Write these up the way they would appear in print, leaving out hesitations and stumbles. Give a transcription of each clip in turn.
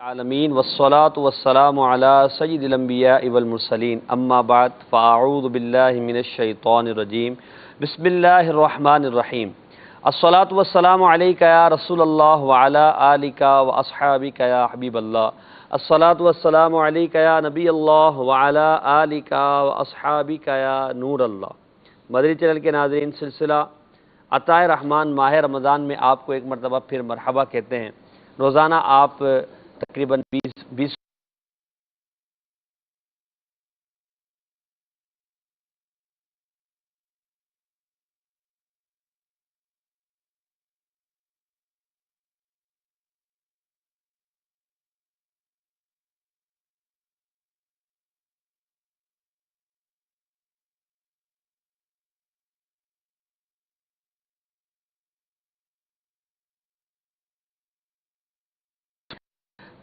العالمین والصلاة والسلام علی سید الانبیاء والمرسلین اما بعد فاعوذ باللہ من الشیطان الرجیم بسم اللہ الرحمن الرحیم الصلاة والسلام علیک یا رسول اللہ وعلی آلک واصحابک یا حبیب اللہ الصلاة والسلام علیک یا نبی اللہ وعلی آلک واصحابک یا نور اللہ۔ مدنی چینل کے ناظرین، سلسلہ عطائے رحمان ماہ رمضان میں آپ کو ایک مرتبہ پھر مرحبا کہتے ہیں۔ روزانہ آپ تقریباً 20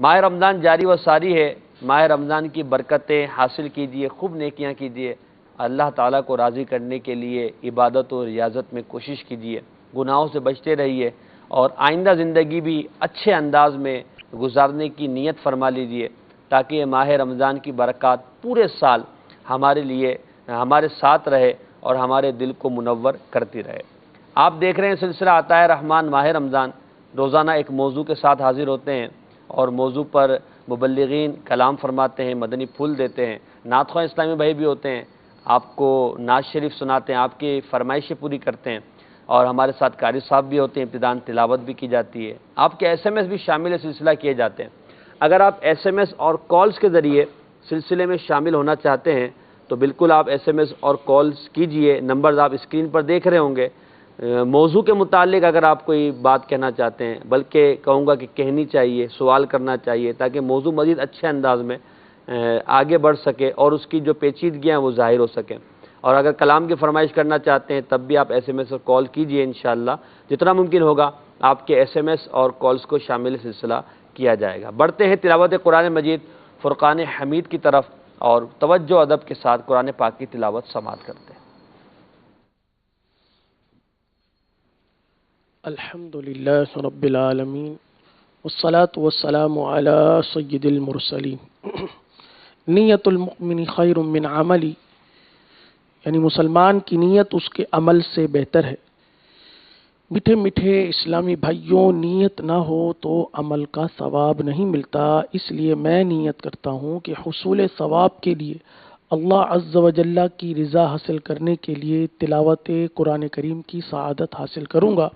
ماہ رمضان جاری و ساری ہے۔ ماہ رمضان کی برکتیں حاصل کیجئے، خوب نیکیاں کیجئے، اللہ تعالیٰ کو راضی کرنے کے لیے عبادت و ریاضت میں کوشش کیجئے، گناہوں سے بچتے رہیے اور آئندہ زندگی بھی اچھے انداز میں گزارنے کی نیت فرما لیجئے تاکہ یہ ماہ رمضان کی برکات پورے سال ہمارے لیے ہمارے ساتھ رہے اور ہمارے دل کو منور کرتی رہے۔ آپ دیکھ رہے ہیں سلسلہ عطائے رحمان ماہ رمضان۔ روزانہ ایک موضوع کے ساتھ حاضر ہوتے ہیں اور موضوع پر مبلغین کلام فرماتے ہیں، مدنی پھول دیتے ہیں، نعت خواہ اسلامی بھائی بھی ہوتے ہیں، آپ کو نعت شریف سناتے ہیں، آپ کی فرمائشیں پوری کرتے ہیں، اور ہمارے ساتھ قاری صاحب بھی ہوتے ہیں، ابتداءً تلاوت بھی کی جاتی ہے، آپ کے ایس ایم ایس بھی شامل سلسلہ کیے جاتے ہیں۔ اگر آپ ایس ایم ایس اور کالز کے ذریعے سلسلے میں شامل ہونا چاہتے ہیں تو بالکل آپ ایس ایم ایس اور کالز کیجئے، نمبرز آپ اسکرین پر دیکھ رہے ہوں گے۔ موضوع کے متعلق اگر آپ کوئی بات کہنا چاہتے ہیں، بلکہ کہوں گا کہ کہنی چاہیے، سوال کرنا چاہیے تاکہ موضوع مزید اچھے انداز میں آگے بڑھ سکے اور اس کی جو پیچیدگیاں وہ ظاہر ہو سکیں، اور اگر کلام کی فرمائش کرنا چاہتے ہیں تب بھی آپ ایس ایم ایس اور کال کیجئے، انشاءاللہ جتنا ممکن ہوگا آپ کے ایس ایم ایس اور کالز کو شامل سلسلہ کیا جائے گا۔ بڑھتے ہیں تلاوت قرآن مجید فرقان حمید کی طرف اور توجہ ادب کے ساتھ قرآن پاک کی تلاوت سماعت کرتے ہیں۔ الحمد للہ رب العالمین والصلاة والسلام علی سید المرسلین۔ نیت المؤمن خیر من عملی، یعنی مسلمان کی نیت اس کے عمل سے بہتر ہے۔ میٹھے میٹھے اسلامی بھائیوں، نیت نہ ہو تو عمل کا ثواب نہیں ملتا، اس لیے میں نیت کرتا ہوں کہ حصول ثواب کے لیے، اللہ عز و جل کی رضا حاصل کرنے کے لیے تلاوت قرآن کریم کی سعادت حاصل کروں گا۔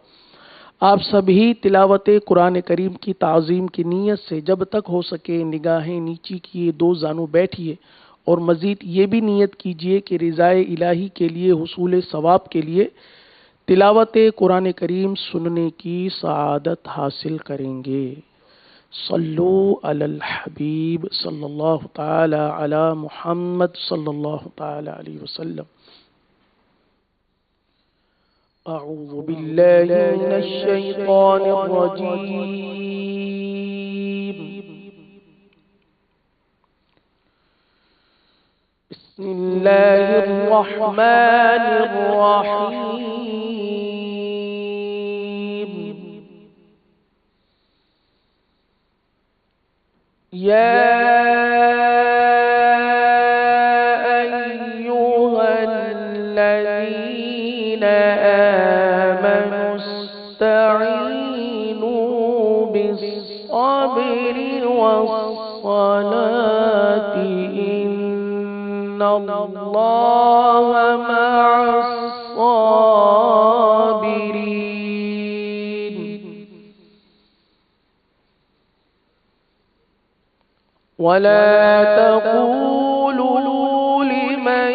آپ سبھی تلاوت قرآن کریم کی تعظیم کی نیت سے جب تک ہو سکے نگاہیں نیچی کیے دو زانو بیٹھیے، اور مزید یہ بھی نیت کیجئے کہ رضائے الہی کے لیے، حصول ثواب کے لیے تلاوت قرآن کریم سننے کی سعادت حاصل کریں گے۔ صلو علی الحبیب صلی اللہ تعالی علی محمد صلی اللہ تعالی علیہ وسلم۔ اعوذ باللہ من الشیطان الرجیم۔ بسم اللہ الرحمن الرحیم۔ بالصبر والصلاة إن الله مع الصابرين۔ ولا تقولوا لمن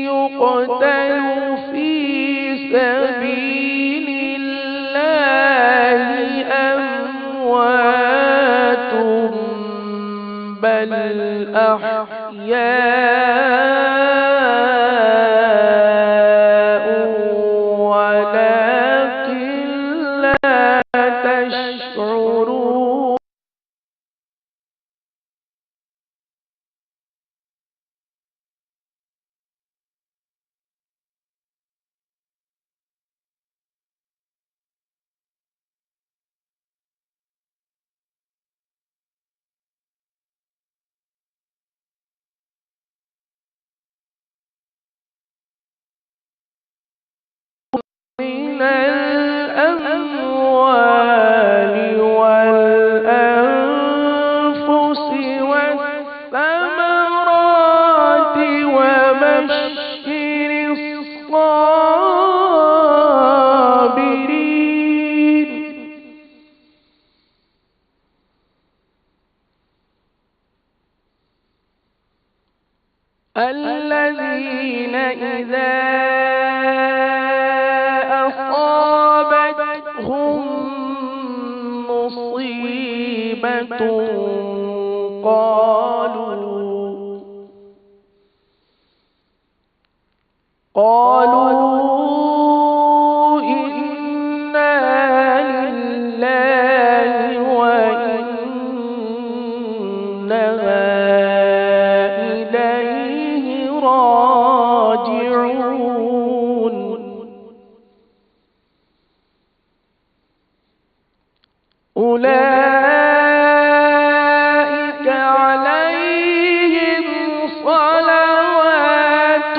يقتل في سبيل الله أموات، بل أحياء ولكن لا تشعرون۔ الأموال والأنفس والثمرات وبشر الصابرين الذين إذا أصابتهم مصيبة قالوا إنا لله وإنا إليه راجعون أولئك عليهم صلوات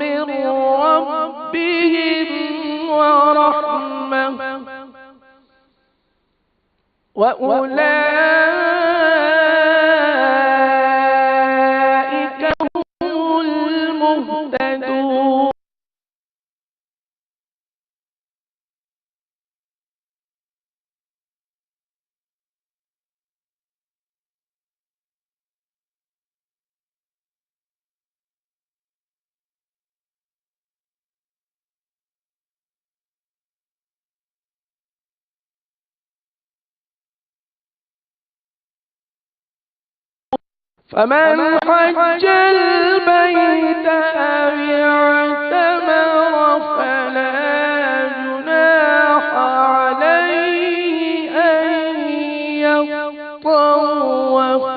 من ربهم ورحمة وأولئك هم المهتدون فمن حج البيت أو اعتمر فلا جناح عليه أن يطوف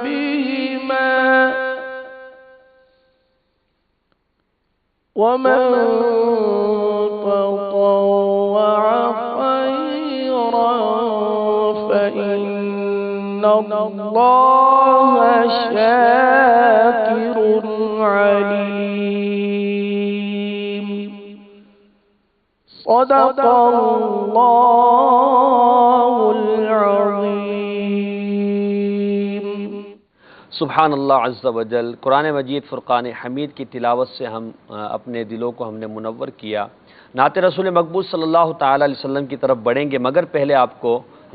بهما ومن تطوع خيرا فإن الله شاكر عليم صدق الله العظيم سبحان اللہ عز و جل۔ قرآن مجید فرقان حمید کی تلاوت سے ہم اپنے دلوں کو ہم نے منور کیا۔ نعت رسول مقبول صلی اللہ تعالی علیہ وسلم کی طرف بڑھیں گے، مگر پہلے آپ کو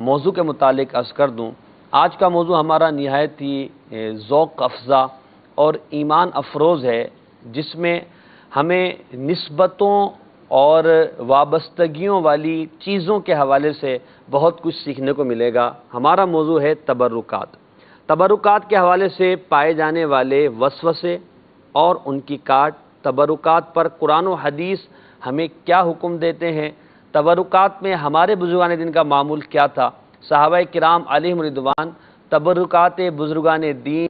موضوع کے متعلق عرض کر دوں۔ آج کا موضوع ہمارا نہایت ہی ذوق افزا اور ایمان افروز ہے، جس میں ہمیں نسبتوں اور وابستگیوں والی چیزوں کے حوالے سے بہت کچھ سیکھنے کو ملے گا۔ ہمارا موضوع ہے تبرکات۔ تبرکات کے حوالے سے پائے جانے والے وسوسے اور ان کی کاٹ، تبرکات پر قرآن و حدیث ہمیں کیا حکم دیتے ہیں، تبرکات میں ہمارے بزرگان دین کا معمول کیا تھا، صحابہ کرام علیہم رضوان تبرکات بزرگان دین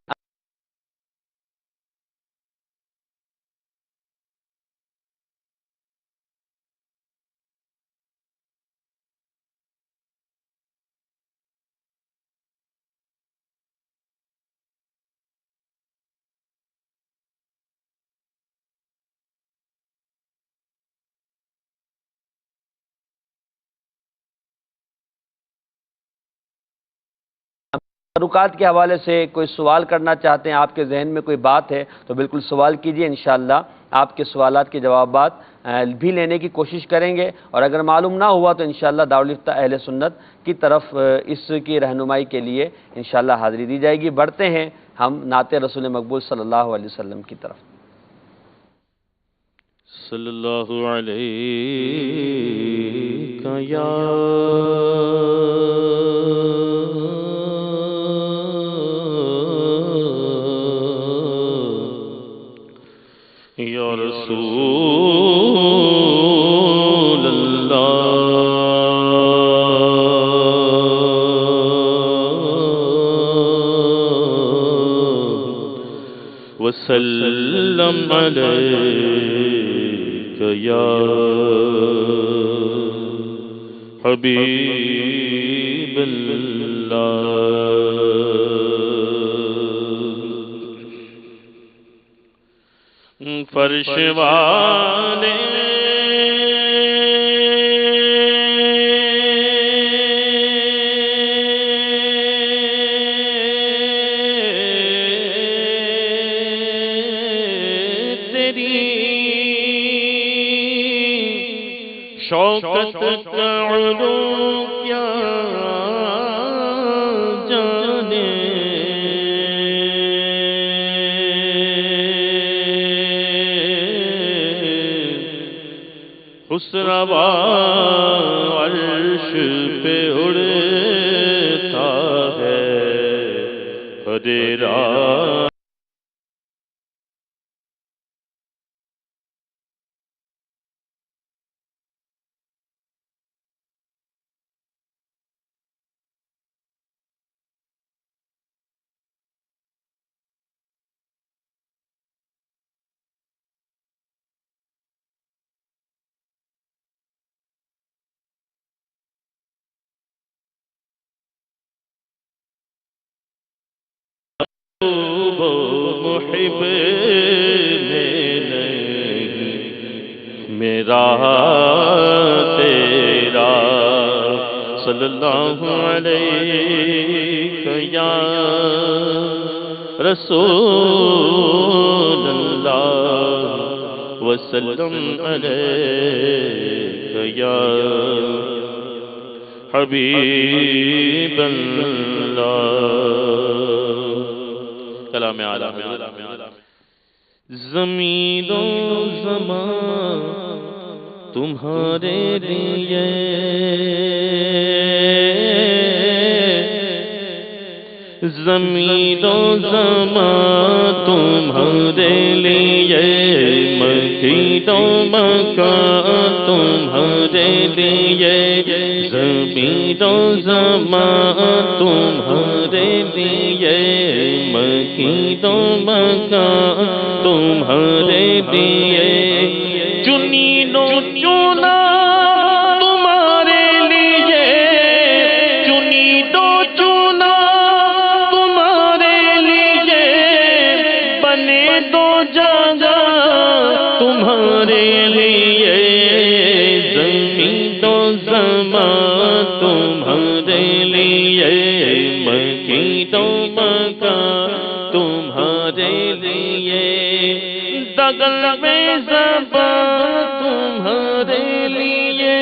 تبرکات کے حوالے سے کوئی سوال کرنا چاہتے ہیں، آپ کے ذہن میں کوئی بات ہے تو بالکل سوال کیجئے، انشاءاللہ آپ کے سوالات کے جوابات بھی لینے کی کوشش کریں گے، اور اگر معلوم نہ ہوا تو انشاءاللہ دارالفتہ اہل سنت کی طرف اس کی رہنمائی کے لیے انشاءاللہ حاضری دی جائے گی۔ بڑھتے ہیں ہم نعت رسول مقبول صلی اللہ علیہ وسلم کی طرف۔ صلی اللہ علیہ یا رسول اللہ وسلم علیک یا حبیب اللہ۔ فرش والے شوکت کا علو کیا جانے خسروا عرش پہ اڑتا ہے ہریرا محب نہیں میرا تیرا صلی اللہ علیہ یا رسول اللہ وسلم علیہ یا حبیب اللہ کلام اعلیٰ زمین و زمان تمہارے لیے زمین و زمان تمہارے لیے مکین و مکان تمہارے لیے زمین و زمان تمہارے لیے مکین و مکان تمہارے لیے چنین و چنا تمہارے لیے چنین و چنا تمہارے لیے بنے دو جگہ تمہارے لیے زمین و زمان تمہارے لیے مکین و مکان تمہارے لیے دغل میں زبان تمہارے لیے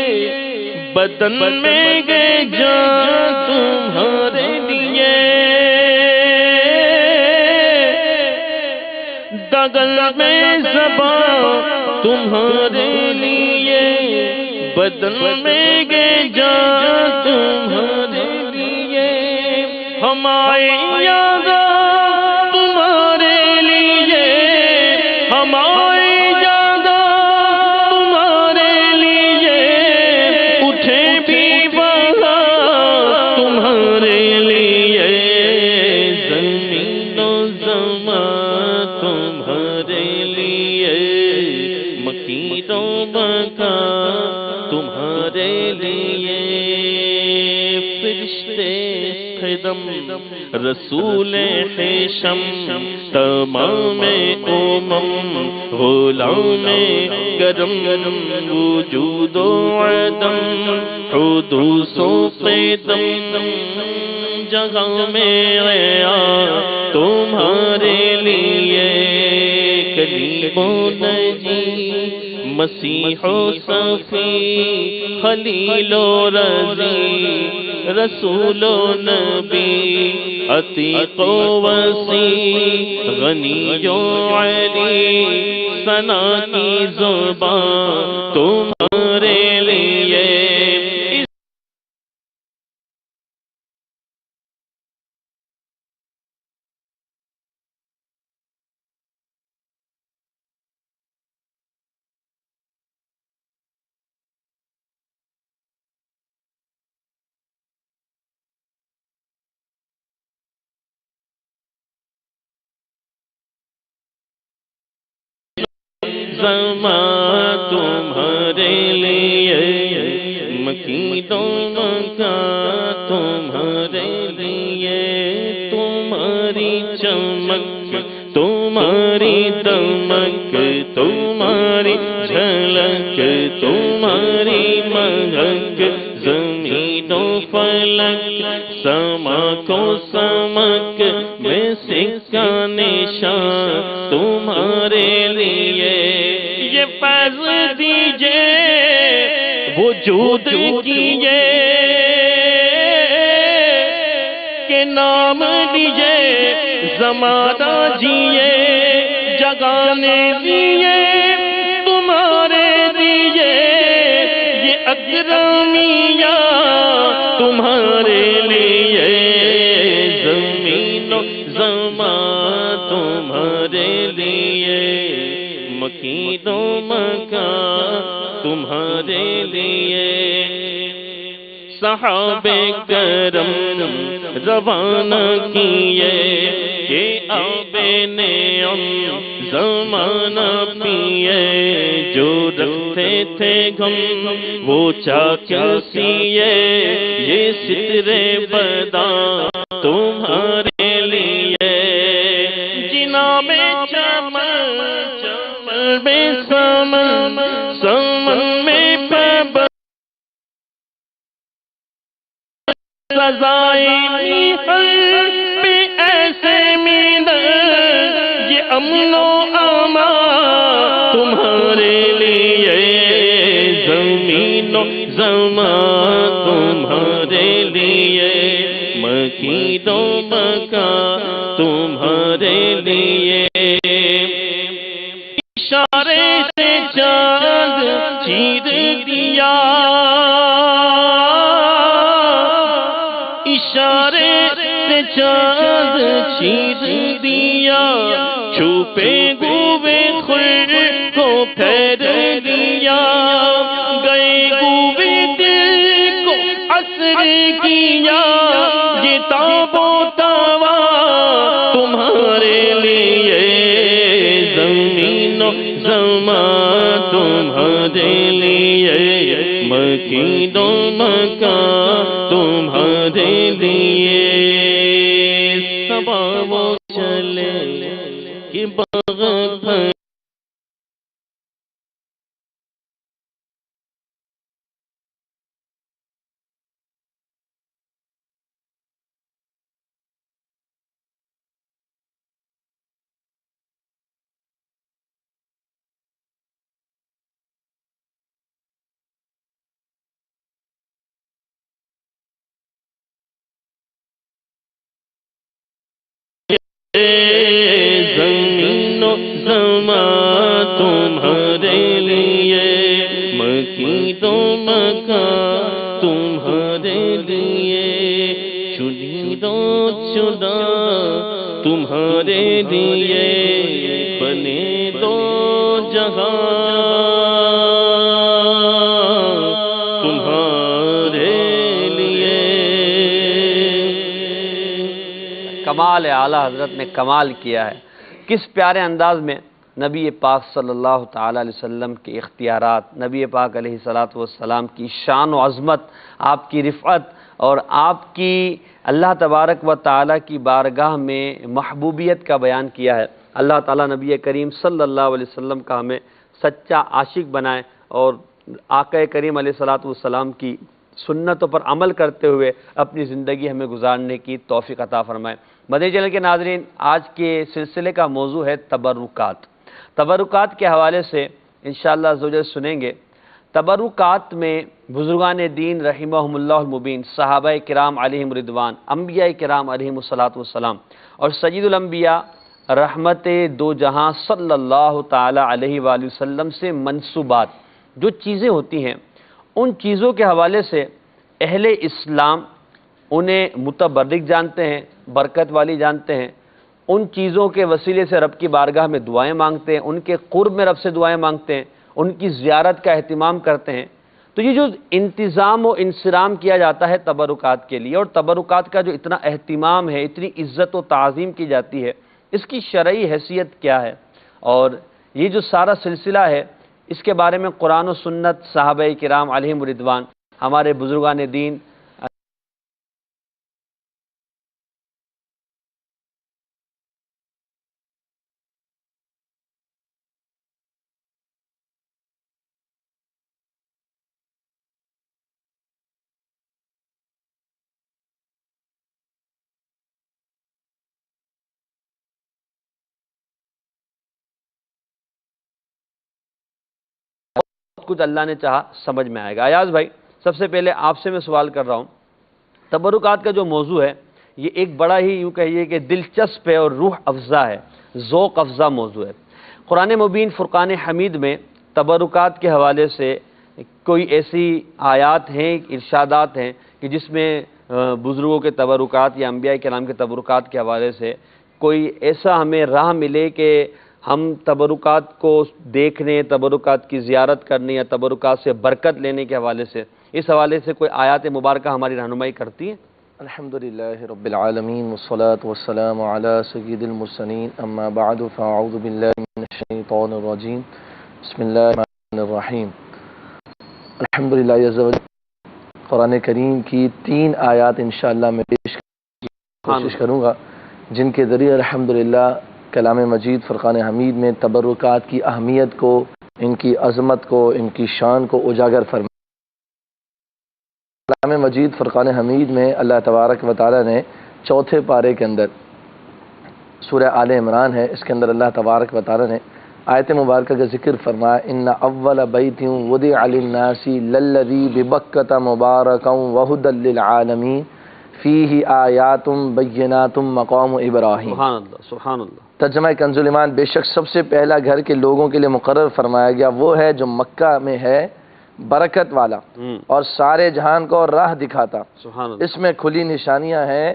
بدن میں گئے جان تمہارے لیے دغل میں زبان تمہارے لیے بدن میں گئے جان تمہارے لیے ہمارے یاد تمہارے لیے ہمارے یاد تمہارے لیے اٹھے بھی بہار تمہارے لیے زمین و زمان تمہارے لیے مکین و مکان تمہارے لیے فرشتے خدم رسول حشم تمام امم غلام کرم وجود و عدم حدوث و قدم جگہ میں آیا تمہارے لیے کلیم و نجی مسیح و صفی خلیل و رضی رسول و نبی عتیق و وسیع غنی و علی ثنا کی زبان تمہارے لیے زمان تمہارے لیے مکین و مکان تمہارے لیے تمہاری چمک تمہاری دمک تمہاری جھلک تمہاری مہک زمین و فلک سما کو سمک میں سکہ نشان تمہارے لیے یہ فیض دیجئے وہ وجود کیے کہ نام لیے زمانہ جیے جگانے لیے تمہارے لیے یہ اکرامیاں تمہارے لیے زمین و زمان تمہارے لیے مکین و مکان تمہارے لیے صحابہ کرم روانہ کیے کہ آب نعم زمانہ پیے جو رکھتے تھے غم وہ چاچا سیے یہ سترے بدا تمہارے لیے جنا میں چمن چمن میں سمن سمن میں پب سزائیں پہ ایسے مینر یہ امن و امان تمہارے لیے زمین و زمان تمہارے لیے مکین و مکان تمہارے لیے اشارے سے چاند چیر دیا اشارے سے چاند چیر دیا چھپے ہوئے خور کو پھیر دیا گئے ہوئے دل کو اثر کیا یہ تاب و توا تمہارے لیے زمین و زمان تمہارے لیے مکین و مکان تمہارے لیے صبا وہ چلے کہ بغض زمین و زمان تمہارے لیے مکین و مکان تمہارے لیے چنی دو چنا تمہارے لیے بنے دو جہاں تمہارے لیے کمال اعلیٰ حضرت نے کمال کیا ہے. کس پیارے انداز میں نبی پاک صلی اللہ تعالی علیہ وسلم کے اختیارات، نبی پاک علیہ السلام کی شان و عظمت، آپ کی رفعت اور آپ کی اللہ تبارک و تعالی کی بارگاہ میں محبوبیت کا بیان کیا ہے. اللہ تعالی نبی کریم صلی اللہ علیہ وسلم کا ہمیں سچا عاشق بنائے اور آقا کریم علیہ السلام کی سنتوں پر عمل کرتے ہوئے اپنی زندگی ہمیں گزارنے کی توفیق عطا فرمائے. مدنی چینل کے ناظرین، آج کے سلسلے کا موضوع ہے تبرکات. تبرکات کے حوالے سے انشاءاللہ عزوجل سنیں گے. تبرکات میں بزرگان دین رحمہم اللہ المبین، صحابہ کرام علیہم رضوان، انبیاء کرام علیہم السلام اور سید الانبیاء رحمت دو جہاں صلی اللہ تعالی علیہ وآلہ وسلم سے منسوبات جو چیزیں ہوتی ہیں، ان چیزوں کے حوالے سے اہل اسلام انہیں متبرک جانتے ہیں، برکت والی جانتے ہیں. ان چیزوں کے وسیلے سے رب کی بارگاہ میں دعائیں مانگتے ہیں، ان کے قرب میں رب سے دعائیں مانگتے ہیں، ان کی زیارت کا اہتمام کرتے ہیں. تو یہ جو انتظام و انصرام کیا جاتا ہے تبرکات کے لیے، اور تبرکات کا جو اتنا اہتمام ہے، اتنی عزت و تعظیم کی جاتی ہے، اس کی شرعی حیثیت کیا ہے، اور یہ جو سارا سلسلہ ہے اس کے بارے میں قرآن و سنت، صحابہ کرام علیہم رضوان، ہمارے بزرگان دین کچھ اللہ نے چاہا سمجھ میں آئے گا۔ ایاز بھائی، سب سے پہلے آپ سے میں سوال کر رہا ہوں، تبرکات کا جو موضوع ہے یہ ایک بڑا ہی یوں کہیے کہ دلچسپ ہے اور روح افزا ہے، ذوق افزا موضوع ہے۔ قرآن مبین فرقان حمید میں تبرکات کے حوالے سے کوئی ایسی آیات ہیں، ارشادات ہیں کہ جس میں بزرگوں کے تبرکات یا انبیاء کرام کے تبرکات کے حوالے سے کوئی ایسا ہمیں راہ ملے کہ ہم تبرکات کو دیکھنے، تبرکات کی زیارت کرنے یا تبرکات سے برکت لینے کے حوالے سے، اس حوالے سے کوئی آیات مبارکہ ہماری رہنمائی کرتی ہیں؟ الحمدللہ رب العالمین والصلاة والسلام علی سید المرسلین، اما بعد فاعوذ باللہ من الشیطان الرجیم، بسم اللہ الرحمن الرحیم۔ الحمدللہ عز و جل، قرآن کریم کی 3 آیات انشاءاللہ میں پیش کرنے کی کوشش کروں گا، جن کے ذریعے الحمدللہ کلام مجید فرقان حمید میں تبرکات کی اہمیت کو، ان کی عظمت کو، ان کی شان کو اجاگر فرمایا۔ کلام مجید فرقان حمید میں اللہ تبارک و تعالی نے 4 پارے کے اندر، سورہ آل عمران ہے، اس کے اندر اللہ تبارک و تعالی نے آیت مبارکہ کا ذکر فرمایا، ان اول بیت وضع للناس للذی ببکۃ مبارکا وہدی للعالمین فیہ آیات بینات مقام ابراہیم۔ سبحان اللہ، سبحان اللہ۔ ترجمہ کنز ایمان، بے شک سب سے پہلا گھر کے لوگوں کے لیے مقرر فرمایا گیا وہ ہے جو مکہ میں ہے، برکت والا اور سارے جہان کو راہ دکھاتا۔ سبحان اللہ، اس میں کھلی نشانیاں ہیں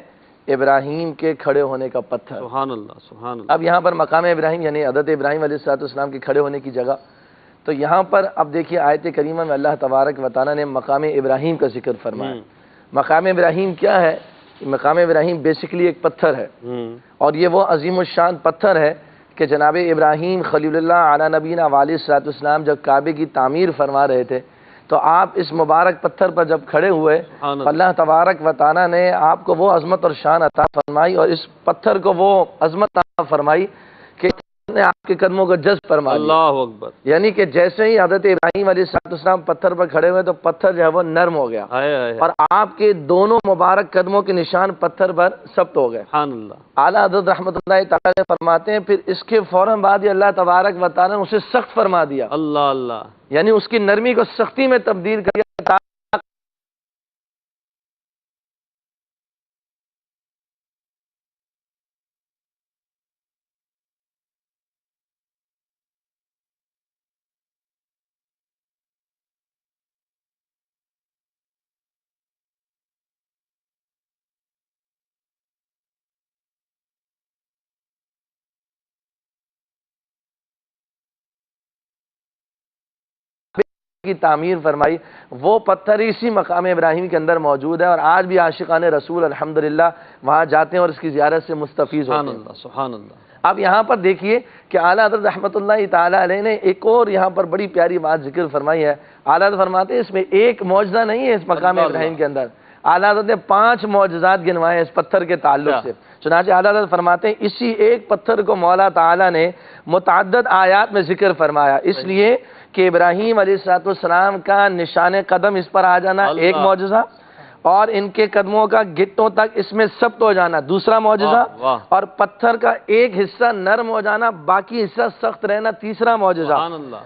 ابراہیم کے کھڑے ہونے کا پتھر۔ سبحان اللہ، سبحان اللہ۔ اب یہاں پر مقام ابراہیم یعنی حضرت ابراہیم علیہ السلام کے کھڑے ہونے کی جگہ، تو یہاں پر اب دیکھیے آیت کریمہ میں اللہ تبارک و تعالیٰ نے مقام ابراہیم کا ذکر فرمایا۔ مقام ابراہیم کیا ہے؟ مقام ابراہیم بیسیکلی ایک پتھر ہے، اور یہ وہ عظیم الشان پتھر ہے کہ جناب ابراہیم خلیل اللہ علی نبینا علیہ السلام جب کعبے کی تعمیر فرما رہے تھے تو آپ اس مبارک پتھر پر جب کھڑے ہوئے تو اللہ تبارک و تعالیٰ نے آپ کو وہ عظمت اور شان عطا فرمائی، اور اس پتھر کو وہ عظمت عطا فرمائی کہ نے آپ کے قدموں کو جذب فرما لیا۔ اللہ اکبر۔ یعنی کہ جیسے ہی حضرت ابراہیم علیہ السلام پتھر پر کھڑے ہوئے تو پتھر جو ہے وہ نرم ہو گیا، اور آپ کے دونوں مبارک قدموں کے نشان پتھر پر ثبت ہو گئے۔ سبحان اللہ۔ اعلیٰ حضرت رحمۃ اللہ تعالیٰ نے فرماتے ہیں پھر اس کے فوراً بعد ہی اللہ تبارک و تعالیٰ نے اسے سخت فرما دیا، اللہ اللہ، یعنی اس کی نرمی کو سختی میں تبدیل کر دیا۔ کی تعمیر فرمائی، وہ پتھر اسی مقام ابراہیم کے اندر موجود ہے، اور آج بھی عاشقان رسول الحمدللہ وہاں جاتے ہیں اور اس کی زیارت سے مستفیض ہوتے ہیں۔ سبحان اللہ، سبحان اللہ۔ اب یہاں پر دیکھیے کہ اعلیٰ حضرت رحمۃ اللہ تعالیٰ علیہ نے ایک اور یہاں پر بڑی پیاری بات ذکر فرمائی ہے۔ اعلیٰ حضرت فرماتے ہیں اس میں ایک معجزہ نہیں ہے اس مقام ابراہیم کے اندر، اعلیٰ حضرت نے 5 معجزات گنوائے اس پتھر کے تعلق سے۔ چنانچہ اعلیٰ حضرت فرماتے ہیں اسی ایک پتھر کو مولا تعالیٰ نے متعدد آیات میں ذکر فرمایا، اس لیے کہ ابراہیم علیہ السلام کا نشان قدم اس پر آ جانا ایک معجزہ، اور ان کے قدموں کا گٹوں تک اس میں ثبت ہو جانا دوسرا معجزہ، اور پتھر کا ایک حصہ نرم ہو جانا باقی حصہ سخت رہنا تیسرا معجزہ۔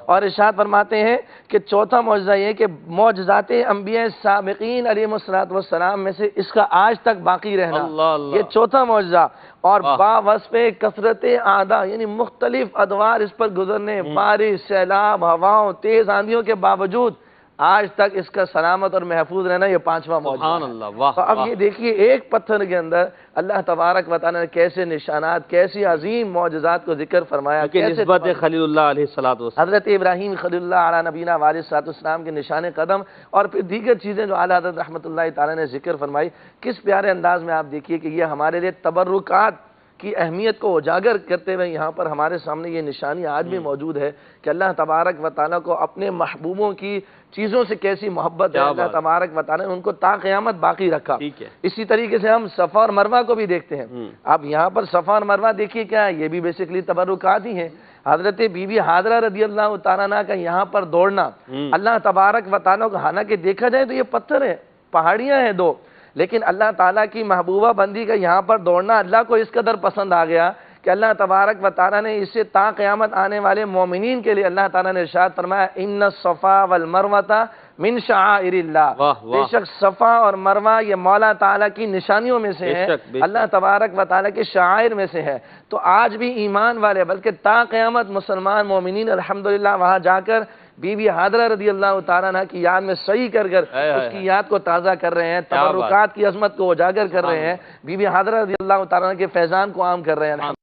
اور ارشاد فرماتے ہیں کہ چوتھا معجزہ یہ کہ معجزات انبیاء سابقین علیہ السلام میں سے اس کا آج تک باقی رہنا، یہ چوتھا معجزہ۔ اور باوصف کثرت اعداء یعنی مختلف ادوار اس پر گزرنے، بارش، سیلاب، ہواؤں، تیز آندھیوں کے باوجود آج تک اس کا سلامت اور محفوظ رہنا، یہ 5واں معجزہ ہے۔ تو اب یہ دیکھیے ایک پتھر کے اندر اللہ تبارک و تعالیٰ نے کیسے نشانات، کیسی عظیم معجزات کو ذکر فرمایا، کیسے نسبت خلیل اللہ علیہ الصلوۃ حضرت ابراہیم خلیل اللہ علی نبینا علیہ السلام کے نشان قدم، اور پھر دیگر چیزیں جو اعلیٰ حضرت رحمۃ اللہ تعالیٰ نے ذکر فرمائی۔ کس پیارے انداز میں آپ دیکھیے کہ یہ ہمارے لیے تبرکات کی اہمیت کو اجاگر کرتے ہوئے یہاں پر ہمارے سامنے یہ نشانی آج بھی موجود ہے کہ اللہ تبارک و تعالیٰ کو اپنے محبوبوں کی چیزوں سے کیسی محبت ہے، اللہ تبارک و تعالیٰ نے ان کو تا قیامت باقی رکھا۔ اسی طریقے سے ہم صفا اور مروہ کو بھی دیکھتے ہیں۔ اب یہاں پر صفا اور مروہ دیکھیے کیا ہے، یہ بھی بیسیکلی تبرکات ہی ہیں۔ حضرت بی بی حاضرہ رضی اللہ تعالیٰ عنہ کا یہاں پر دوڑنا اللہ تبارک و تعالیٰ کو، حالانکہ دیکھا جائے تو یہ پتھر ہے، پہاڑیاں ہیں 2، لیکن اللہ تعالیٰ کی محبوبہ بندی کا یہاں پر دوڑنا اللہ کو اس قدر پسند آ گیا کہ اللہ تبارک و تعالیٰ نے اسے تا قیامت آنے والے مومنین کے لیے اللہ تعالیٰ نے ارشاد فرمایا ان الصفا والمروۃ من شعائر اللہ، بے شک صفا اور مروہ یہ مولا تعالیٰ کی نشانیوں میں سے ہے، اللہ تبارک و تعالیٰ کے شعائر میں سے ہے۔ تو آج بھی ایمان والے بلکہ تا قیامت مسلمان مومنین الحمدللہ وہاں جا کر بی بی حاضرہ رضی اللہ تعالیٰ عنہ کی یاد میں صحیح کر اس کی یاد کو تازہ کر رہے ہیں، تبرکات کی عظمت کو اجاگر کر رہے ہیں، بی بی حاضرہ رضی اللہ تعالیٰ عنہ کے فیضان کو عام کر رہے ہیں۔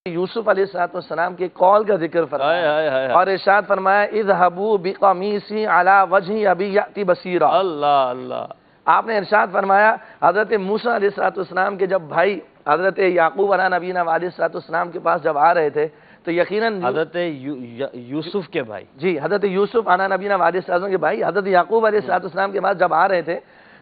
یوسف علیہ السلام کے قول کا ذکر فرمایا اور ارشاد فرمایا اذهبوا بقمیصی علی وجہ ابی یأتی بصیرا۔ اللہ اللہ، آپ نے ارشاد فرمایا حضرت موسیٰ علیہ السلام کے جب بھائی حضرت یعقوب علیہ نبینا علیہ السلام کے پاس جب آ رہے تھے تو یقیناً حضرت یوسف کے بھائی، جی حضرت یوسف علیہ نبینا علیہ السلام کے بھائی حضرت یعقوب علیہ السلام کے پاس جب آ رہے تھے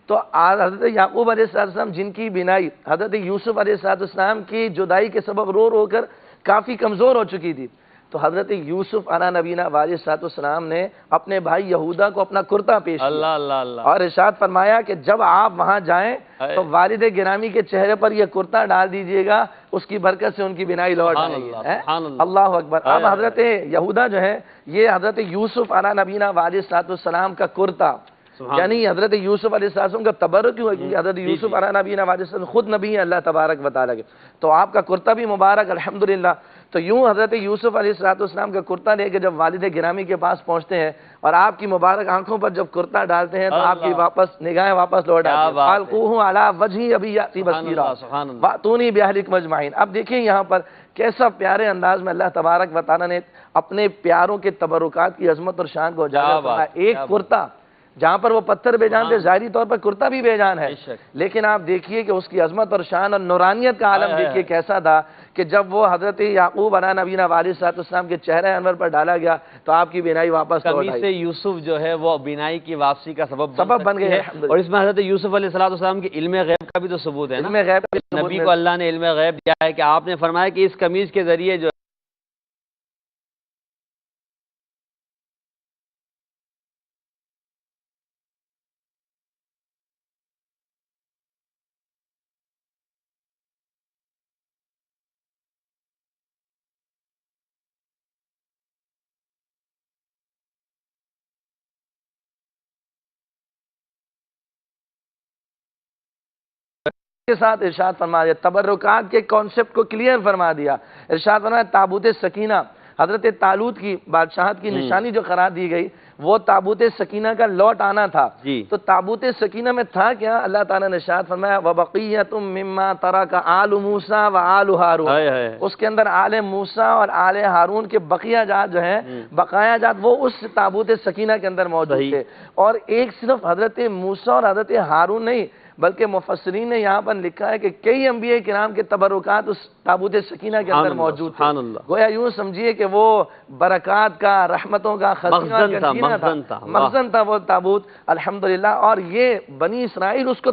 تو حضرت یعقوب علیہ السلام جن کی بینائی حضرت یوسف علیہ السلام کی جدائی کے سبب رو رو کر کافی کمزور ہو چکی تھی، تو حضرت یوسف علیہ نبینا علیہ السلام نے اپنے بھائی یہودا کو اپنا کرتا پیش کیا اور ارشاد فرمایا کہ جب آپ وہاں جائیں تو والد گرامی کے چہرے پر یہ کرتا ڈال دیجئے گا، اس کی برکت سے ان کی بینائی لوٹ آئے گی۔ اللہ اکبر۔ اب حضرت یہودا جو ہے یہ حضرت یوسف علیہ نبینا علیہ السلام کا کرتا، یعنی حضرت یوسف علیہ السلام کا تبرک کیوں ہے کیونکہ حضرت یوسف علیہ نبینا علیہ السلام خود نبی ہیں اللہ تبارک و تعالیٰ کے، تو آپ کا کرتا بھی مبارک الحمدللہ۔ تو یوں حضرت یوسف علیہ السلام کا کرتا لے کے جب والد گرامی کے پاس پہنچتے ہیں اور آپ کی مبارک آنکھوں پر جب کرتا ڈالتے ہیں تو آپ کی نگاہیں واپس لوٹ آتی ہیں، فَالْقُوهُ عَلَىٰ وَجْهِ أَبِي يَأْتِ بَصِيرًا وَأْتُونِي بِأَهْلِكُمْ أَجْمَعِينَ۔ اب دیکھیں یہاں پر کیسا پیارے انداز میں اللہ تبارک و تعالیٰ نے اپنے پیاروں کے تبرکات کی عظمت اور شان کو اجاگر فرمایا۔ ایک کرتا جہاں پر وہ پتھر بے جان تھے، ظاہری طور پر کرتا بھی بے جان ہے، لیکن آپ دیکھیے کہ اس کی عظمت اور شان اور نورانیت کا عالم دیکھیے کیسا تھا کہ جب وہ حضرت یعقوب علیہ نبینا علیہ السلام کے چہرے انور پر ڈالا گیا تو آپ کی بینائی واپس لوٹ آئی۔ یوسف جو ہے وہ بینائی کی واپسی کا سبب بن گئے، اور اس میں حضرت یوسف علیہ السلام کے علم غیب کا بھی تو ثبوت ہے، علم غیب نبی کو اللہ نے علم غیب دیا ہے کہ آپ نے فرمایا کہ اس قمیص کے ذریعے جو کے ساتھ ارشاد فرما دیا، تبرکات کے کانسیپٹ کو کلیئر فرما دیا۔ ارشاد فرمایا تابوت سکینہ حضرت طالوت کی بادشاہت کی نشانی جو قرار دی گئی وہ تابوت سکینہ کا لوٹ آنا تھا۔ تو تابوت سکینہ میں تھا کیا؟ اللہ تعالیٰ نے ارشاد فرمایا وَبَقِيَّةٌ مِّمَّا تَرَكَ آلُ مُوسَىٰ وَآلُ ہارون، اس کے اندر آل موسیٰ اور آل ہارون کے بقیہ جات جو ہیں، بقایا جات، وہ اس تابوت سکینہ کے اندر موجود تھے۔ اور ایک صرف حضرت موسیٰ اور حضرت ہارون نہیں بلکہ مفسرین نے یہاں پر لکھا ہے کہ کئی انبیاء کرام کے تبرکات اس تابوت سکینہ کے اندر موجود تھے۔ گویا یوں سمجھیے کہ وہ برکات کا، رحمتوں کا مخزن تھا وہ تابوت الحمدللہ، اور یہ بنی اسرائیل اس کو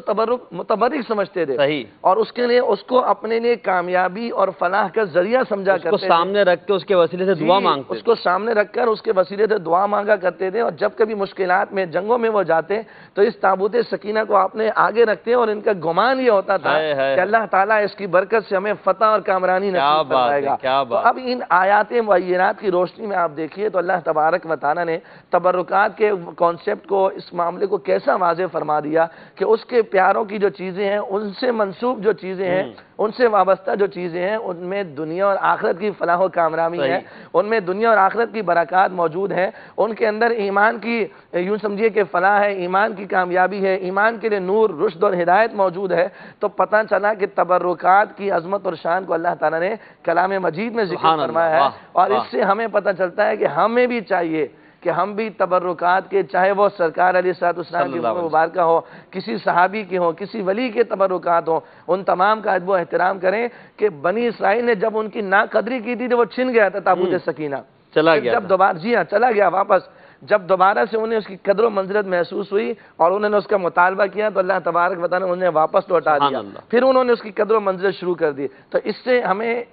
متبرک سمجھتے تھے اور اس کے لیے اس کو اپنے لیے کامیابی اور فلاح کا ذریعہ سمجھا کرتے تھے، سامنے رکھ کے اس کے وسیلے سے دعا مانگتے، اس کو سامنے رکھ کر اس کے وسیلے سے دعا مانگا کرتے تھے، اور جب کبھی مشکلات میں جنگوں میں وہ جاتے تو اس تابوت سکینہ کو اپنے آگے رکھتے ہیں، اور ان کا گمان یہ ہوتا تھا کہ اللہ تعالیٰ اس کی برکت سے ہمیں فتح اور کامرانی نصیب فرمائے گا۔ تو اب ان آیات معینات کی روشنی میں آپ دیکھیے تو اللہ تبارک و تعالیٰ نے تبرکات کے کانسیپٹ کو، اس معاملے کو کیسا واضح فرما دیا کہ اس کے پیاروں کی جو چیزیں ہیں، ان سے منسوب جو چیزیں ہیں، ان سے وابستہ جو چیزیں ہیں، ان میں دنیا اور آخرت کی فلاح و کامرانی ہے، ان میں دنیا اور آخرت کی برکات موجود ہیں، ان کے اندر ایمان کی یوں سمجھیے کہ فلاح ہے، ایمان کی کامیابی ہے، ایمان کے لیے نور، رشد اور ہدایت موجود ہے۔ تو پتہ چلا کہ تبرکات کی عظمت اور شان کو اللہ تعالیٰ نے کلام مجید میں ذکر فرمایا ہے، اور اس سے ہمیں پتہ چلتا ہے کہ ہمیں بھی چاہیے کہ ہم بھی تبرکات کے، چاہے وہ سرکار علیہ السلام کی مبارکہ ہو، کسی صحابی کی ہو، کسی ولی کے تبرکات ہو، ان تمام کا ادب و احترام کریں کہ بنی اسرائیل نے جب ان کی ناقدری کی تھی تو وہ چھن گیا تھا تابوت سکینہ، چلا پھر گیا جب تھا۔ دوبارہ جی ہاں چلا گیا واپس، جب دوبارہ سے انہیں اس کی قدر و منزلت محسوس ہوئی اور انہوں نے اس کا مطالبہ کیا تو اللہ تبارک و تعالیٰ نے انہیں واپس لوٹا سبحان دیا، اللہ۔ پھر انہوں نے اس کی قدر و منزلت شروع کر دی۔ تو اس سے ہمیں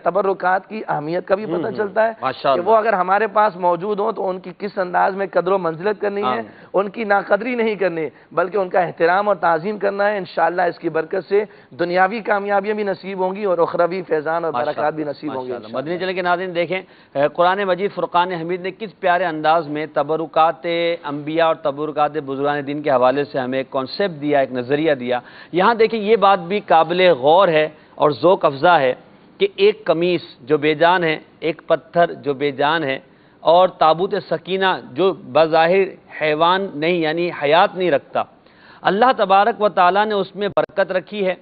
تبرکات کی اہمیت کا بھی پتہ چلتا ہے ماشاء کہ وہ اگر ہمارے پاس موجود ہوں تو ان کی کس انداز میں قدر و منزلت کرنی ہے، ان کی ناقدری نہیں کرنی بلکہ ان کا احترام اور تعظیم کرنا ہے۔ انشاءاللہ اس کی برکت سے دنیاوی کامیابیاں بھی نصیب ہوں گی اور اخروی فیضان اور برکات بھی نصیب ہوں گی انشاءاللہ۔ مدنی چلے کے ناظرین دیکھیں قرآن مجید فرقان حمید نے کس پیارے انداز میں تبرکات انبیاء اور تبرکات بزرگان دین کے حوالے سے ہمیں ایک کانسیپٹ دیا، ایک نظریہ دیا۔ یہاں دیکھیں یہ بات بھی قابل غور ہے اور ذوق افزا ہے کہ ایک قمیص جو بے جان ہے، ایک پتھر جو بے جان ہے، اور تابوت سکینہ جو بظاہر حیوان نہیں یعنی حیات نہیں رکھتا، اللہ تبارک و تعالیٰ نے اس میں برکت رکھی ہے۔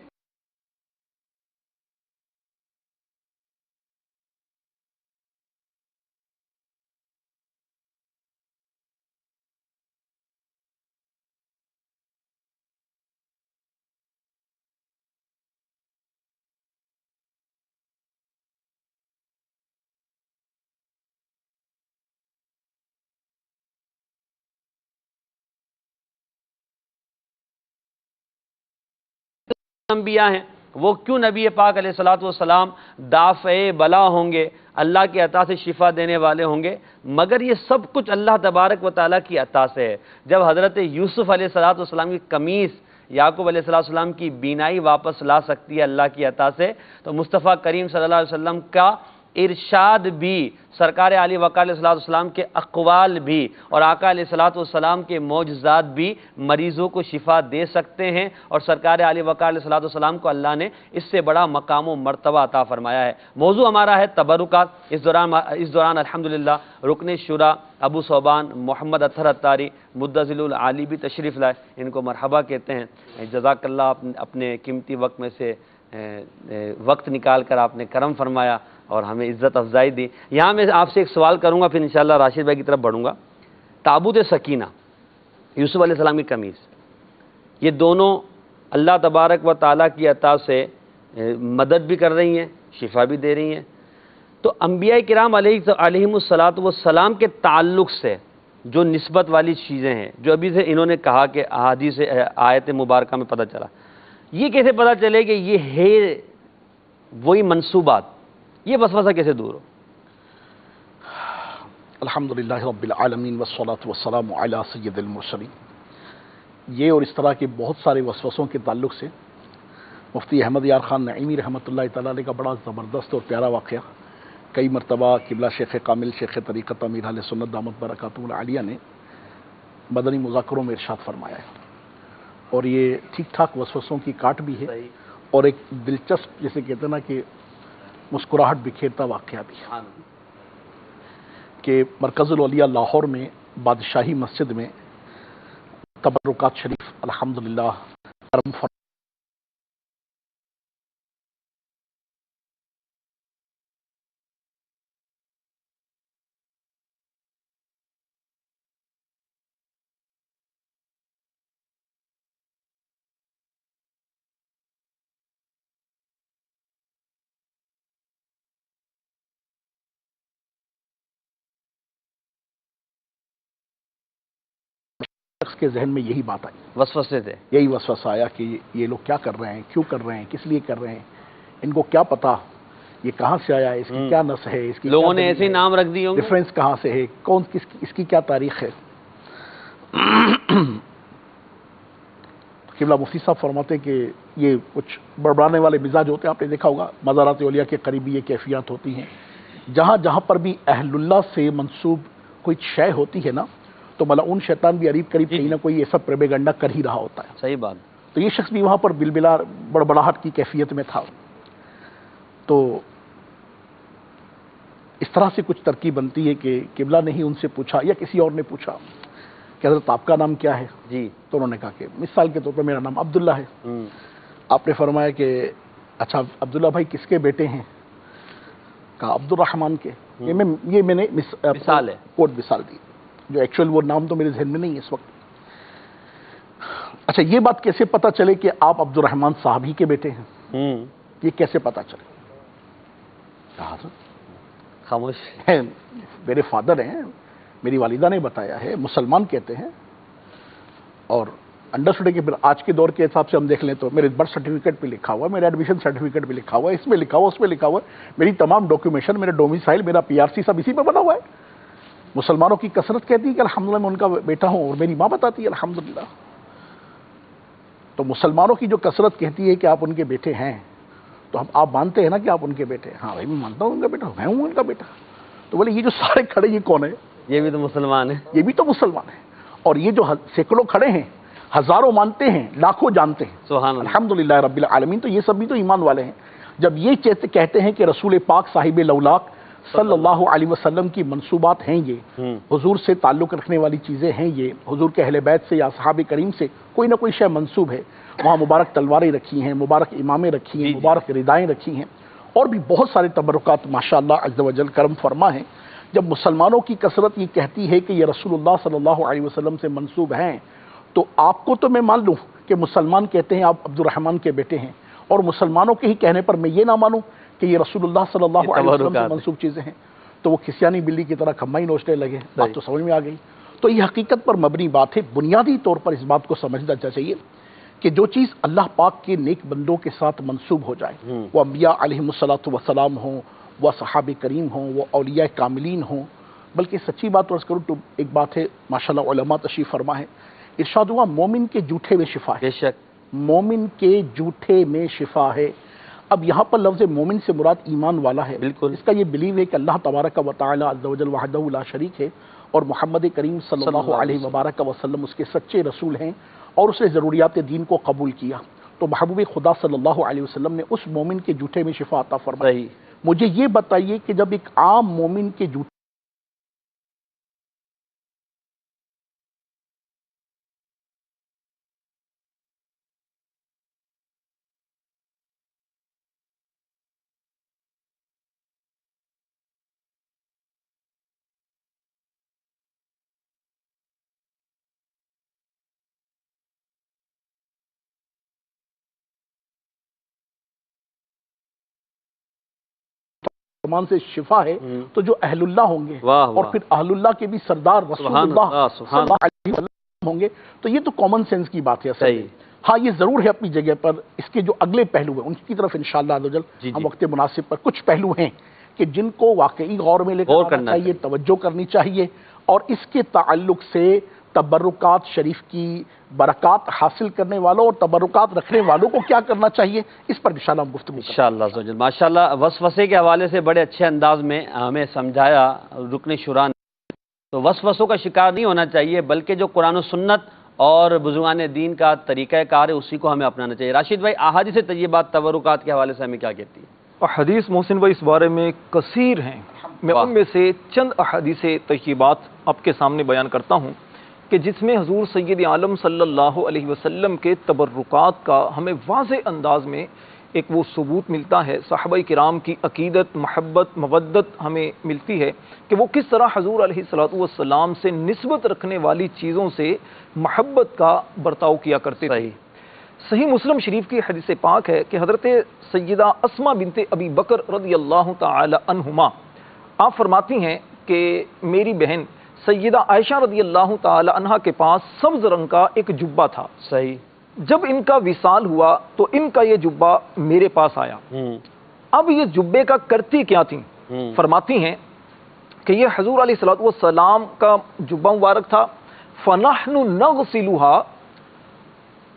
انبیاء ہیں وہ کیوں نبی پاک علیہ الصلوۃ والسلام دافع بلا ہوں گے، اللہ کی عطا سے شفا دینے والے ہوں گے، مگر یہ سب کچھ اللہ تبارک و تعالیٰ کی عطا سے ہے۔ جب حضرت یوسف علیہ الصلوۃ والسلام کی قمیص یعقوب علیہ السلام کی بینائی واپس لا سکتی ہے اللہ کی عطا سے، تو مصطفیٰ کریم صلی اللہ علیہ وسلم کا ارشاد بھی، سرکار علی وقار علیہ السلام کے اقوال بھی اور آقا علیہ السلام کے معجزات بھی مریضوں کو شفا دے سکتے ہیں، اور سرکار علی وقار علیہ السلام کو اللہ نے اس سے بڑا مقام و مرتبہ عطا فرمایا ہے۔ موضوع ہمارا ہے تبرکات۔ اس دوران الحمدللہ رکن شورا ابو صوبان محمد اطہر اتاری مدظل العالی بھی تشریف لائے، ان کو مرحبا کہتے ہیں۔ جزاک اللہ، اپنے قیمتی وقت میں سے وقت نکال کر آپ نے کرم فرمایا اور ہمیں عزت افزائی دی۔ یہاں میں آپ سے ایک سوال کروں گا، پھر انشاءاللہ راشد بھائی کی طرف بڑھوں گا۔ تابوت سکینہ، یوسف علیہ السلام کی قمیص، یہ دونوں اللہ تبارک و تعالیٰ کی عطا سے مدد بھی کر رہی ہیں، شفا بھی دے رہی ہیں، تو انبیاء کرام علیہم الصلاۃ والسلام کے تعلق سے جو نسبت والی چیزیں ہیں، جو ابھی سے انہوں نے کہا کہ احادیث آیت مبارکہ میں پتہ چلا، یہ کیسے پتہ چلے کہ یہ ہے وہی منصوبات، یہ وسوسہ کیسے دور ہو؟ الحمدللہ رب العالمین والصلاة والسلام علی سید المرسلین۔ یہ اور اس طرح کے بہت سارے وسوسوں کے تعلق سے مفتی احمد یار خان نعیمی رحمۃ اللہ تعالی علیہ کا بڑا زبردست اور پیارا واقعہ کئی مرتبہ قبلہ شیخ کامل شیخ طریقت امیر اہل سنت دامت برکاتہ العالیہ نے مدنی مذاکروں میں ارشاد فرمایا ہے، اور یہ ٹھیک ٹھاک وسوسوں کی کاٹ بھی ہے اور ایک دلچسپ جسے کہتے ہیں نا کہ مسکراہٹ بکھیرتا واقعہ بھی ہے کہ مرکز الاولیاء لاہور میں بادشاہی مسجد میں تبرکات شریف الحمدللہ کرم فرما شخص کے ذہن میں یہی بات آئی، وسوسے تھے، یہی وسوسہ آیا کہ یہ لوگ کیا کر رہے ہیں، کیوں کر رہے ہیں، کس لیے کر رہے ہیں، ان کو کیا پتا یہ کہاں سے آیا ہے، اس کی کیا نس ہے، اس کی لوگوں نے ایسے ہی نام رکھ دیے ہوں گے، ریفرنس کہاں سے ہے، کون اس کی کیا تاریخ ہے۔ قبلہ مفتی صاحب فرماتے کہ یہ کچھ بڑبڑانے والے مزاج ہوتے ہیں، آپ نے دیکھا ہوگا مزارات اولیاء کے قریبی یہ کیفیات ہوتی ہیں، جہاں جہاں پر بھی اہل اللہ سے منسوب کوئی شے ہوتی ہے نا تو ملعون شیطان بھی قریب کہیں نہ کوئی ایسا پروپیگنڈا کر ہی رہا ہوتا ہے۔ صحیح بات۔ تو یہ شخص بھی وہاں پر بلبلا بڑبڑاہٹ کی کیفیت میں تھا، تو اس طرح سے کچھ ترکیب بنتی ہے کہ قبلہ نے ہی ان سے پوچھا یا کسی اور نے پوچھا کہ حضرت آپ کا نام کیا ہے، جی، تو انہوں نے کہا کہ مثال کے طور پر میرا نام عبداللہ ہے۔ آپ نے فرمایا کہ اچھا عبداللہ بھائی کس کے بیٹے ہیں؟ کہا عبد الرحمن کے۔ یہ میں نے مثال ہے، کوٹ مثال دی، جو ایکچوئل وہ نام تو میرے ذہن میں نہیں ہے اس وقت۔ اچھا یہ بات کیسے پتہ چلے کہ آپ عبد الرحمن صاحب ہی کے بیٹے ہیں، یہ کیسے پتہ چلے؟ خاموش. میرے فادر ہیں، میری والدہ نے بتایا ہے، مسلمان کہتے ہیں. اور انڈرسٹوڈ ہے کہ پھر آج کے دور کے حساب سے ہم دیکھ لیں تو میرے برتھ سرٹیفکیٹ پہ لکھا ہوا ہے، میرے ایڈمیشن سرٹیفکیٹ پہ لکھا ہوا ہے، اس میں لکھا ہوا ہے، اس میں لکھا ہوا ہے، میری تمام ڈاکیومیشن، میرا ڈومیسائل، میرا PRC سب اسی پہ بنا ہوا ہے. مسلمانوں کی کثرت کہتی ہے کہ الحمدللہ میں ان کا بیٹا ہوں، اور میری ماں بتاتی ہے الحمدللہ. تو مسلمانوں کی جو کثرت کہتی ہے کہ آپ ان کے بیٹے ہیں، تو آپ مانتے ہیں نا کہ آپ ان کے بیٹے ہیں؟ ہاں بھائی میں مانتا ہوں ان کا بیٹا، میں ہوں ان کا بیٹا. تو بولے یہ جو سارے کھڑے یہ کون ہے؟ یہ بھی تو مسلمان ہے. یہ بھی تو مسلمان ہیں. اور یہ جو سینکڑوں کھڑے ہیں، ہزاروں مانتے ہیں، لاکھوں جانتے ہیں. سبحان اللہ. الحمدللہ رب العالمین. تو یہ سب بھی تو ایمان والے ہیں. جب یہ کہتے ہیں کہ رسول پاک صاحب لولاک صلی اللہ علیہ وسلم کی منصوبات ہیں، یہ حضور سے تعلق رکھنے والی چیزیں ہیں، یہ حضور کے اہل بیت سے یا صحابہ کریم سے کوئی نہ کوئی شے منسوب ہے. وہاں مبارک تلواریں رکھی ہیں، مبارک امامیں رکھی ہیں، مبارک ردائیں رکھی ہیں، اور بھی بہت سارے تبرکات ماشاءاللہ عز و جل کرم فرما ہیں. جب مسلمانوں کی کثرت یہ کہتی ہے کہ یہ رسول اللہ صلی اللہ علیہ وسلم سے منسوب ہیں، تو آپ کو تو میں مان لوں کہ مسلمان کہتے ہیں آپ عبد الرحمن کے بیٹے ہیں، اور مسلمانوں کے ہی کہنے پر میں یہ نہ مانوں کہ یہ رسول اللہ صلی اللہ علیہ وسلم سے منسوب چیزیں ہیں، تو وہ کھسیانی بلی کی طرح کھمبا ہی نوچنے لگے. بات تو سمجھ میں آ گئی. تو یہ حقیقت پر مبنی بات ہے. بنیادی طور پر اس بات کو سمجھنا چاہیے کہ جو چیز اللہ پاک کے نیک بندوں کے ساتھ منسوب ہو جائے، وہ انبیاء علیہم الصلاۃ والسلام ہوں، وہ صحابہ کریم ہوں، وہ اولیاء کاملین ہوں. بلکہ سچی بات عرض کروں تو ایک بات ہے، ماشاءاللہ علماء تشریف فرما ہے، ارشاد ہوا مومن کے جھوٹے میں شفا ہے. بے شک مومن کے جھوٹے میں شفا ہے. اب یہاں پر لفظ مومن سے مراد ایمان والا ہے. بالکل. اس کا یہ بلیو ہے کہ اللہ تبارک و تعالی عز و جل وحدہ لا شریک ہے، اور محمد کریم صلی اللہ علیہ وبارک وسلم اس کے سچے رسول ہیں، اور اس نے ضروریات دین کو قبول کیا. تو محبوب خدا صلی اللہ علیہ وسلم نے اس مومن کے جھوٹے میں شفا عطا فرمائی. مجھے یہ بتائیے کہ جب ایک عام مومن کے جھوٹے سے شفا ہے، تو جو اہل اللہ ہوں گے اور پھر اہل اللہ کے بھی سردار رسول اللہ صلی اللہ علیہ وسلم ہوں گے، تو یہ تو کامن سینس کی بات ہے. صحیح. ہاں یہ ضرور ہے اپنی جگہ پر، اس کے جو اگلے پہلو ہیں ان کی طرف انشاءاللہ عز و جل ہم وقت مناسب پر کچھ پہلو ہیں کہ جن کو واقعی غور میں لے کر آنا چاہیے، توجہ کرنی چاہیے، اور اس کے تعلق سے تبرکات شریف کی برکات حاصل کرنے والوں اور تبرکات رکھنے والوں کو کیا کرنا چاہیے، اس پر انشاءاللہ ہم گفتگو کریں گے. انشاءاللہ. ماشاءاللہ وسوسے کے حوالے سے بڑے اچھے انداز میں ہمیں سمجھایا رکن شورا نے. تو وسوسوں کا شکار نہیں ہونا چاہیے، بلکہ جو قرآن و سنت اور بزرگان دین کا طریقہ کار ہے اسی کو ہمیں اپنانا چاہیے. راشد بھائی، احادیث طیبات تبرکات کے حوالے سے ہمیں کیا کہتی ہے؟ احادیث محسن بھائی اس بارے میں کثیر ہیں. میں ان میں سے چند احادیث طیبات آپ کے سامنے بیان کرتا ہوں کہ جس میں حضور سید عالم صلی اللہ علیہ وسلم کے تبرکات کا ہمیں واضح انداز میں ایک وہ ثبوت ملتا ہے. صحابہ کرام کی عقیدت، محبت، مودت ہمیں ملتی ہے کہ وہ کس طرح حضور علیہ الصلوۃ والسلام سے نسبت رکھنے والی چیزوں سے محبت کا برتاؤ کیا کرتے تھے. صحیح مسلم شریف کی حدیث پاک ہے کہ حضرت سیدہ اسماء بنت ابی بکر رضی اللہ تعالی عنہما آپ فرماتی ہیں کہ میری بہن سیدہ عائشہ رضی اللہ تعالی عنہا کے پاس سبز رنگ کا ایک جبہ تھا. صحیح. جب ان کا وصال ہوا تو ان کا یہ جبہ میرے پاس آیا. اب یہ جبے کا کرتی کیا تھیں؟ فرماتی ہیں کہ یہ حضور علیہ الصلوۃ والسلام کا جبہ مبارک تھا. فنحن نغسلها،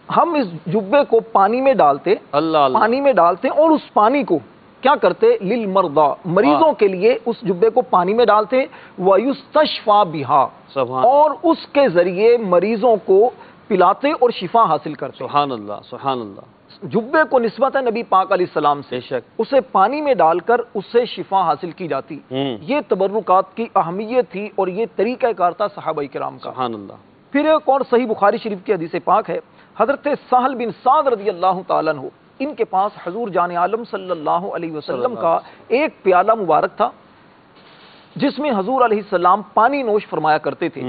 ہم اس جبے کو پانی میں ڈالتے، پانی میں ڈالتے اور اس پانی کو کیا کرتے؟ للمرضى، مریضوں کے لیے اس جبے کو پانی میں ڈالتے. وَيُسْتَشْفَى بِهَا، اور اس کے ذریعے مریضوں کو پلاتے اور شفا حاصل کرتے. سبحان اللہ، سبحان اللہ. جبے کو نسبت ہے نبی پاک علیہ السلام سے، اسے پانی میں ڈال کر اس سے شفا حاصل کی جاتی. یہ تبرکات کی اہمیت تھی اور یہ طریقہ کار تھا صحابہ کرام کا. سبحان اللہ. پھر ایک اور صحیح بخاری شریف کی حدیث پاک ہے، حضرت سہل بن سعد رضی اللہ تعالیٰ عنہ، ان کے پاس حضور جان عالم صلی اللہ علیہ وسلم کا ایک پیالہ مبارک تھا جس میں حضور علیہ السلام پانی نوش فرمایا کرتے تھے.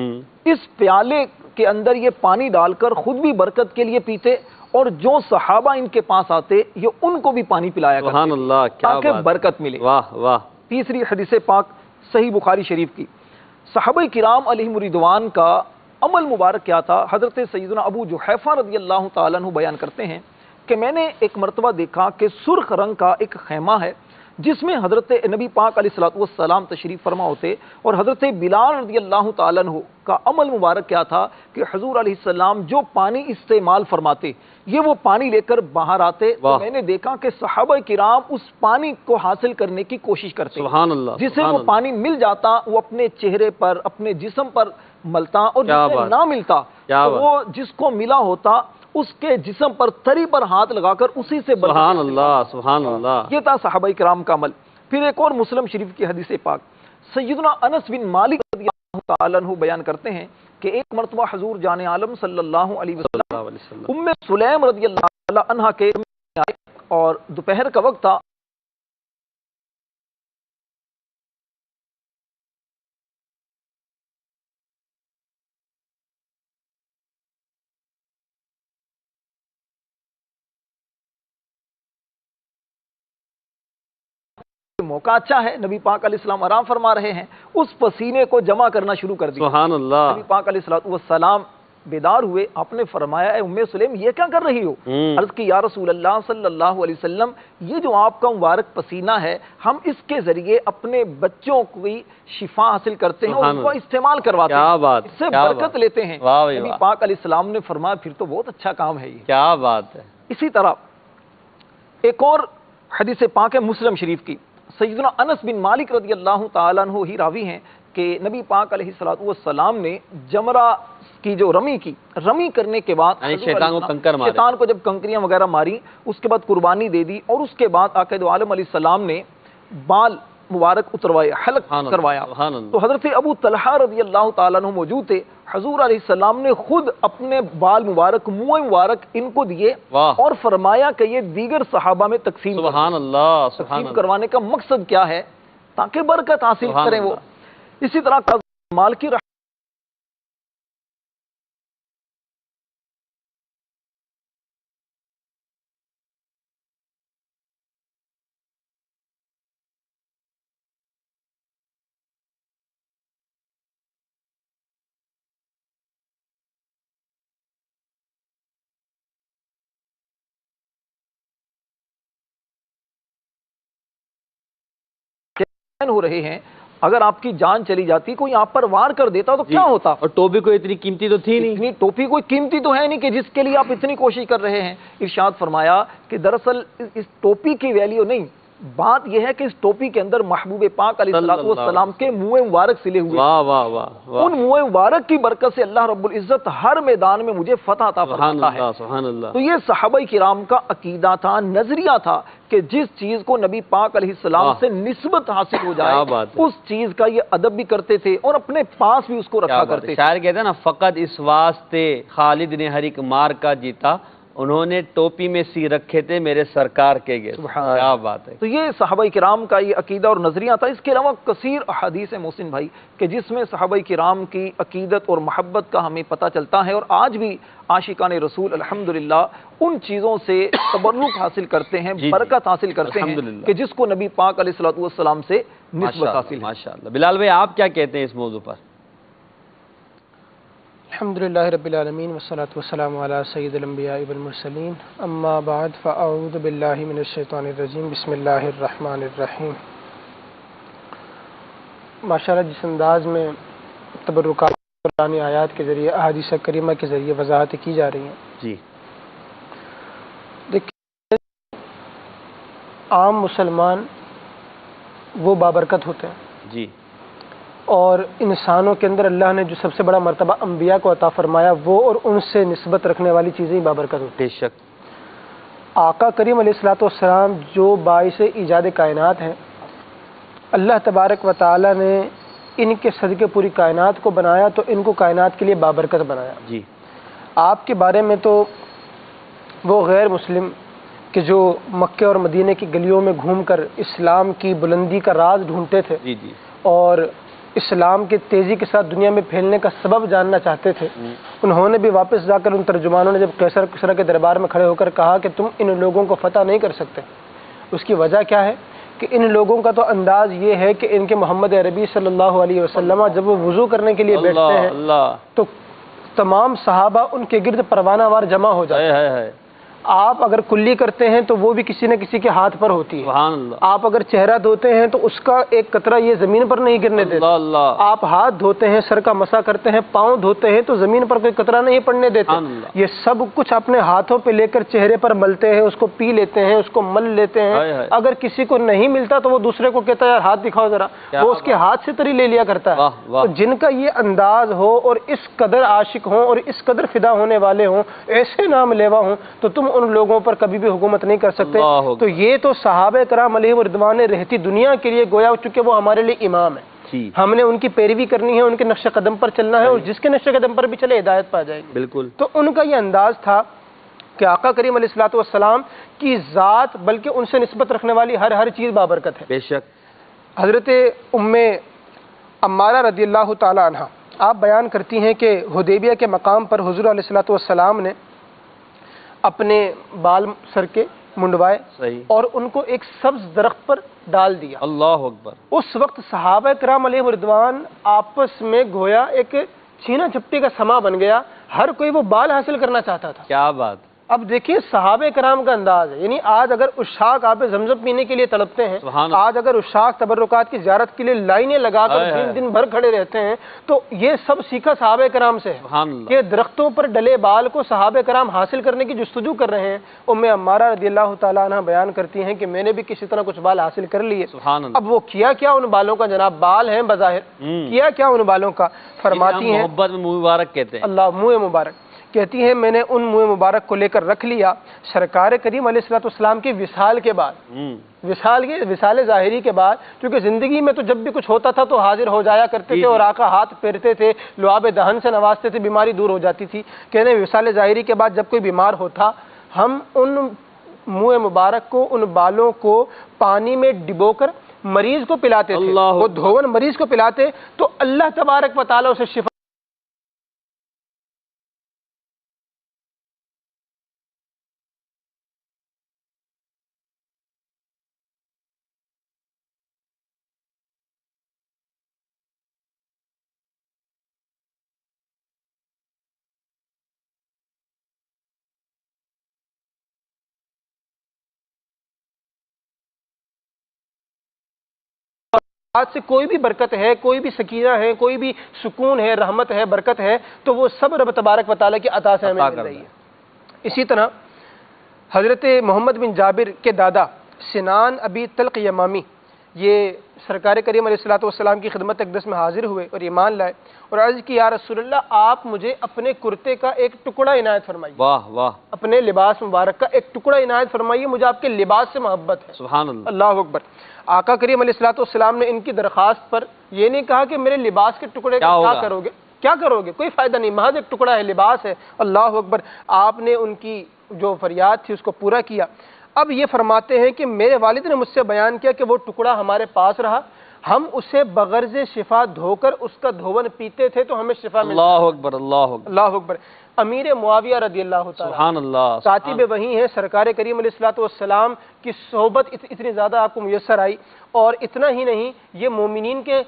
اس پیالے کے اندر یہ پانی ڈال کر خود بھی برکت کے لیے پیتے اور جو صحابہ ان کے پاس آتے یہ ان کو بھی پانی پلایا کرتے سبحان اللہ، کیا تاکہ برکت ملے. واہ واہ. تیسری حدیث پاک صحیح بخاری شریف کی، صحابہ کرام علیہم رضوان کا عمل مبارک کیا تھا؟ حضرت سیدنا ابو جحیفہ رضی اللہ تعالیٰ عنہ بیان کرتے ہیں کہ میں نے ایک مرتبہ دیکھا کہ سرخ رنگ کا ایک خیمہ ہے جس میں حضرت نبی پاک علیہ الصلوۃ والسلام تشریف فرما ہوتے، اور حضرت بلال رضی اللہ تعالیٰ عنہ کا عمل مبارک کیا تھا کہ حضور علیہ السلام جو پانی استعمال فرماتے یہ وہ پانی لے کر باہر آتے، تو میں نے دیکھا کہ صحابہ کرام اس پانی کو حاصل کرنے کی کوشش کرتے، سبحان اللہ، جسے وہ پانی مل جاتا وہ اپنے چہرے پر اپنے جسم پر ملتا، اور جسے نہ ملتا تو وہ جس کو ملا ہوتا اس کے جسم پر تری پر ہاتھ لگا کر اسی سے سبحان اللہ، سبحان اللہ، یہ تھا صحابہ کرام کا عمل۔ پھر ایک اور مسلم شریف کی حدیث پاک، سیدنا انس بن مالک رضی اللہ تعالیٰ عنہ بیان کرتے ہیں کہ ایک مرتبہ حضور جان عالم صلی اللہ علیہ وسلم ام سلیم رضی اللہ تعالیٰ عنہ کے آئے اور دوپہر کا وقت تھا، موقع اچھا ہے، نبی پاک علیہ السلام آرام فرما رہے ہیں، اس پسینے کو جمع کرنا شروع کر دیا۔ سبحان اللہ، نبی پاک علیہ السلام بیدار ہوئے، آپ نے فرمایا اے ام سلیم یہ کیا کر رہی ہو؟ عرض کی یا رسول اللہ صلی اللہ علیہ وسلم یہ جو آپ کا مبارک پسینہ ہے ہم اس کے ذریعے اپنے بچوں کی شفا حاصل کرتے ہیں اور ان کو استعمال کرواتے ہیں، اس سے برکت لیتے ہیں۔ نبی پاک علیہ السلام نے فرمایا پھر تو بہت اچھا کام ہے یہ، کیا بات ہے۔ اسی طرح ایک اور حدیث پاک ہے مسلم شریف کی، سیدنا انس بن مالک رضی اللہ تعالیٰ عنہ ہی راوی ہیں کہ نبی پاک علیہ الصلوۃ والسلام نے جمرہ کی جو رمی کرنے کے بعد شیطان کو جب کنکریاں وغیرہ ماری، اس کے بعد قربانی دے دی، اور اس کے بعد آقا دو عالم علیہ السلام نے بال مبارک اتروائے، حلق کروایا، تو حضرت ابو طلحہ رضی اللہ تعالیٰ عنہ موجود تھے، حضور علیہ السلام نے خود اپنے بال مبارک، منہ مبارک ان کو دیے اور فرمایا کہ یہ دیگر صحابہ میں تقسیم کروانے کا مقصد کیا ہے؟ تاکہ برکت حاصل کریں وہ۔ اسی طرح مال کی ہو رہے ہیں، اگر آپ کی جان چلی جاتی، کوئی آپ پر وار کر دیتا تو کیا ہوتا؟ اور ٹوپی کوئی اتنی قیمتی تو تھی نہیں، اتنی ٹوپی کوئی قیمتی تو ہے نہیں کہ جس کے لیے آپ اتنی کوشش کر رہے ہیں۔ ارشاد فرمایا کہ دراصل اس ٹوپی کی ویلیو نہیں، بات یہ ہے کہ اس ٹوپی کے اندر محبوب پاک علیہ السلام کے منہ مبارک سلے ہوئے، ان منہ مبارک کی برکت سے اللہ رب العزت ہر میدان میں مجھے فتح عطا فرماتا ہے۔ تو یہ صحابہ کرام کا عقیدہ تھا، نظریہ تھا کہ جس چیز کو نبی پاک علیہ السلام سے نسبت حاصل ہو جائے اس چیز کا یہ ادب بھی کرتے تھے اور اپنے پاس بھی اس کو رکھا کرتے تھے۔ شاعر کہتے ہیں نا، فقط اس واسطے خالد نے ہر ایک مار کا جیتا، انہوں نے ٹوپی میں سی رکھے تھے میرے سرکار کے گئے۔ کیا بات ہے۔ تو یہ صحابہ کرام کا یہ عقیدہ اور نظریہ تھا۔ اس کے علاوہ کثیر احادیث ہے محسن بھائی کہ جس میں صحابہ کرام کی عقیدت اور محبت کا ہمیں پتہ چلتا ہے، اور آج بھی عاشقان رسول الحمدللہ ان چیزوں سے تبرک حاصل کرتے ہیں، برکت حاصل کرتے ہیں کہ جس کو نبی پاک علیہ الصلوۃ والسلام سے نسبت حاصل ہے۔ ماشاءاللہ۔ بلال بھائی آپ کیا کہتے ہیں اس موضوع پر؟ الحمدللہ رب العالمین والصلاة والسلام علی سید الانبیاء والمرسلین، اما بعد فاعوذ باللہ من الشیطان الرجیم، بسم اللہ الرحمن الرحیم۔ ماشاءاللہ جس انداز میں تبرکات قرآن آیات کے ذریعے، احادیث کریمہ کے ذریعے وضاحت کی جا رہی ہیں، جی دیکھیں عام مسلمان وہ بابرکت ہوتے ہیں، جی، اور انسانوں کے اندر اللہ نے جو سب سے بڑا مرتبہ انبیاء کو عطا فرمایا وہ اور ان سے نسبت رکھنے والی چیزیں ہی بابرکت ہوتی ہیں۔ بے شک آقا کریم علیہ الصلوۃ والسلام جو باعث ایجاد کائنات ہیں، اللہ تبارک و تعالی نے ان کے صدقے پوری کائنات کو بنایا، تو ان کو کائنات کے لیے بابرکت بنایا۔ جی، آپ کے بارے میں تو وہ غیر مسلم کہ جو مکے اور مدینے کی گلیوں میں گھوم کر اسلام کی بلندی کا راز ڈھونڈتے تھے، جی جی، اور اسلام کے تیزی کے ساتھ دنیا میں پھیلنے کا سبب جاننا چاہتے تھے، انہوں نے بھی واپس جا کر ان ترجمانوں نے جب قیصر کسریٰ کے دربار میں کھڑے ہو کر کہا کہ تم ان لوگوں کو فتح نہیں کر سکتے، اس کی وجہ کیا ہے کہ ان لوگوں کا تو انداز یہ ہے کہ ان کے محمد عربی صلی اللہ علیہ وسلم جب وہ وضو کرنے کے لیے بیٹھتے ہیں تو تمام صحابہ ان کے گرد پروانہ وار جمع ہو جاتے ہیں. آپ اگر کلی کرتے ہیں تو وہ بھی کسی نہ کسی کے ہاتھ پر ہوتی ہے. آپ اگر چہرہ دھوتے ہیں تو اس کا ایک قطرہ یہ زمین پر نہیں گرنے دیتے. آپ ہاتھ دھوتے ہیں، سر کا مسح کرتے ہیں، پاؤں دھوتے ہیں تو زمین پر کوئی قطرہ نہیں پڑنے دیتے. یہ سب کچھ اپنے ہاتھوں پہ لے کر چہرے پر ملتے ہیں، اس کو پی لیتے ہیں، اس کو مل لیتے ہیں. اگر کسی کو نہیں ملتا تو وہ دوسرے کو کہتا ہے یار ہاتھ دکھاؤ ذرا، وہ اس کے ہاتھ سے تری لے لیا کرتا ہے. تو جن کا یہ انداز ہو اور اس قدر عاشق ہوں اور اس قدر فدا ہونے والے ہوں، ایسے نام لیوا ہوں، تو تم ان لوگوں پر کبھی بھی حکومت نہیں کر سکتے. تو یہ تو صحابہ کرام علیہ رضوان رہتی دنیا کے لیے گویا چونکہ وہ ہمارے لیے امام ہے، ہم نے ان کی پیروی کرنی ہے، ان کے نقش قدم پر چلنا ہے، اور جس کے نقش قدم پر بھی چلے ہدایت پا جائے گی. بالکل. تو ان کا یہ انداز تھا کہ آقا کریم علیہ الصلوۃ والسلام کی ذات بلکہ ان سے نسبت رکھنے والی ہر چیز بابرکت ہے. بے شک. حضرت ام عمارہ رضی اللہ تعالی عنہ آپ بیان کرتی ہیں کہ حدیبیہ کے مقام پر حضور علیہ الصلوۃ والسلام نے اپنے بال سر کے منڈوائے اور ان کو ایک سبز درخت پر ڈال دیا. اللہ اکبر. اس وقت صحابہ کرام علیہ رضوان آپس میں گویا ایک چھینا جھپٹی کا سما بن گیا، ہر کوئی وہ بال حاصل کرنا چاہتا تھا. کیا بات. اب دیکھیے صحابہ کرام کا انداز ہے، یعنی آج اگر عشاق آب زمزم پینے کے لیے تڑپتے ہیں، آج اگر عشاق تبرکات کی زیارت کے لیے لائنیں لگا کر دن بھر کھڑے رہتے ہیں، تو یہ سب سیکھا صحابہ کرام سے ہے کہ درختوں پر ڈلے بال کو صحابہ کرام حاصل کرنے کی جستجو کر رہے ہیں. ام عمارہ رضی اللہ تعالیٰ عنہ بیان کرتی ہیں کہ میں نے بھی کسی طرح کچھ بال حاصل کر لیے. اب وہ کیا ان بالوں کا جناب، بال ہیں بظاہر، کیا ان بالوں کا؟ فرماتی ہیں محبت میں منہ مبارک کہتے ہیں. اللہ منہ مبارک کہتی ہیں میں نے ان منہ مبارک کو لے کر رکھ لیا سرکار کریم علیہ الصلوۃ والسلام کے وصال کے بعد. وصال ظاہری کے بعد، کیونکہ زندگی میں تو جب بھی کچھ ہوتا تھا تو حاضر ہو جایا کرتے تھے اور آقا ہاتھ پھیرتے تھے، لعاب دہن سے نوازتے تھے، بیماری دور ہو جاتی تھی. کہنے وصال ظاہری کے بعد جب کوئی بیمار ہوتا، ہم ان منہ مبارک کو، ان بالوں کو پانی میں ڈبو کر مریض کو پلاتے تھے. وہ دھون مریض کو پلاتے تو اللہ تبارک و تعالیٰ اسے شفا. آج سے کوئی بھی برکت ہے، کوئی بھی سکینہ ہے، کوئی بھی سکون ہے، رحمت ہے، برکت ہے، تو وہ سب رب تبارک و تعالیٰ کی عطا سے ہمیں مل رہی ہے. اسی طرح حضرت محمد بن جابر کے دادا سنان ابی طلق یمامی یہ سرکار کریم علیہ الصلوۃ والسلام کی خدمت اقدس میں حاضر ہوئے اور ایمان لائے اور عرض کی یا رسول اللہ آپ مجھے اپنے کرتے کا ایک ٹکڑا عنایت فرمائیے. واہ واہ. اپنے لباس مبارک کا ایک ٹکڑا عنایت فرمائیے، مجھے آپ کے لباس سے محبت ہے. سبحان اللہ. اللہ اکبر. آقا کریم علیہ الصلوۃ والسلام نے ان کی درخواست پر یہ نہیں کہا کہ میرے لباس کے ٹکڑے کا کیا کرو گے، کوئی فائدہ نہیں، محض ایک ٹکڑا ہے، لباس ہے. اللہ اکبر. آپ نے ان کی جو فریاد تھی اس کو پورا کیا. اب یہ فرماتے ہیں کہ میرے والد نے مجھ سے بیان کیا کہ وہ ٹکڑا ہمارے پاس رہا، ہم اسے بغرض شفا دھو کر اس کا دھون پیتے تھے تو ہمیں شفا ملتی. اللہ اکبر. اللہ اکبر. اللہ اکبر. امیر معاویہ رضی اللہ تعالیٰ سبحان اللہ کاتب وحی ہیں، سرکار کریم علیہ الصلوۃ والسلام کی صحبت اتنی زیادہ آپ کو میسر آئی، اور اتنا ہی نہیں یہ مومنین کے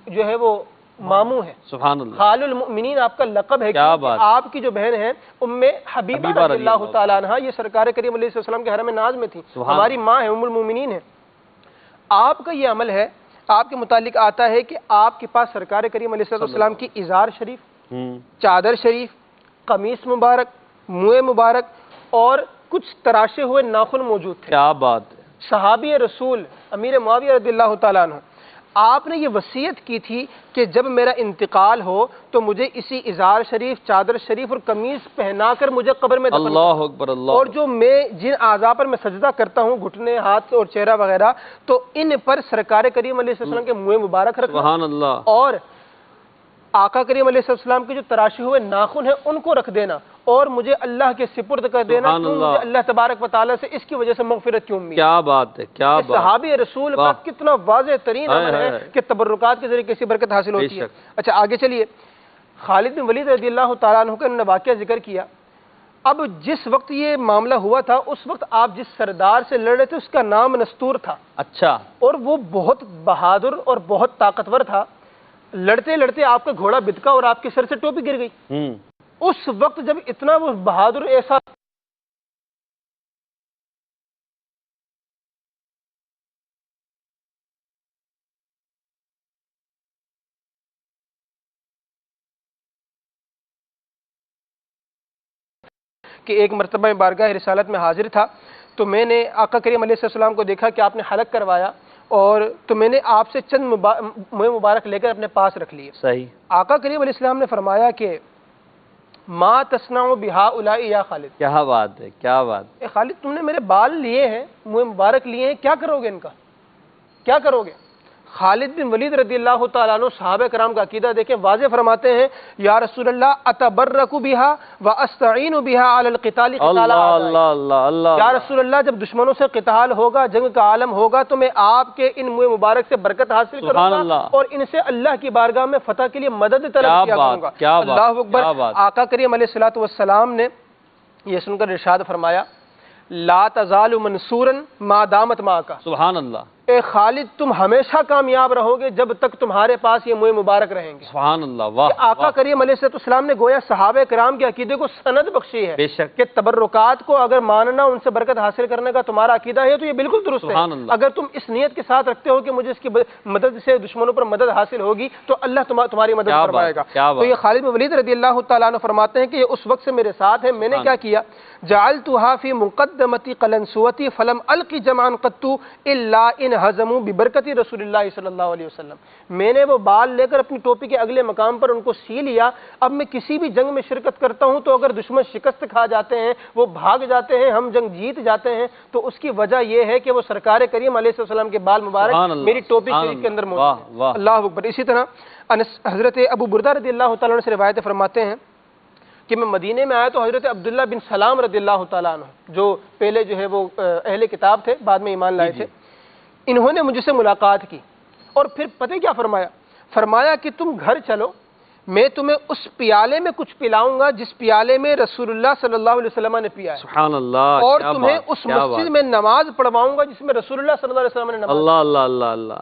جو ہے وہ ماموں ہے. سبحان اللہ. خال المؤمنین آپ کا لقب ہے. آپ کی جو بہن ہے ام حبیبہ رضی اللہ تعالیٰ عنہ، یہ سرکار کریم علیہ السلام کے حرم ناز میں تھی، ہماری ماں ہے، ام المؤمنین ہے. آپ کا یہ عمل ہے، آپ کے متعلق آتا ہے کہ آپ کے پاس سرکار کریم علیہ السلام کی ازار شریف، چادر شریف، قمیص مبارک، منہ مبارک اور کچھ تراشے ہوئے ناخن موجود تھے. کیا بات ہے. صحابی رسول امیر معاویہ رضی اللہ تعالیٰ عنہ، آپ نے یہ وصیت کی تھی کہ جب میرا انتقال ہو تو مجھے اسی ازار شریف، چادر شریف اور قمیص پہنا کر مجھے قبر میں دفن. اللہ اکبر. اللہ. اور جو میں جن اعضاء پر میں سجدہ کرتا ہوں، گھٹنے، ہاتھ اور چہرہ وغیرہ، تو ان پر سرکار کریم علیہ السلام کے منہ مبارک رکھنا. سبحان اللہ. اور آقا کریم علیہ السلام کے جو تراشے ہوئے ناخن ہیں ان کو رکھ دینا اور مجھے اللہ کے سپرد کر دینا. مجھے اللہ تبارک و تعالیٰ سے اس کی وجہ سے مغفرت کی امید. کیا بات ہے. کیا بات. صحابی رسول کا کتنا واضح ترین عمل ہے کہ تبرکات کے ذریعے کیسی برکت حاصل ہوتی ہے. اچھا آگے چلیے. خالد بن ولید رضی اللہ تعالیٰ عنہ کا انہوں نے واقعہ ذکر کیا. اب جس وقت یہ معاملہ ہوا تھا اس وقت آپ جس سردار سے لڑ رہے تھے اس کا نام نستور تھا. اچھا. اور وہ بہت بہادر اور بہت طاقتور تھا. لڑتے لڑتے آپ کا گھوڑا بتکا اور آپ کے سر سے ٹوپی گر گئی. اس وقت جب اتنا وہ بہادر ایسا کہ ایک مرتبہ میں بارگاہ رسالت میں حاضر تھا تو میں نے آقا کریم علیہ السلام کو دیکھا کہ آپ نے حلق کروایا اور تو میں نے آپ سے چند موئے مبارک لے کر اپنے پاس رکھ لیے. صحیح. آقا کریم علیہ السلام نے فرمایا کہ ما تصنع بہؤلاء یا خالد. کیا بات ہے، کیا بات. اے خالد تم نے میرے بال لیے ہیں، موئے مبارک لیے ہیں، کیا کرو گے ان کا، کیا کرو گے؟ خالد بن ولید رضی اللہ تعالیٰ عنہ صحابہ کرام کا عقیدہ دیکھیں، واضح فرماتے ہیں یا رسول اللہ اتبرک بہا واستعین بہا علی القتال قتال اللہ اعداء. اللہ اللہ اللہ. یا رسول اللہ جب دشمنوں سے قتال ہوگا، جنگ کا عالم ہوگا تو میں آپ کے ان موئے مبارک سے برکت حاصل کروں سبحان گا اللہ. اور ان سے اللہ کی بارگاہ میں فتح کے لیے مدد طلب کیا کیا بات، کروں گا. کیا بات، اللہ اکبر. کیا بات. آقا کریم علیہ الصلوۃ والسلام نے یہ سن کر ارشاد فرمایا لا تزال منصورا ما دامت معک. سبحان اللہ. اے خالد تم ہمیشہ کامیاب رہو گے جب تک تمہارے پاس یہ موئے مبارک رہیں گے. سبحان اللہ. واہ. آقا کریم علیہ السلام نے گویا صحابہ کرام کے عقیدے کو سند بخشی ہے بے شک. کہ تبرکات کو اگر ماننا، ان سے برکت حاصل کرنے کا تمہارا عقیدہ ہے تو یہ بالکل درست ہے. سبحان اللہ. اگر تم اس نیت کے ساتھ رکھتے ہو کہ مجھے اس کی مدد سے دشمنوں پر مدد حاصل ہوگی تو اللہ تمہاری مدد فرمائے گا. تو یہ خالد بن ولید رضی اللہ تعالیٰ عنہ فرماتے ہیں کہ یہ اس وقت سے میرے ساتھ ہے. میں نے کیا کیا، جعلتها فی مقدمتی قلنسوتی فلم القی جمعا قط الا ان هزموا ببرکت رسول اللہ صلی اللہ علیہ وسلم. میں نے وہ بال لے کر اپنی ٹوپی کے اگلے مقام پر ان کو سی لیا. اب میں کسی بھی جنگ میں شرکت کرتا ہوں تو اگر دشمن شکست کھا جاتے ہیں، وہ بھاگ جاتے ہیں، ہم جنگ جیت جاتے ہیں، تو اس کی وجہ یہ ہے کہ وہ سرکار کریم علیہ السلام کے بال مبارک میری ٹوپی شریف کے اندر موجود ہیں. اللہ اکبر. اسی طرح حضرت ابو بردہ رضی اللہ تعالیٰ عنہ سے روایت فرماتے ہیں کہ میں مدینے میں آیا تو حضرت عبداللہ بن سلام رضی اللہ تعالیٰ عنہ جو پہلے جو ہے وہ اہل کتاب تھے، بعد میں ایمان لائے تھے، انہوں نے مجھ سے ملاقات کی اور پھر پتہ کیا فرمایا کہ تم گھر چلو، میں تمہیں اس پیالے میں کچھ پلاؤں گا جس پیالے میں رسول اللہ صلی اللہ علیہ وسلم نے پیا ہے. سبحان اللہ. اور تمہیں اس مسجد میں نماز پڑھواؤں گا جس میں رسول اللہ صلی اللہ علیہ وسلم نے نماز. اللہ اللہ اللہ اللہ.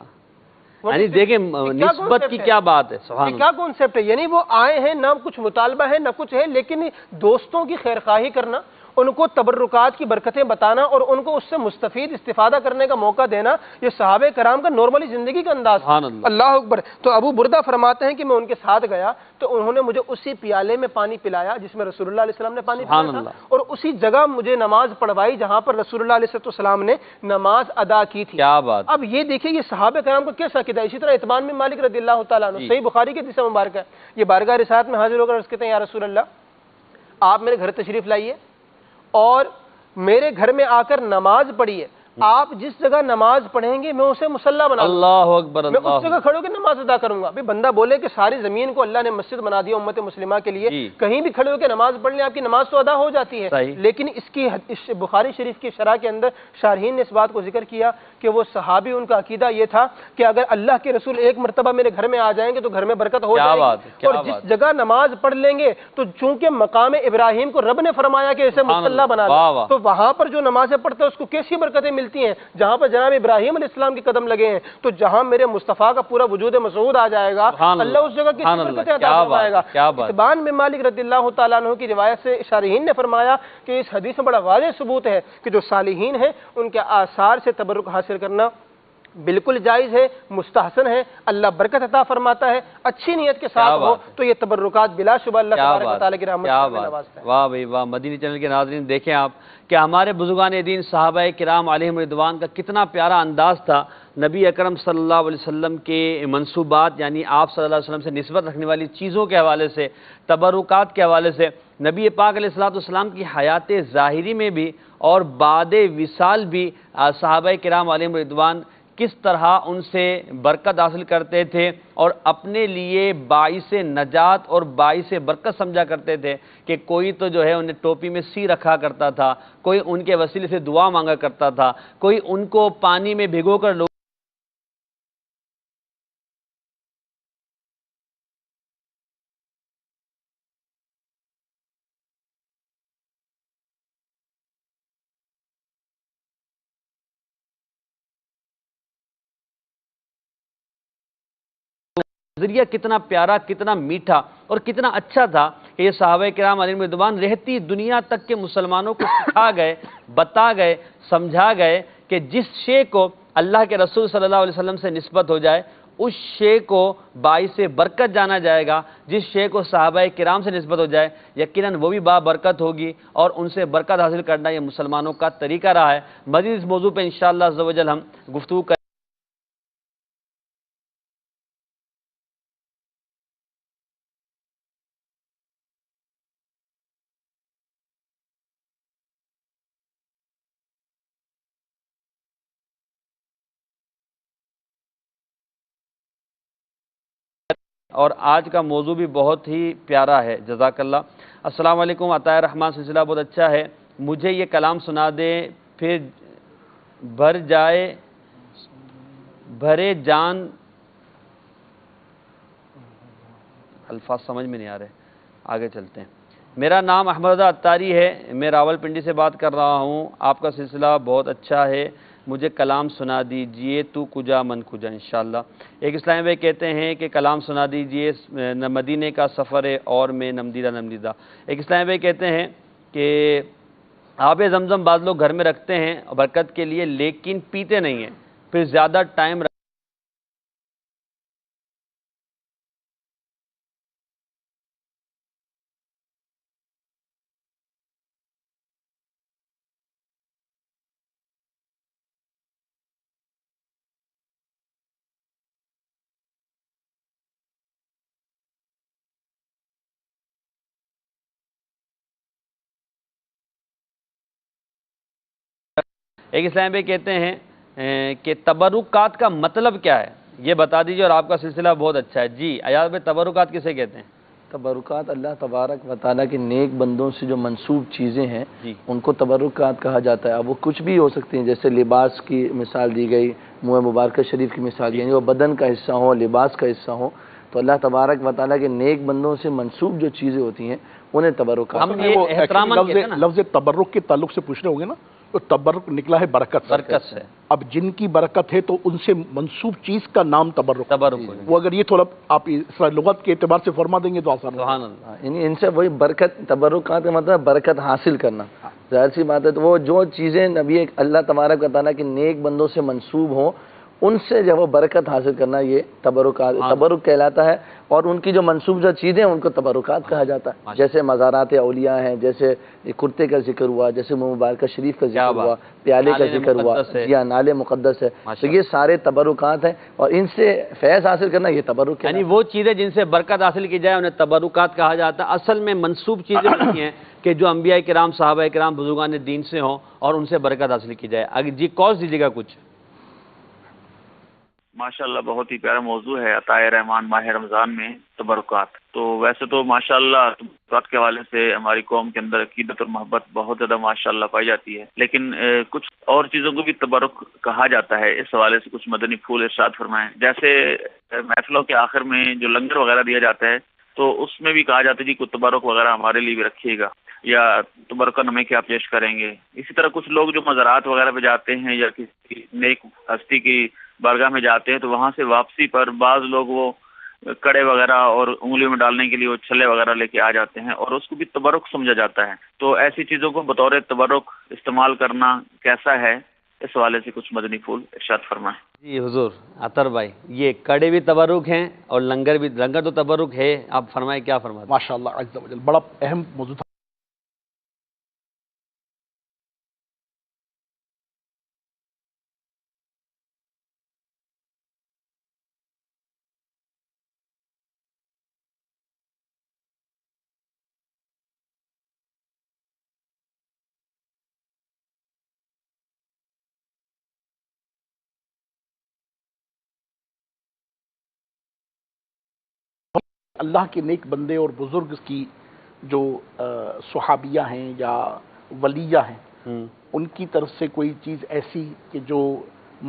یعنی دیکھیں نسبت کی کیا بات ہے. سبحان اللہ. کیا کانسیپٹ ہے. یعنی وہ آئے ہیں، نہ کچھ مطالبہ ہے نہ کچھ ہے، لیکن دوستوں کی خیرخواہی کرنا، ان کو تبرکات کی برکتیں بتانا اور ان کو اس سے مستفید استفادہ کرنے کا موقع دینا، یہ صحابہ کرام کا نارملی زندگی کا انداز. سبحان اللہ. اللہ اکبر. تو ابو بردہ فرماتے ہیں کہ میں ان کے ساتھ گیا تو انہوں نے مجھے اسی پیالے میں پانی پلایا جس میں رسول اللہ علیہ السلام نے پانی پلایا تھا، اور اسی جگہ مجھے نماز پڑھوائی جہاں پر رسول اللہ علیہ السلام نے نماز ادا کی تھی. کیا بات. اب یہ دیکھیں یہ صحابہ کرام کو کیسا عقیدہ. اسی طرح اتبان بن مالک رضی اللہ تعالیٰ عنہ، صحیح بخاری کے حدیث مبارک ہے، یہ بارگاہ رسالت میں حاضر ہو کر عرض کہتے ہیں یا رسول اللہ آپ میرے گھر تشریف لائیے اور میرے گھر میں آ کر نماز پڑھیے. آپ جس جگہ نماز پڑھیں گے میں اسے مصلی بنا دوں گا. اللہ اکبر. میں اس جگہ کھڑے ہو کے نماز ادا کروں گا. بندہ بولے کہ ساری زمین کو اللہ نے مسجد بنا دیا امت مسلمہ کے لیے، کہیں بھی کھڑے ہو کے نماز پڑھ لیں آپ کی نماز تو ادا ہو جاتی ہے. لیکن اس کی بخاری شریف کی شرح کے اندر شارحین نے اس بات کو ذکر کیا کہ وہ صحابی ان کا عقیدہ یہ تھا کہ اگر اللہ کے رسول ایک مرتبہ میرے گھر میں آ جائیں گے تو گھر میں برکت ہو جائے گی، اور جس جگہ نماز پڑھ لیں گے تو چونکہ مقام ابراہیم کو رب نے فرمایا کہ اسے مصلی بنا دو، تو وہاں پر جو نمازیں پڑھتے ہیں اس کو کیسی برکتیں ملتی ہیں. جہاں پر جناب ابراہیم علیہ السلام کے قدم لگے ہیں تو جہاں میرے مصطفیٰ کا پورا وجود مسعود آ جائے گا، اللہ اس جگہ کسی برکتیں عطا فرمائے گا. اتبان بن مالک رضی اللہ تعالیٰ عنہ کی روایت سے شارحین نے فرمایا کہ اس حدیث میں بڑا واضح ثبوت ہے کہ جو صالحین ہیں ان کے آثار سے تبرک حاصل کرنا بالکل جائز ہے، مستحسن ہے، اللہ برکت عطا فرماتا ہے. اچھی نیت کے ساتھ ہو تو یہ تبرکات بلا شبہ اللہ تبارک و تعالیٰ کی رحمت سے نوازتا ہے. واہ بھائی واہ. مدینی چینل کے ناظرین دیکھیں آپ کہ ہمارے بزرگان دین صحابہ کرام علیہم رضوان کا کتنا پیارا انداز تھا. نبی اکرم صلی اللہ علیہ وسلم کے منصوبات یعنی آپ صلی اللہ علیہ وسلم سے نسبت رکھنے والی چیزوں کے حوالے سے، تبرکات کے حوالے سے، نبی پاک علیہ السلام کی حیات ظاہری میں بھی اور بعد وصال بھی صحابہ کرام علیہم رضوان کس طرح ان سے برکت حاصل کرتے تھے اور اپنے لیے باعث نجات اور باعث برکت سمجھا کرتے تھے کہ کوئی تو جو ہے انہیں ٹوپی میں سی رکھا کرتا تھا، کوئی ان کے وسیلے سے دعا مانگا کرتا تھا، کوئی ان کو پانی میں بھگو کر لوگ نظریہ کتنا پیارا، کتنا میٹھا اور کتنا اچھا تھا کہ یہ صحابہ کرام علیہم رضوان رہتی دنیا تک کے مسلمانوں کو سکھا گئے، بتا گئے، سمجھا گئے کہ جس شے کو اللہ کے رسول صلی اللہ علیہ وسلم سے نسبت ہو جائے اس شے کو باعث برکت جانا جائے گا، جس شے کو صحابہ کرام سے نسبت ہو جائے یقیناً وہ بھی برکت ہوگی، اور ان سے برکت حاصل کرنا یہ مسلمانوں کا طریقہ رہا ہے۔ مزید اس موضوع پہ انشاءاللہ عز و جل ہم گفتگو کریں۔ اور آج کا موضوع بھی بہت ہی پیارا ہے، جزاک اللہ۔ السلام علیکم، عطائے رحمان سلسلہ بہت اچھا ہے، مجھے یہ کلام سنا دیں، پھر بھرے جان، الفاظ سمجھ میں نہیں آ رہے، آگے چلتے ہیں۔ میرا نام احمد رضا اتاری ہے، میں راول پنڈی سے بات کر رہا ہوں، آپ کا سلسلہ بہت اچھا ہے، مجھے کلام سنا دیجئے تو کجا من کجا انشاءاللہ۔ ایک اسلامی بھائی کہتے ہیں کہ کلام سنا دیجئے، مدینے کا سفر ہے اور میں نمدیدہ۔ ایک اسلامی بھائی کہتے ہیں کہ آب زمزم بعض لوگ گھر میں رکھتے ہیں برکت کے لیے لیکن پیتے نہیں ہیں، پھر زیادہ ٹائم ایک اسلامی بھائی کہتے ہیں کہ تبرکات کا مطلب کیا ہے یہ بتا دیجیے، اور آپ کا سلسلہ بہت اچھا ہے۔ جی ایاز بھائی، تبرکات کسے کہتے ہیں؟ تبرکات اللہ تبارک و تعالیٰ کے نیک بندوں سے جو منسوب چیزیں ہیں جی ان کو تبرکات کہا جاتا ہے۔ اب وہ کچھ بھی ہو سکتی ہیں، جیسے لباس کی مثال دی گئی، منہ مبارکہ شریف کی مثال دی، یعنی وہ بدن کا حصہ ہو، لباس کا حصہ ہو، تو اللہ تبارک و تعالیٰ کے نیک بندوں سے منسوب جو چیزیں ہوتی ہیں انہیں تبرکات ہم یہ احتراماً کہتے ہیں نا، لفظ تبرک کے تعلق سے پوچھ رہے ہوں گے نا، تو تبرک نکلا ہے برکت سے۔ اب جن کی برکت ہے تو ان سے منسوب چیز کا نام تبرک وہ اگر یہ تھوڑا آپ لغت کے اعتبار سے فرما دیں گے تو آسان سبحان اللہ۔ یعنی ان سے وہی برکت، تبرکات کا مطلب برکت حاصل کرنا، ظاہر سی بات ہے۔ تو وہ جو چیزیں نبی اللہ تبارک و تعالیٰ کے نیک بندوں سے منسوب ہوں ان سے جب وہ برکت حاصل کرنا، یہ تبرک کہلاتا ہے، اور ان کی جو منسوب جو چیزیں ہیں ان کو تبرکات کہا جاتا ہے۔ جیسے مزارات اولیاء ہیں، جیسے کرتے کا ذکر ہوا، جیسے منہ مبارکہ شریف کا ذکر ہوا، پیالے کا ذکر ہوا، یا نالے مقدس ہے، تو یہ سارے تبرکات ہیں، اور ان سے فیض حاصل کرنا یہ تبرک ہے۔ یعنی وہ چیزیں جن سے برکت حاصل کی جائے انہیں تبرکات کہا جاتا ہے۔ اصل میں منسوب چیزیں ہوتی ہیں کہ جو انبیاء کرام، صحابہ کرام، بزرگان دین سے ہوں اور ان سے برکت حاصل کی جائے۔ جی کال دیجیے گا کچھ۔ ماشاءاللہ بہت ہی پیارا موضوع ہے عطائے رحمان ماہ رمضان میں تبرکات۔ تو ویسے تو ماشاءاللہ تبرکات کے حوالے سے ہماری قوم کے اندر عقیدت اور محبت بہت زیادہ ماشاءاللہ پائی جاتی ہے، لیکن کچھ اور چیزوں کو بھی تبرک کہا جاتا ہے۔ اس حوالے سے کچھ مدنی پھول ارشاد فرمائیں۔ جیسے محفلوں کے آخر میں جو لنگر وغیرہ دیا جاتا ہے تو اس میں بھی کہا جاتا ہے جی کوئی تبرک وغیرہ ہمارے لیے بھی رکھیے گا، یا تبرکن ہمیں کیا پیش کریں گے۔ اسی طرح کچھ لوگ جو مزارات وغیرہ پہ جاتے ہیں یا کسی نیک ہستی کی بارگاہ میں جاتے ہیں تو وہاں سے واپسی پر بعض لوگ وہ کڑے وغیرہ اور انگلیوں میں ڈالنے کے لیے وہ چھلے وغیرہ لے کے آ جاتے ہیں، اور اس کو بھی تبرک سمجھا جاتا ہے۔ تو ایسی چیزوں کو بطور تبرک استعمال کرنا کیسا ہے، اس حوالے سے کچھ مدنی پھول ارشاد فرمائیں۔ جی حضور عطر بھائی، یہ کڑے بھی تبرک ہیں اور لنگر تو تبرک ہے، آپ فرمائیں کیا فرمائیں؟ ماشاءاللہ عز و جل، بڑا اہم موضوع تھا۔ اللہ کے نیک بندے اور بزرگ کی جو صحابیہ ہیں یا ولیہ ہیں ان کی طرف سے کوئی چیز ایسی کہ جو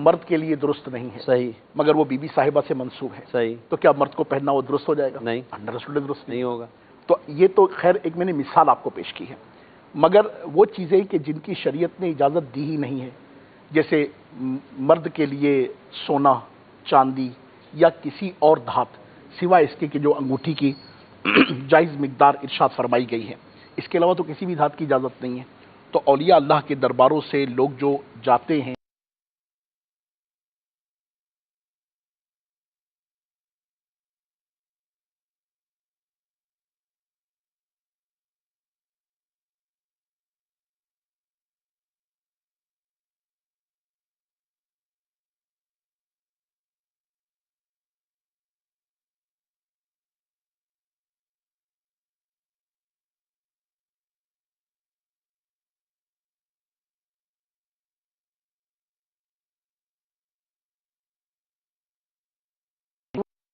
مرد کے لیے درست نہیں ہے، صحیح، مگر وہ بی بی صاحبہ سے منسوب ہے، صحیح، تو کیا مرد کو پہننا وہ درست ہو جائے گا؟ نہیں، درست نہیں ہوگا۔ تو یہ تو خیر ایک میں نے مثال آپ کو پیش کی ہے، مگر وہ چیزیں کہ جن کی شریعت نے اجازت دی ہی نہیں ہے، جیسے مرد کے لیے سونا، چاندی یا کسی اور دھات، سوائے اس کے کہ جو انگوٹھی کی جائز مقدار ارشاد فرمائی گئی ہے، اس کے علاوہ تو کسی بھی دھات کی اجازت نہیں ہے۔ تو اولیاء اللہ کے درباروں سے لوگ جو جاتے ہیں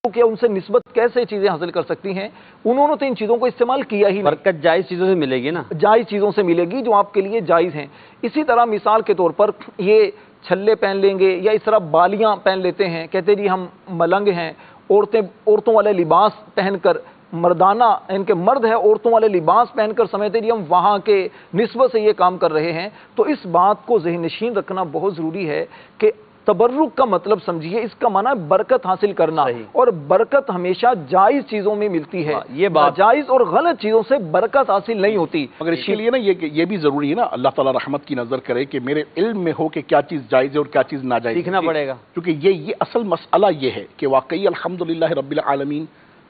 کہ ان سے نسبت کیسے چیزیں حاصل کر سکتی ہیں، انہوں نے تو ان چیزوں کو استعمال کیا ہی نہیں۔ برکت جائز چیزوں سے ملے گی نا، جائز چیزوں سے ملے گی جو آپ کے لیے جائز ہیں۔ اسی طرح مثال کے طور پر یہ چھلے پہن لیں گے یا اس طرح بالیاں پہن لیتے ہیں، کہتے جی ہم ملنگ ہیں، عورتوں والے لباس پہن کر، مردانہ ان کے مرد ہے عورتوں والے لباس پہن کر سمجھتے جی ہم وہاں کے نسبت سے یہ کام کر رہے ہیں۔ تو اس بات کو ذہن نشین رکھنا بہت ضروری ہے کہ تبرک کا مطلب سمجھیے، اس کا معنی ہے برکت حاصل کرنا، اور برکت ہمیشہ جائز چیزوں میں ملتی ہے، یہ بات جائز اور غلط چیزوں سے برکت حاصل نہیں ہوتی۔ مگر اس کے لیے نا یہ بھی ضروری ہے نا، اللہ تعالیٰ رحمت کی نظر کرے کہ میرے علم میں ہو کہ کیا چیز جائز ہے اور کیا چیز ناجائز ہے، سیکھنا پڑے گا، کیونکہ یہ اصل مسئلہ یہ ہے کہ واقعی الحمدللہ رب العالمین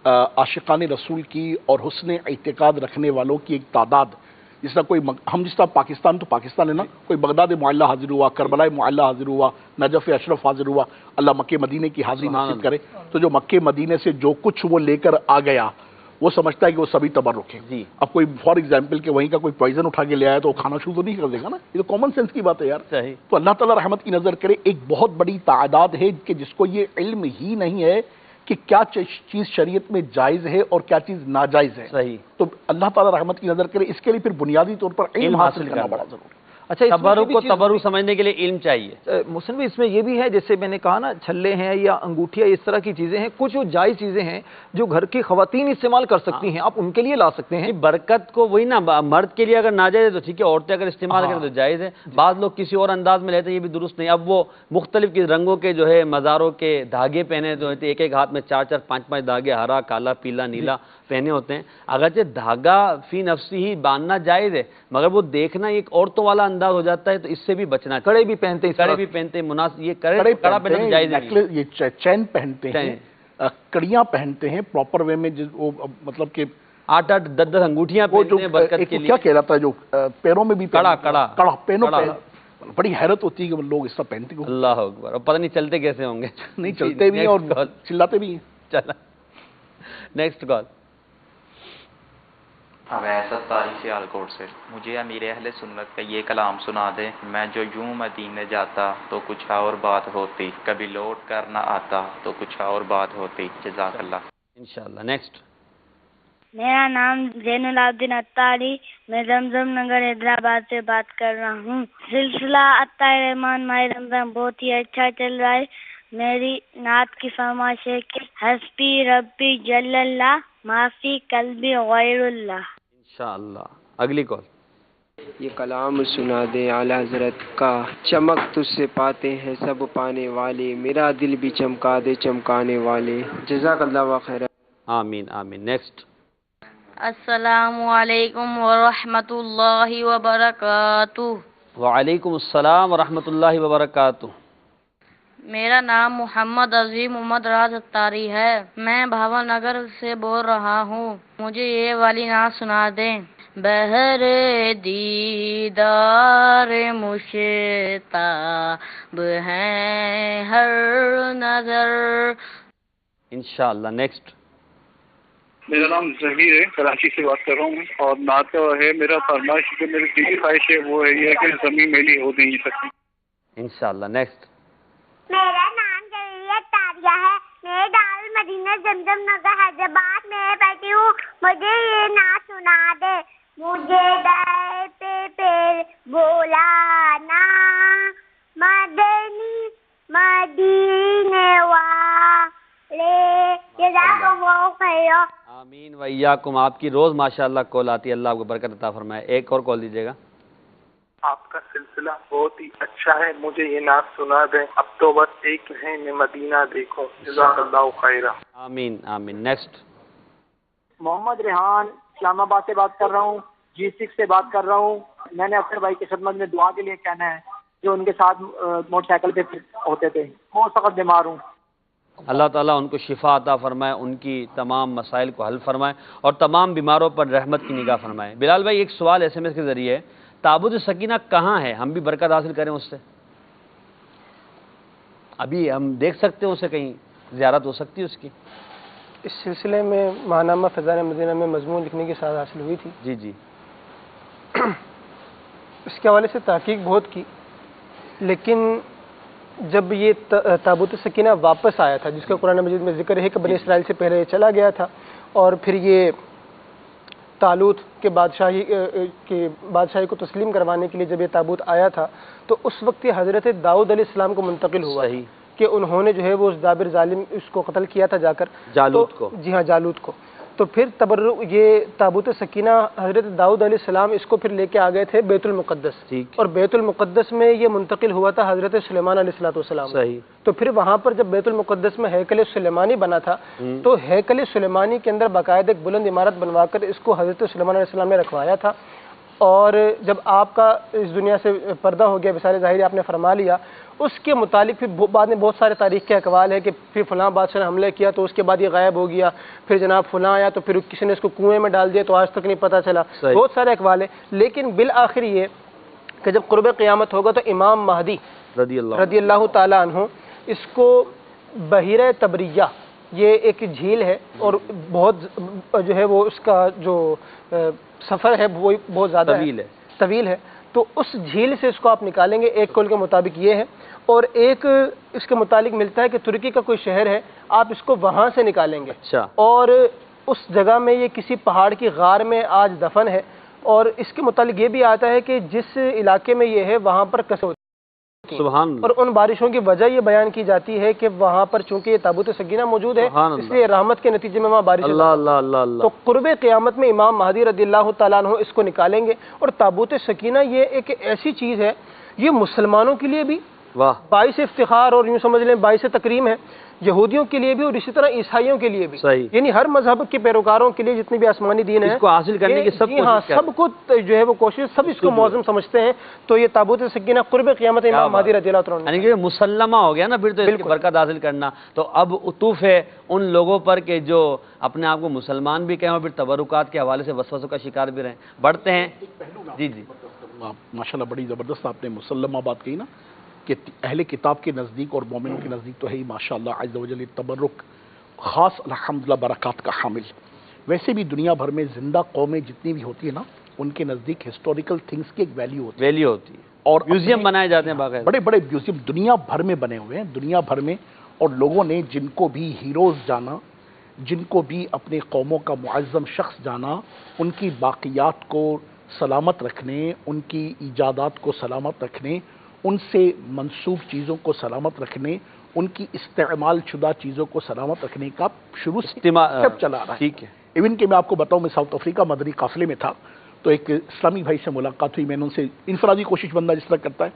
عاشقان رسول کی اور حسن اعتقاد رکھنے والوں کی ایک تعداد، جس طرح ہم جس طرح پاکستان تو پاکستان ہے نا، کوئی بغداد معلّہ حاضر ہوا، کربلا معلّہ حاضر ہوا، نجف اشرف حاضر ہوا، اللہ مکہ مدینے کی حاضری نصیب کرے۔ تو جو مکہ مدینے سے جو کچھ وہ لے کر آ گیا وہ سمجھتا ہے کہ وہ سبھی تبرک ہے۔ اب کوئی فار ایگزامپل کہ وہیں کا کوئی پوائزن اٹھا کے لے آیا تو وہ کھانا شروع تو نہیں کر دے گا نا، یہ تو کامن سینس کی بات ہے یار۔ تو اللہ تعالیٰ رحمت کی نظر کرے، ایک بہت بڑی تعداد ہے کہ جس کو یہ علم ہی نہیں ہے کہ کیا چیز شریعت میں جائز ہے اور کیا چیز ناجائز ہے۔ صحیح۔ تو اللہ تعالیٰ رحمت کی نظر کرے، اس کے لیے پھر بنیادی طور پر علم حاصل کرنا بڑا ضروری ہے۔ اچھا، تبرک کو تبرک سمجھنے کے لیے علم چاہیے۔ مسلم اس میں یہ بھی ہے، جیسے میں نے کہا نا چھلے ہیں یا انگوٹھیاں اس طرح کی چیزیں ہیں، کچھ جائز چیزیں ہیں جو گھر کی خواتین استعمال کر سکتی ہیں، آپ ان کے لیے لا سکتے ہیں۔ برکت کو وہی نا، مرد کے لیے اگر ناجائز ہے تو ٹھیک ہے، عورتیں اگر استعمال کریں تو جائز ہے۔ بعض لوگ کسی اور انداز میں لیتے ہیں، یہ بھی درست نہیں۔ اب وہ مختلف رنگوں کے جو ہے مزاروں کے دھاگے پہنے تو ایک ایک ہاتھ میں 4 5 دھاگے، ہرا، کالا، پیلا، نیلا پہنے ہوتے ہیں۔ اگرچہ دھاگا فی نفسی ہی باندھنا جائز ہے، مگر وہ دیکھنا ایک عورتوں والا انداز ہو جاتا ہے، تو اس سے بھی بچنا چاہیے۔ کڑے بھی پہنتے ہیں، کڑے بھی پہنتے ہیں، مناسب یہ کڑا پہننا جائز ہے، یہ چین پہنتے ہیں، کڑیاں پہنتے ہیں پراپر وے میں، مطلب کہ 8 10 انگوٹھیاں پہنتے ہیں برکت کے لیے۔ کیا کہلاتا ہے جو پیروں میں بھی کڑا پینوں پہ بڑی حیرت ہوتی ہے کہ وہ لوگ اس طرح پہنتے ہیں۔ اللہ اکبر، اور پتہ نہیں چلتے کیسے ہوں گے، نہیں چلتے بھی ہیں اور چلاتے بھی ہیں۔ چلا نیکسٹ کال۔ اویس تاریخ سیالکوٹ سے، مجھے امیر اہل سنت کا یہ کلام سنا دیں، میں جو یوں مدینے جاتا تو کچھ اور بات ہوتی، کبھی لوٹ کر نہ آتا تو کچھ اور بات ہوتی۔ جزاک اللہ۔ انشاءاللہ نیکسٹ۔ میرا نام زین العابدین اتاری، میں زمزم نگر حیدرآباد سے بات کر رہا ہوں۔ سلسلہ عطا رحمان ماہ رمضان بہت ہی اچھا چل رہا ہے۔ میری نعت کی فرمائش ہے کہ حسبی ربی جل اللہ معافی قلبی غیر اللہ۔ انشاءاللہ اگلی کال۔ یہ کلام سنا دے اعلیٰ حضرت کا، چمک تجھ سے پاتے ہیں سب پانے والے، میرا دل بھی چمکا دے چمکانے والے۔ جزاک اللہ خیر۔ آمین آمین نیکسٹ۔ السلام علیکم ورحمۃ اللہ وبرکاتہ۔ وعلیکم السلام ورحمۃ اللہ وبرکاتہ۔ میرا نام محمد عظیم محمد راز اتاری ہے، میں بھاون نگر سے بول رہا ہوں، مجھے یہ والی نعت سنا دیں۔ بہر دیدار مشتاق ہیں ہر نظر۔ انشاءاللہ نیکسٹ۔ میرا نام ظہیر ہے، کراچی سے بات کر رہا ہوں، اور نعت ہے میرا فرمائش جو میری دلی خواہش ہے وہ ہے یہ کہ زمین میلی ہو نہیں سکتی۔ انشاءاللہ نیکسٹ۔ میرا نام جلیہ تاریہ ہے، میں دارالمدینہ زمزم نگر حیدرآباد میں بیٹھی ہوں، مجھے یہ نعت سنا دے۔ مجھے در پہ پیر بولانا مدنی مدینے والے۔ جزاکم اللہ خیر۔ آمین وإیاکم۔ آپ کی روز ماشاءاللہ کال آتی ہے، اللہ آپ کو برکت عطا فرمائے۔ ایک اور کال دیجیے گا۔ آپ کا سلسلہ بہت ہی اچھا ہے، مجھے یہ نعت سنا دیں، اب تو بس ایک ہے میں مدینہ دیکھو، جزاک اللہ خیرہ۔ آمین آمین۔ نیکسٹ۔ محمد ریحان اسلام آباد سے بات کر رہا ہوں، G6 سے بات کر رہا ہوں۔ میں نے اکثر بھائی کی خدمت میں دعا کے لیے کہنا ہے، جو ان کے ساتھ موٹر سائیکل پہ ہوتے تھے، بہت سخت بیمار ہوں۔ اللہ تعالیٰ ان کو شفا عطا فرمائے، ان کی تمام مسائل کو حل فرمائے اور تمام بیماروں پر رحمت کی نگاہ فرمائے۔ بلال بھائی ایک سوال SMS کے ذریعے، تابوت سکینہ کہاں ہے؟ ہم بھی برکت حاصل کریں اس سے۔ ابھی ہم دیکھ سکتے ہیں اسے، کہیں زیارت ہو سکتی ہے اس کی؟ اس سلسلے میں ماہنامہ فیضان مدینہ میں مضمون لکھنے کی سعادت حاصل ہوئی تھی۔ جی جی۔ اس کے حوالے سے تحقیق بہت کی، لیکن جب یہ تابوت سکینہ واپس آیا تھا، جس کا قرآن مجید میں ذکر ہے کہ بنی اسرائیل سے پہلے یہ چلا گیا تھا، اور پھر یہ طالوت کے بادشاہی کو تسلیم کروانے کے لیے جب یہ تابوت آیا تھا، تو اس وقت یہ حضرت داؤد علیہ السلام کو منتقل ہوا کہ انہوں نے جو ہے وہ اس دابر ظالم اس کو قتل کیا تھا جا کر، جالوت کو۔ جی ہاں، جالوت کو۔ تو پھر یہ تابوت سکینہ حضرت داؤد علیہ السلام اس کو پھر لے کے آ گئے تھے بیت المقدس، اور بیت المقدس میں یہ منتقل ہوا تھا حضرت سلیمان علیہ السلام۔ تو پھر وہاں پر جب بیت المقدس میں ہیکل سلیمانی بنا تھا، تو ہیکل سلیمانی کے اندر باقاعدہ ایک بلند عمارت بنوا کر اس کو حضرت سلیمان علیہ السلام نے رکھوایا تھا۔ اور جب آپ کا اس دنیا سے پردہ ہو گیا، وصال ظاہری آپ نے فرما لیا، اس کے متعلق پھر بعد میں بہت سارے تاریخ کے اقوال ہے کہ پھر فلاں بادشاہ نے حملہ کیا تو اس کے بعد یہ غائب ہو گیا، پھر جناب فلاں آیا تو پھر کسی نے اس کو کنویں میں ڈال دیا تو آج تک نہیں پتہ چلا، بہت سارے اقوال ہیں۔ لیکن بالآخر یہ کہ جب قرب قیامت ہوگا تو امام مہدی رضی اللہ تعالیٰ عنہ اس کو بحیرہ تبریہ، یہ ایک جھیل ہے اور بہت جو ہے وہ اس کا جو سفر ہے وہ بہت زیادہ طویل ہے، تو اس جھیل سے اس کو آپ نکالیں گے، ایک قول کے مطابق یہ ہے، اور ایک اس کے متعلق ملتا ہے کہ ترکی کا کوئی شہر ہے، آپ اس کو وہاں سے نکالیں گے، اور اس جگہ میں یہ کسی پہاڑ کی غار میں آج دفن ہے، اور اس کے متعلق یہ بھی آتا ہے کہ جس علاقے میں یہ ہے وہاں پر سبحان اللہ، اور ان بارشوں کی وجہ یہ بیان کی جاتی ہے کہ وہاں پر چونکہ یہ تابوت سکینہ موجود ہے، اس لیے رحمت کے نتیجے میں وہاں بارش، تو قرب قیامت میں امام مہدی رضی اللہ تعالیٰ عنہ اس کو نکالیں گے۔ اور تابوت سکینہ یہ ایک ایسی چیز ہے، یہ مسلمانوں کے لیے بھی باعث افتخار اور یوں سمجھ لیں باعث تکریم ہے، یہودیوں کے لیے بھی اور اسی طرح عیسائیوں کے لیے بھی، یعنی ہر مذہب کے پیروکاروں کے لیے جتنے بھی آسمانی دین ہیں اس کو حاصل کرنے کی سب کو جو ہے وہ کوشش، سب اس کو معظم سمجھتے ہیں۔ تو یہ تابوت سکینہ قرب قیامت امام مہدی رضی اللہ عنہ، یعنی کہ مسلمہ ہو گیا نا پھر تو اس کی برکت حاصل کرنا، تو اب عطوف ہے ان لوگوں پر کہ جو اپنے آپ کو مسلمان بھی کہیں اور پھر تبرکات کے حوالے سے وسوسوں کا شکار بھی رہیں۔ بڑھتے ہیں جی جی، ماشاءاللہ بڑی زبردست آپ نے مسلمہ بات کہی نا، کہ اہل کتاب کے نزدیک اور مومنوں کے نزدیک تو ہے ہی ماشاءاللہ عز و جل تبرک خاص الحمدللہ برکات کا حامل۔ ویسے بھی دنیا بھر میں زندہ قومیں جتنی بھی ہوتی ہیں نا، ان کے نزدیک ہسٹوریکل تھنگس کی ایک ویلیو ہوتی ہے، اور میوزیم بنائے جاتے ہیں باقاعدہ، بڑے بڑے میوزیم دنیا بھر میں بنے ہوئے ہیں، دنیا بھر میں، اور لوگوں نے جن کو بھی ہیروز جانا، جن کو بھی اپنے قوموں کا معظم شخص جانا، ان کی باقیات کو سلامت رکھنے، ان کی ایجادات کو سلامت رکھنے، ان سے منسوب چیزوں کو سلامت رکھنے، ان کی استعمال شدہ چیزوں کو سلامت رکھنے کا شروع سے سب چلا رہا ہے۔ ایون کہ میں آپ کو بتاؤں، میں ساؤتھ افریقہ مدنی قافلے میں تھا، تو ایک اسلامی بھائی سے ملاقات ہوئی، میں نے ان سے انفرادی کوشش بندہ جس طرح کرتا ہے،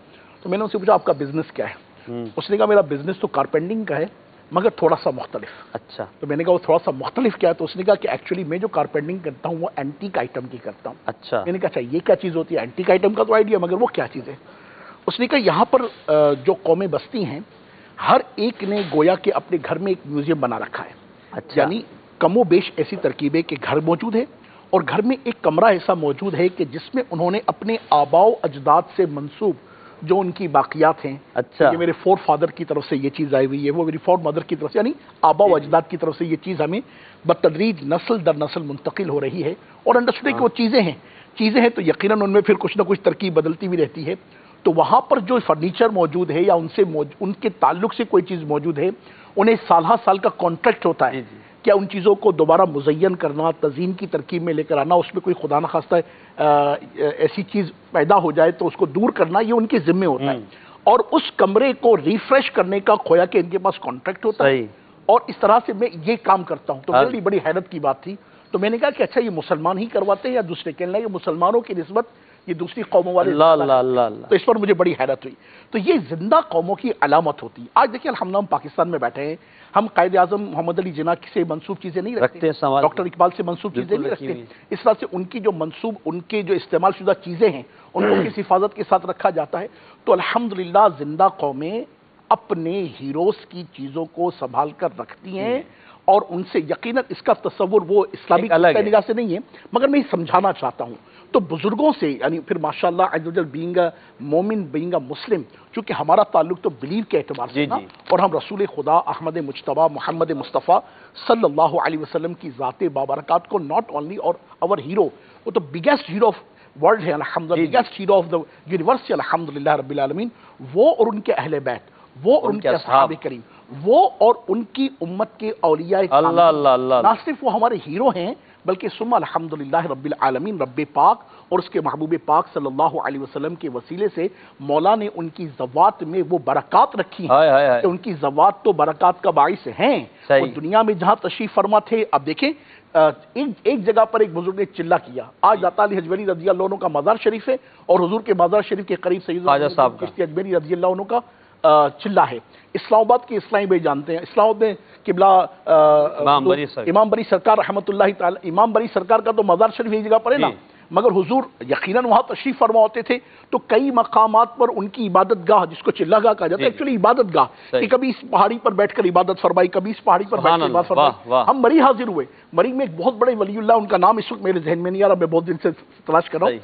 تو میں نے ان سے پوچھا آپ کا بزنس کیا ہے؟ اس نے کہا میرا بزنس تو کارپینٹنگ کا ہے مگر تھوڑا سا مختلف۔ اچھا، تو میں نے کہا وہ تھوڑا سا مختلف کیا ہے؟ تو اس نے کہا کہ ایکچولی میں جو کارپینٹنگ کرتا ہوں وہ اینٹیک آئٹم کی کرتا ہوں۔ اچھا، میں نے کہا اچھا یہ کیا چیز ہوتی ہے؟ اینٹیک آئٹم کا تو آئیڈیا، مگر وہ کیا چیز ہے؟ اس نے کہا یہاں پر جو قومیں بستی ہیں ہر ایک نے گویا کہ اپنے گھر میں ایک میوزیم بنا رکھا ہے، یعنی کم و بیش ایسی ترکیب ہے کہ گھر موجود ہے اور گھر میں ایک کمرہ ایسا موجود ہے کہ جس میں انہوں نے اپنے آباء و اجداد سے منسوب جو ان کی باقیات ہیں، کہ میرے فور فادر کی طرف سے یہ چیز آئی ہوئی ہے، وہ میری فور مدر کی طرف سے، یعنی آباء و اجداد کی طرف سے یہ چیز ہمیں بتدریج نسل در نسل منتقل ہو رہی ہے، اور انڈرسٹوڈ کہ وہ چیزیں ہیں تو یقیناً ان میں پھر کچھ نہ کچھ ترکیب بدلتی بھی رہتی ہے۔ تو وہاں پر جو فرنیچر موجود ہے یا ان کے تعلق سے کوئی چیز موجود ہے، انہیں سالہ سال کا کانٹریکٹ ہوتا ہے کیا ان چیزوں کو دوبارہ مزین کرنا، تزئین کی ترکیب میں لے کر آنا، اس میں کوئی خدا نخواستہ ایسی چیز پیدا ہو جائے تو اس کو دور کرنا، یہ ان کے ذمے ہوتا ہے، اور اس کمرے کو ریفریش کرنے کا کھویا کہ ان کے پاس کانٹریکٹ ہوتا ہے، اور اس طرح سے میں یہ کام کرتا ہوں۔ تو میرے لیے بڑی حیرت کی بات تھی، تو میں نے کہا کہ اچھا یہ مسلمان ہی کرواتے ہیں یا دوسرے؟ کہنے لگے مسلمانوں کی نسبت یہ دوسری قوموں والے اللہ اللہ اللہ اللہ، تو اس پر مجھے بڑی حیرت ہوئی. تو یہ زندہ قوموں کی علامت ہوتی ہے. آج دیکھیں الحمدللہ ہم پاکستان میں بیٹھے ہیں، ہم قائد اعظم محمد علی جناح سے منسوب چیزیں نہیں رکھتے، ڈاکٹر اقبال سے منسوب چیزیں نہیں رکھتے. اس طرح سے ان کی جو منسوب، ان کے جو استعمال شدہ چیزیں ہیں ان کو کس حفاظت کے ساتھ رکھا جاتا ہے. تو الحمدللہ زندہ قومیں اپنے ہیروز کی چیزوں کو سنبھال کر رکھتی ہیں، اور ان سے یقیناً اس کا تصور وہ اسلامی نگاہ سے نہیں ہے، مگر میں یہ سمجھانا چاہتا ہوں. تو بزرگوں سے یعنی پھر ماشاءاللہ عز و جل بینگ اے مومن، بینگ اے مسلم، چونکہ ہمارا تعلق تو بلیو کے اعتبار سے نا، اور ہم رسول خدا احمد مجتبیٰ محمد مصطفیٰ صلی اللہ علیہ وسلم کی ذات بابرکات کو ناٹ اونلی اور اور ہیرو، وہ تو بگیسٹ ہیرو آف ورلڈ ہے الحمدللہ، biggest hero of the universe الحمدللہ رب العالمین. وہ اور ان کے اہل بیت، وہ اور ان کے اصحاب کریم، وہ اور ان کی امت کے اولیاء نہ صرف وہ ہمارے ہیرو ہیں بلکہ ثم الحمدللہ رب العالمین، رب پاک اور اس کے محبوب پاک صلی اللہ علیہ وسلم کے وسیلے سے مولا نے ان کی زوات میں وہ برکات رکھی ہیں کہ ان کی زوات تو برکات کا باعث ہیں. اور دنیا میں جہاں تشریف فرما تھے، اب دیکھیں ایک جگہ پر ایک بزرگ نے چلہ کیا. آج داتا علی حجویری رضی اللہ عنہ کا مزار شریف ہے، اور حضور کے مزار شریف کے قریب سیدنا چشتی اجمیری رضی اللہ عنہ کا چلہ ہے. اسلام آباد کے اسلامی بھائی جانتے ہیں، اسلام آباد میں قبلہ امام بری سرکار رحمۃ اللہ تعالی، امام بری سرکار کا تو مزار شریف یہی جگہ پر ہے نا، مگر حضور یقیناً وہاں تشریف فرما ہوتے تھے تو کئی مقامات پر ان کی عبادت گاہ، جس کو چلہ گاہ کہا جاتا ہے ایکچولی عبادت گاہ، کہ کبھی اس پہاڑی پر بیٹھ کر عبادت فرمائی، کبھی اس پہاڑی پر بیٹھ کر عبادت فرمائی. ہم مری حاضر ہوئے، مری میں ایک بہت بڑے ولی اللہ، ان کا نام اس وقت میرے ذہن میں نہیں آ رہا، میں بہت دن سے تلاش کر رہا ہوں.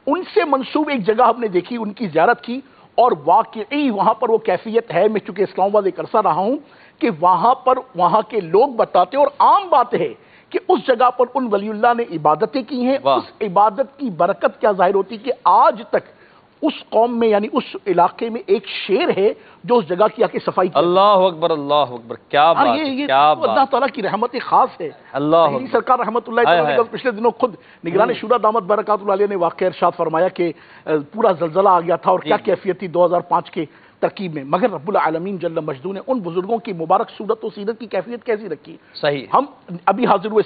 ان سے منسوب ایک جگہ ہم نے دیکھی، ان کی زیارت کی، اور واقعی وہاں پر وہ کیفیت ہے. میں چونکہ اسلام آباد ایک عرصہ رہا ہوں کہ وہاں پر وہاں کے لوگ بتاتے، اور عام بات ہے کہ اس جگہ پر ان ولی اللہ نے عبادتیں کی ہیں. اس عبادت کی برکت کیا ظاہر ہوتی کہ آج تک اس قوم میں یعنی اس علاقے میں ایک شیر ہے جو اس جگہ کی آ کے صفائی کی. اللہ اکبر اللہ اکبر، کیا بات ہے، کیا بات، اللہ تعالیٰ کی رحمت خاص ہے. اللہ سرکار رحمت اللہ تعالیٰ نے پچھلے دنوں خود نگران شورا دامت برکات اللہ علیہ نے واقعہ ارشاد فرمایا کہ پورا زلزلہ آ گیا تھا اور کیا کیفیت تھی 2005 کے ترکیب میں، مگر رب العالمین جل مجدوں نے ان بزرگوں کی مبارک صورت و سیرت کی کیفیت کیسی رکھی. صحیح. ہم ابھی حاضر ہوئے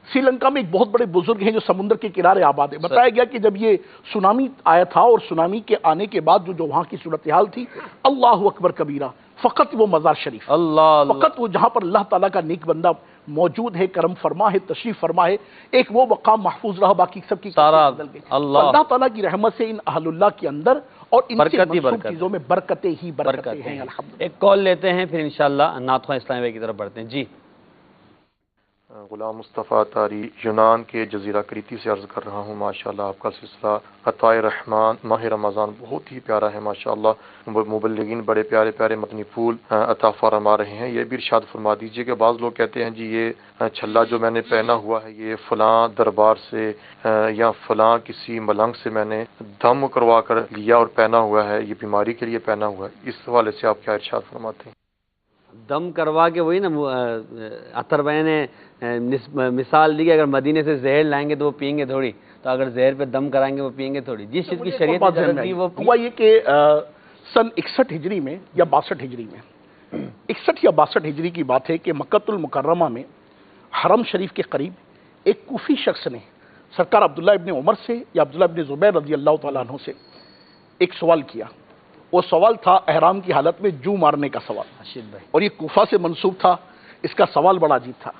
سری لنکا میں ایک بہت بڑے بزرگ ہیں جو سمندر کے کنارے آباد ہیں. بتایا گیا کہ جب یہ سونامی آیا تھا اور سونامی کے آنے کے بعد جو وہاں کی صورتحال تھی، اللہ اکبر کبیرہ، فقط وہ مزار شریف، فقط وہ جہاں پر اللہ تعالیٰ کا نیک بندہ موجود ہے، کرم فرما ہے، تشریف فرما ہے، ایک وہ مقام محفوظ رہا، باقی سب کی بدل گئی. اللہ تعالیٰ کی رحمت سے ان اہل اللہ کے اندر اور ان سے منسوب چیزوں میں برکتیں ہی برکتیں ہیں. الحمدللہ. ایک کال لیتے ہیں پھر انشاءاللہ نعت خواں اسلامی بھائی کی طرف بڑھتے ہیں. جی غلام مصطفیٰ طاری یونان کے جزیرہ کریتی سے عرض کر رہا ہوں. ماشاءاللہ آپ کا سلسلہ عطائے رحمان ماہ رمضان بہت ہی پیارا ہے. ماشاءاللہ مبلغین بڑے پیارے پیارے مدنی پھول عطا فرما رہے ہیں. یہ بھی ارشاد فرما دیجئے کہ بعض لوگ کہتے ہیں جی یہ چھلا جو میں نے پہنا ہوا ہے یہ فلاں دربار سے یا فلاں کسی ملنگ سے میں نے دم کروا کر لیا اور پہنا ہوا ہے، یہ بیماری کے لیے پہنا ہوا ہے. اس حوالے سے آپ کیا ارشاد فرماتے ہیں؟ دم کروا کے وہی نا اطہر بھائی نے مثال دی کہ اگر مدینے سے زہر لائیں گے تو وہ پئیں گے تھوڑی، تو اگر زہر پہ دم کرائیں گے وہ پئیں گے تھوڑی. جس چیز کی شریعت وہ ہوا یہ کہ سن 61 ہجری میں یا 62 ہجری میں 61 یا 62 ہجری کی بات ہے کہ مکۃ المکرمہ میں حرم شریف کے قریب ایک کوفی شخص نے سرکار عبداللہ ابن عمر سے یا عبداللہ ابن زبیر رضی اللہ تعالیٰ عنہ سے ایک سوال کیا. وہ سوال تھا احرام کی حالت میں جو مارنے کا سوال، اور یہ کوفہ سے منسوب تھا. اس کا سوال بڑا عجیب تھا.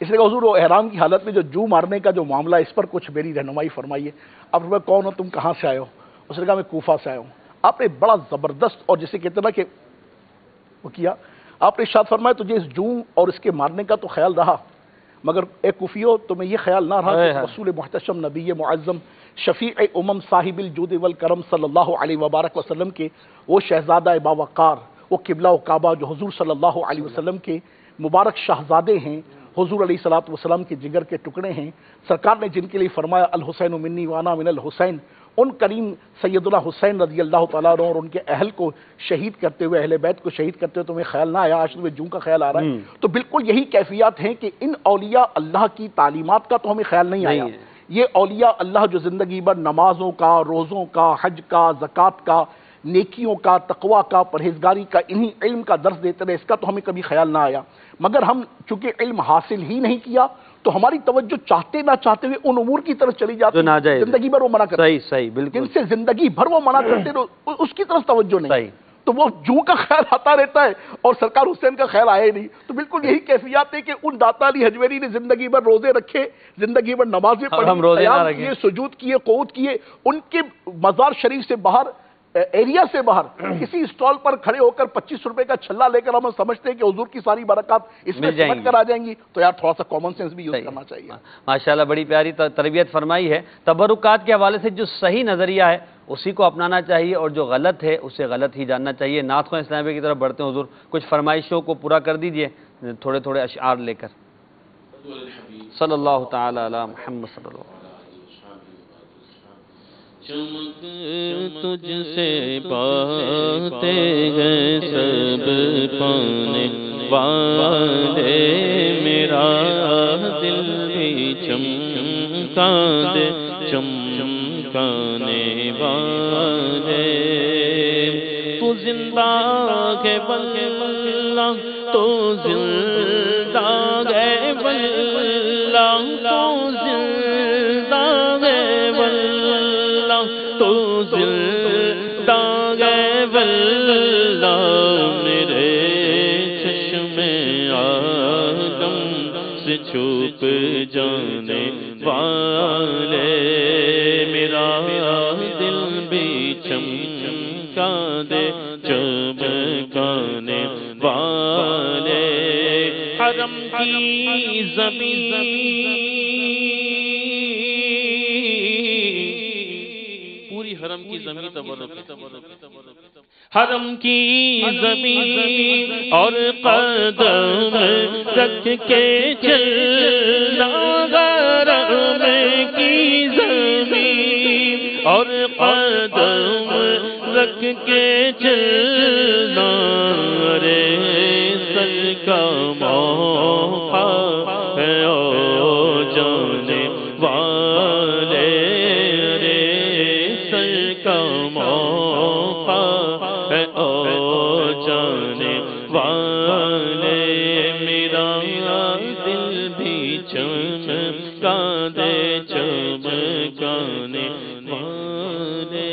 اس نے کہا حضور وہ احرام کی حالت میں جو مارنے کا جو معاملہ ہے اس پر کچھ میری رہنمائی فرمائیے. اب میں کون ہو، تم کہاں سے آئے ہو؟ اس نے کہا میں کوفہ سے آیا ہوں. آپ نے بڑا زبردست اور جسے کہتے نا کہ وہ کیا، آپ نے ارشاد فرمایا تجھے اس جو اور اس کے مارنے کا تو خیال رہا، مگر اے کوفیو تمہیں یہ خیال نہ رہا کہ رسول محتشم نبی معظم شفیع امم صاحب الجود والکرم صلی اللہ علیہ وبارک وسلم کے وہ شہزادہ باوقار، وہ قبلہ و کعبہ جو حضور صلی اللہ علیہ وسلم کے مبارک شہزادے ہیں، حضور علیہ الصلوۃ والسلام کے جگر کے ٹکڑے ہیں، سرکار نے جن کے لیے فرمایا الحسین منی وانا من الحسین، ان کریم سیدنا حسین رضی اللہ تعالیٰ عنہ اور ان کے اہل کو شہید کرتے ہوئے، اہل بیت کو شہید کرتے ہوئے تمہیں خیال نہ آیا، آج تمہیں جوں کا خیال آ رہا ہے. تو بالکل یہی کیفیات ہیں کہ ان اولیاء اللہ کی تعلیمات کا تو ہمیں خیال نہیں آیا. یہ اولیاء اللہ جو زندگی بھر نمازوں کا، روزوں کا، حج کا، زکوٰۃ کا، نیکیوں کا، تقوی کا، پرہیزگاری کا، انہی علم کا درس دیتے رہے، اس کا تو ہمیں کبھی خیال نہ آیا. مگر ہم چونکہ علم حاصل ہی نہیں کیا تو ہماری توجہ چاہتے نہ چاہتے ہوئے ان امور کی طرف چلی جاتی ہے زندگی بھر وہ منع کرتے، صحیح صحیح بالکل، جن سے زندگی بھر وہ منع کرتے رہو اس کی طرف توجہ نہیں، صحیح، تو وہ جو کا خیال آتا رہتا ہے اور سرکار حسین کا خیال آئے نہیں. تو بالکل یہی کیفیات ہے کہ ان داتا علی حجویری نے زندگی بھر روزے رکھے، زندگی بھر نمازیں پڑھی، قیام کیے، سجود کیے، قعود کیے. ان کے مزار شریف سے باہر، ایریا سے باہر کسی اسٹال پر کھڑے ہو کر 25 روپے کا چھلا لے کر ہم سمجھتے ہیں کہ حضور کی ساری برکات اس میں سمجھ کر آ جائیں گی. تو یار تھوڑا سا کامن سینس بھی یوز کرنا چاہیے. ماشاءاللہ بڑی پیاری تربیت فرمائی ہے. تبرکات کے حوالے سے جو صحیح نظریہ ہے اسی کو اپنانا چاہیے اور جو غلط ہے اسے غلط ہی جاننا چاہیے. نعت خواہ اسلامیہ کی طرف بڑھتے ہیں. حضور کچھ فرمائشوں کو پورا کر دیجئے تھوڑے تھوڑے اشعار لے کر. صلی اللہ تعالی علی محمد صلی اللہ علیہ وسلم. چمک تجھ سے پاتے ہیں سب پانے والے، میرا دل بھی چمکا دے چمکانے والے. تو زندہ ہے واللہ، تو زندہ ہے واللہ، تو زندہ ہے واللہ، تو زندہ ہے واللہ. میرے چشم آدم سے چھپ جانے والے، میرا دل بھی چمکا دے چمکانے والے. حرم کی زمین، پوری حرم کی زمین تبرک، حرم کی زمین اور قدم رکھ کے چلنا، حرم کی زمین اور قدم رکھ کے چلنا. رے سر کا موقع ہے او جانے والے، رے سر کا موقع ہے او جانے والے. میرا دل بھی چمکا دے چمکانے والے.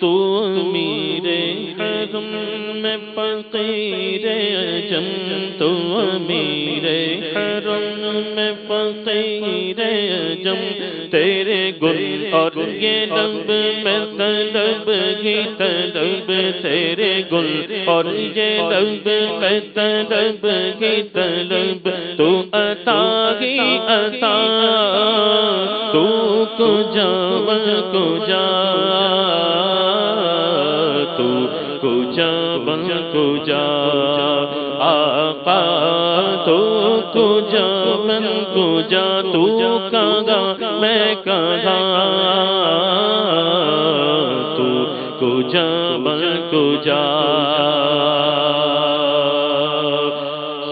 تو میرے حرم میں فقیر اعظم، تو میرے حرم میں فقیر اعظم. تیرے گل اور یہ لب میں طلب کی طلب، تیرے گل اور یہ لب میں طلب کی طلب. تو عطا ہی عطا، تو کجا کجا، تو کجا بن کجا آقا، تو کجا بن کجا. تو کہاں میں کہاں، تو کجا بن کجا.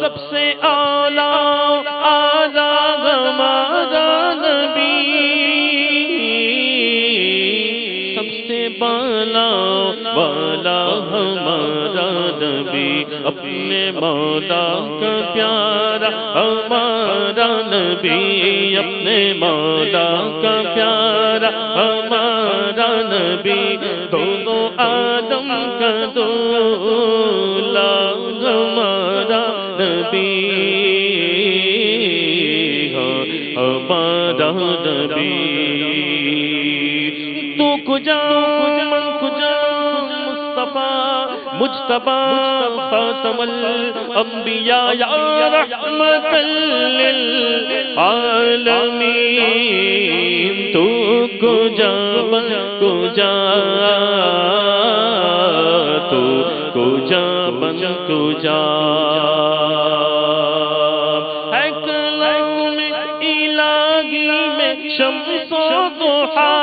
سب سے اعلیٰ اعلیٰ ہمارا نبی، سب سے بالا بالا ہمارا نبی. اپنے مولا کا پیارا ہمارا نبی، اپنے مولا کا پیارا ہمارا نبی. دونوں آدم کا دولا ہمارا نبی، ہمارا نبی. تو کجا من کجا مصطفیٰ مجتبی خاتم الانبیاء یا رحمت للعالمین. تو کجا من کجا، تو کجا من کجا. ہے کلام الہی میں شمس و ضحیٰ،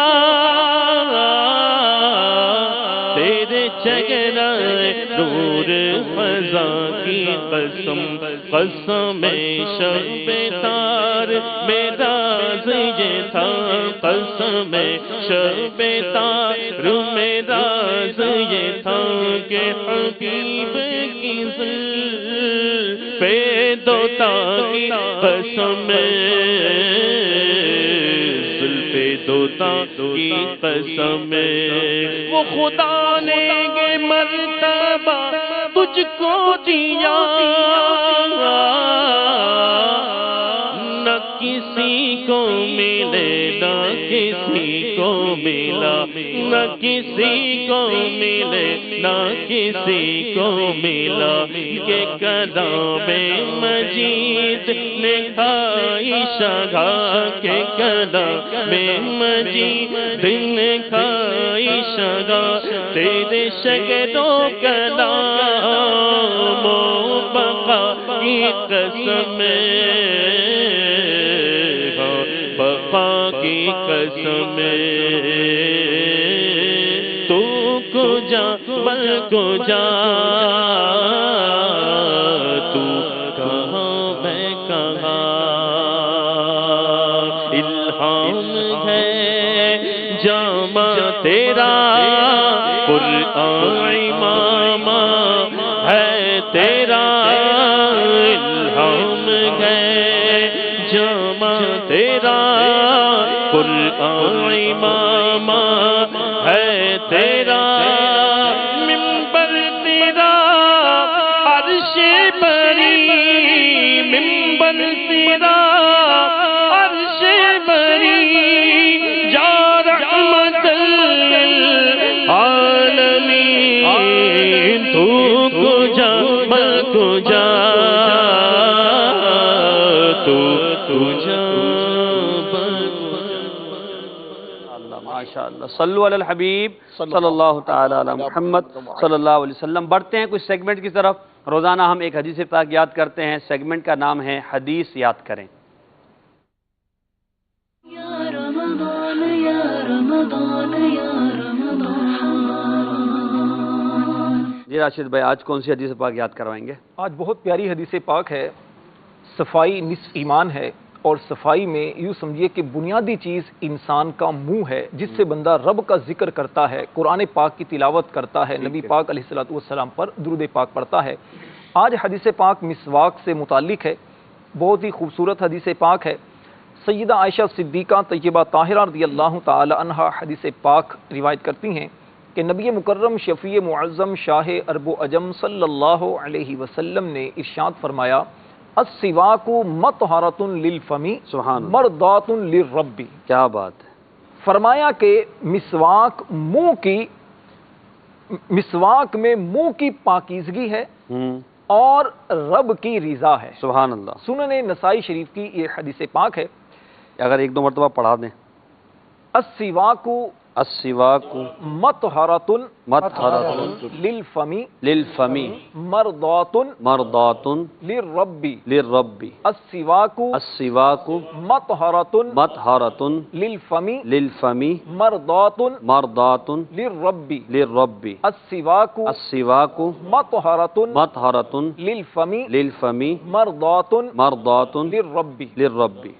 تیرے چہرہ نور فضا کی قسم، قسم شب تار میرا یہ تھا، قسم شب تار میرا یہ تھا کہ حبیب کی زلف دوتا کی قسم زلف دوتا کی قسم وہ خدا نے یہ مرتبہ تجھ کو دیا نہ کسی کو ملے نہ کسی کو ملا نہ کسی کو ملے نہ کسی کو ملا کہ کلام مجید نے کھائی شگا کے کلام مجید نے کھائی شگا تیرے شگروں کلام و بقا کی قسم بقا کی قسم تو کجا بل کجا تو کہاں میں کہاں الہام ہے جامع تیرا قرآن امام ہے تیرا الہام ہے جامع تیرا قرآن امام ہے تیرا ممبر تیرا عرش بری ممبر تیرا عرش بری جا رحمت للعالمین تو کجا میں کجا تو کجا ماشاءاللہ صلو علی الحبیب صلی اللہ تعالی علی محمد صلی اللہ علیہ وسلم. بڑھتے ہیں کچھ سیگمنٹ کی طرف. روزانہ ہم ایک حدیث پاک یاد کرتے ہیں. سیگمنٹ کا نام ہے حدیث یاد کریں. جی راشد بھائی آج کون سی حدیث پاک یاد کروائیں گے؟ آج بہت پیاری حدیث پاک ہے. صفائی نصف ایمان ہے اور صفائی میں یوں سمجھیے کہ بنیادی چیز انسان کا منہ ہے جس سے بندہ رب کا ذکر کرتا ہے, قرآن پاک کی تلاوت کرتا ہے, نبی پاک علیہ الصلوۃ والسلام پر درود پاک پڑھتا ہے. آج حدیث پاک مسواک سے متعلق ہے. بہت ہی خوبصورت حدیث پاک ہے. سیدہ عائشہ صدیقہ طیبہ طاہرہ رضی اللہ تعالی عنہا حدیث پاک روایت کرتی ہیں کہ نبی مکرم شفیع معظم شاہ عرب و عجم صلی اللہ علیہ وسلم نے ارشاد فرمایا السواک مطہرۃ للفم مرضات للرب. کیا بات ہے. فرمایا کہ مسواک میں منہ کی پاکیزگی ہے اور رب کی رضا ہے. سبحان اللہ. سنن نسائی شریف کی یہ حدیث پاک ہے. اگر ایک دو مرتبہ پڑھا دیں. السواک مطہرۃ للفم مرضات للرب. السواک مطہرۃ للفم مرضات للرب. السواک مطہرۃ للفم مرضات للرب.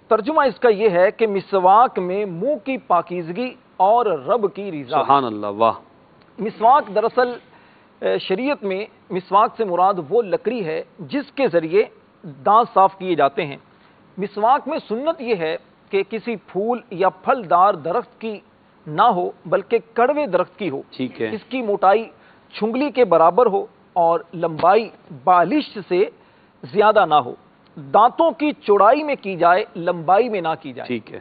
ترجمہ اس کا یہ ہے کہ مسواک میں منہ کی پاکیزگی اور رب کی رضا. سبحان اللہ. واہ. مسواک دراصل شریعت میں مسواک سے مراد وہ لکڑی ہے جس کے ذریعے دانت صاف کیے جاتے ہیں. مسواک میں سنت یہ ہے کہ کسی پھول یا پھلدار درخت کی نہ ہو بلکہ کڑوے درخت کی ہو. ٹھیک ہے. اس کی موٹائی چھنگلی کے برابر ہو اور لمبائی بالش سے زیادہ نہ ہو. دانتوں کی چوڑائی میں کی جائے, لمبائی میں نہ کی جائے. ٹھیک ہے.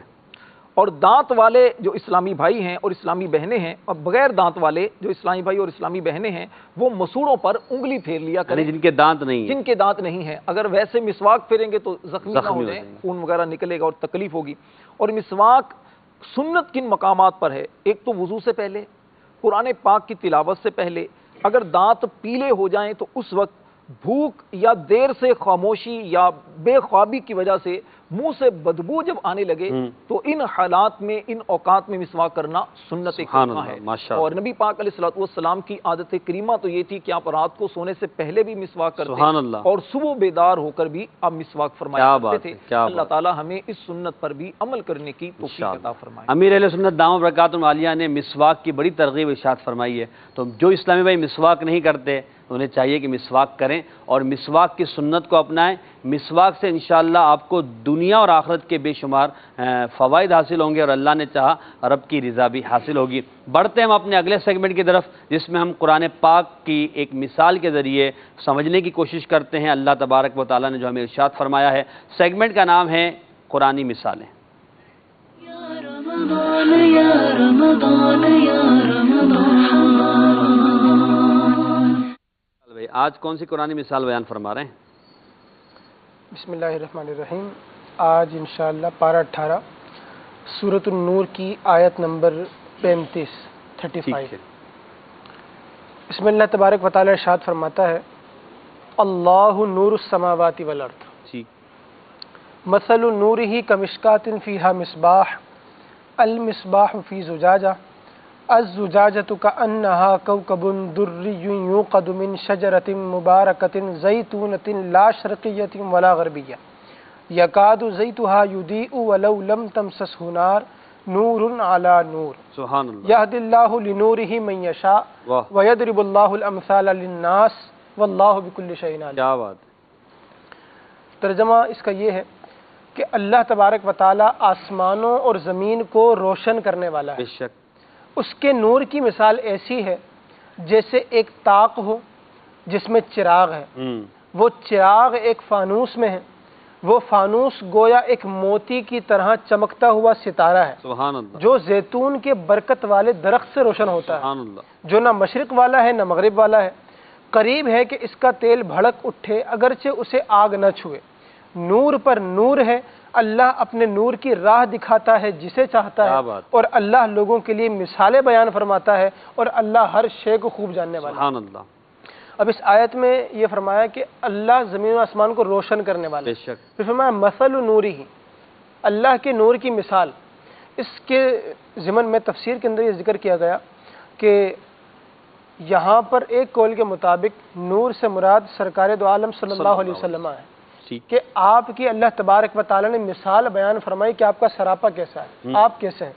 اور دانت والے جو اسلامی بھائی ہیں اور اسلامی بہنیں ہیں اور بغیر دانت والے جو اسلامی بھائی اور اسلامی بہنیں ہیں وہ مسوڑوں پر انگلی پھیر لیا کریں. جن کے دانت نہیں ہیں اگر ویسے مسواک پھیریں گے تو زخمی نہ ہو جائیں, خون وغیرہ نکلے گا اور تکلیف ہوگی. اور مسواک سنت کن مقامات پر ہے؟ ایک تو وضو سے پہلے, قرآن پاک کی تلاوت سے پہلے. اگر دانت پیلے ہو جائیں تو اس وقت بھوک یا دیر سے خاموشی یا بے خوابی کی وجہ سے منہ سے بدبو جب آنے لگے تو ان حالات میں ان اوقات میں مسواک کرنا سنت کریمہ ہے. اور نبی پاک علیہ الصلوۃ والسلام کی عادت کریمہ تو یہ تھی کہ آپ رات کو سونے سے پہلے بھی مسواک کرتے اور صبح بیدار ہو کر بھی آپ مسواک فرمایا کرتے تھے. اللہ تعالی ہمیں اس سنت پر بھی عمل کرنے کی توفیق عطا فرمائے. امیر اہل سنت دامت برکاتہم العالیہ نے مسواک کی بڑی ترغیب ارشاد فرمائی ہے. تو جو اسلامی بھائی مسواک نہیں کرتے انہیں چاہیے کہ مسواک کریں اور مسواک کی سنت کو اپنائیں. مسواک سے انشاءاللہ آپ کو دنیا اور آخرت کے بے شمار فوائد حاصل ہوں گے اور اللہ نے چاہا رب کی رضا بھی حاصل ہوگی. بڑھتے ہیں ہم اپنے اگلے سیگمنٹ کی طرف جس میں ہم قرآن پاک کی ایک مثال کے ذریعے سمجھنے کی کوشش کرتے ہیں اللہ تبارک و تعالیٰ نے جو ہمیں ارشاد فرمایا ہے. سیگمنٹ کا نام ہے قرآنی مثالیں. آج کون سی قرآنی مثال بیان فرما رہے ہیں؟ بسم اللہ الرحمن الرحیم. آج انشاءاللہ پارہ 18 سورۃ النور کی آیت نمبر 35 اس میں اللہ تبارک و تعالی ارشاد فرماتا ہے اللہ نور السماوات والارض مثل نورہ کمشکاۃ فیہا مصباح المصباح فی زجاجہ الزجاجۃ کأنہا کوکب دری یوقد من شجرۃ مبارکۃ زیتونۃ لا شرقیۃ ولا غربیہ یکاد زیتها یضیء ولو لم تمسسہ نار نور علی نور سبحان اللہ یہدی اللہ لنورہ من یشاء ویضرب اللہ الامثال للناس واللہ بکل شیء علیم. کیا بات ہے. ترجمہ اس کا یہ ہے کہ اللہ تبارک و تعالی آسمانوں اور زمین کو روشن کرنے والا ہے. بے شک اس کے نور کی مثال ایسی ہے جیسے ایک طاق ہو جس میں چراغ ہے. وہ چراغ ایک فانوس میں ہے. وہ فانوس گویا ایک موتی کی طرح چمکتا ہوا ستارہ ہے سبحان اللہ جو زیتون کے برکت والے درخت سے روشن ہوتا ہے سبحان اللہ جو نہ مشرق والا ہے نہ مغرب والا ہے. قریب ہے کہ اس کا تیل بھڑک اٹھے اگرچہ اسے آگ نہ چھوئے. نور پر نور ہے. اللہ اپنے نور کی راہ دکھاتا ہے جسے چاہتا ہے اور اللہ لوگوں کے لیے مثالیں بیان فرماتا ہے اور اللہ ہر شے کو خوب جاننے والا ہے. سبحان اللہ. اب اس آیت میں یہ فرمایا کہ اللہ زمین و آسمان کو روشن کرنے والا ہے. بے شک. پھر فرمایا مثل نورہ اللہ کے نور کی مثال. اس کے ضمن میں تفسیر کے اندر یہ ذکر کیا گیا کہ یہاں پر ایک قول کے مطابق نور سے مراد سرکار دو عالم صلی اللہ علیہ وسلم ہے کہ آپ کی اللہ تبارک و تعالی نے مثال بیان فرمائی کہ آپ کا سراپا کیسا ہے آپ کیسے ہیں.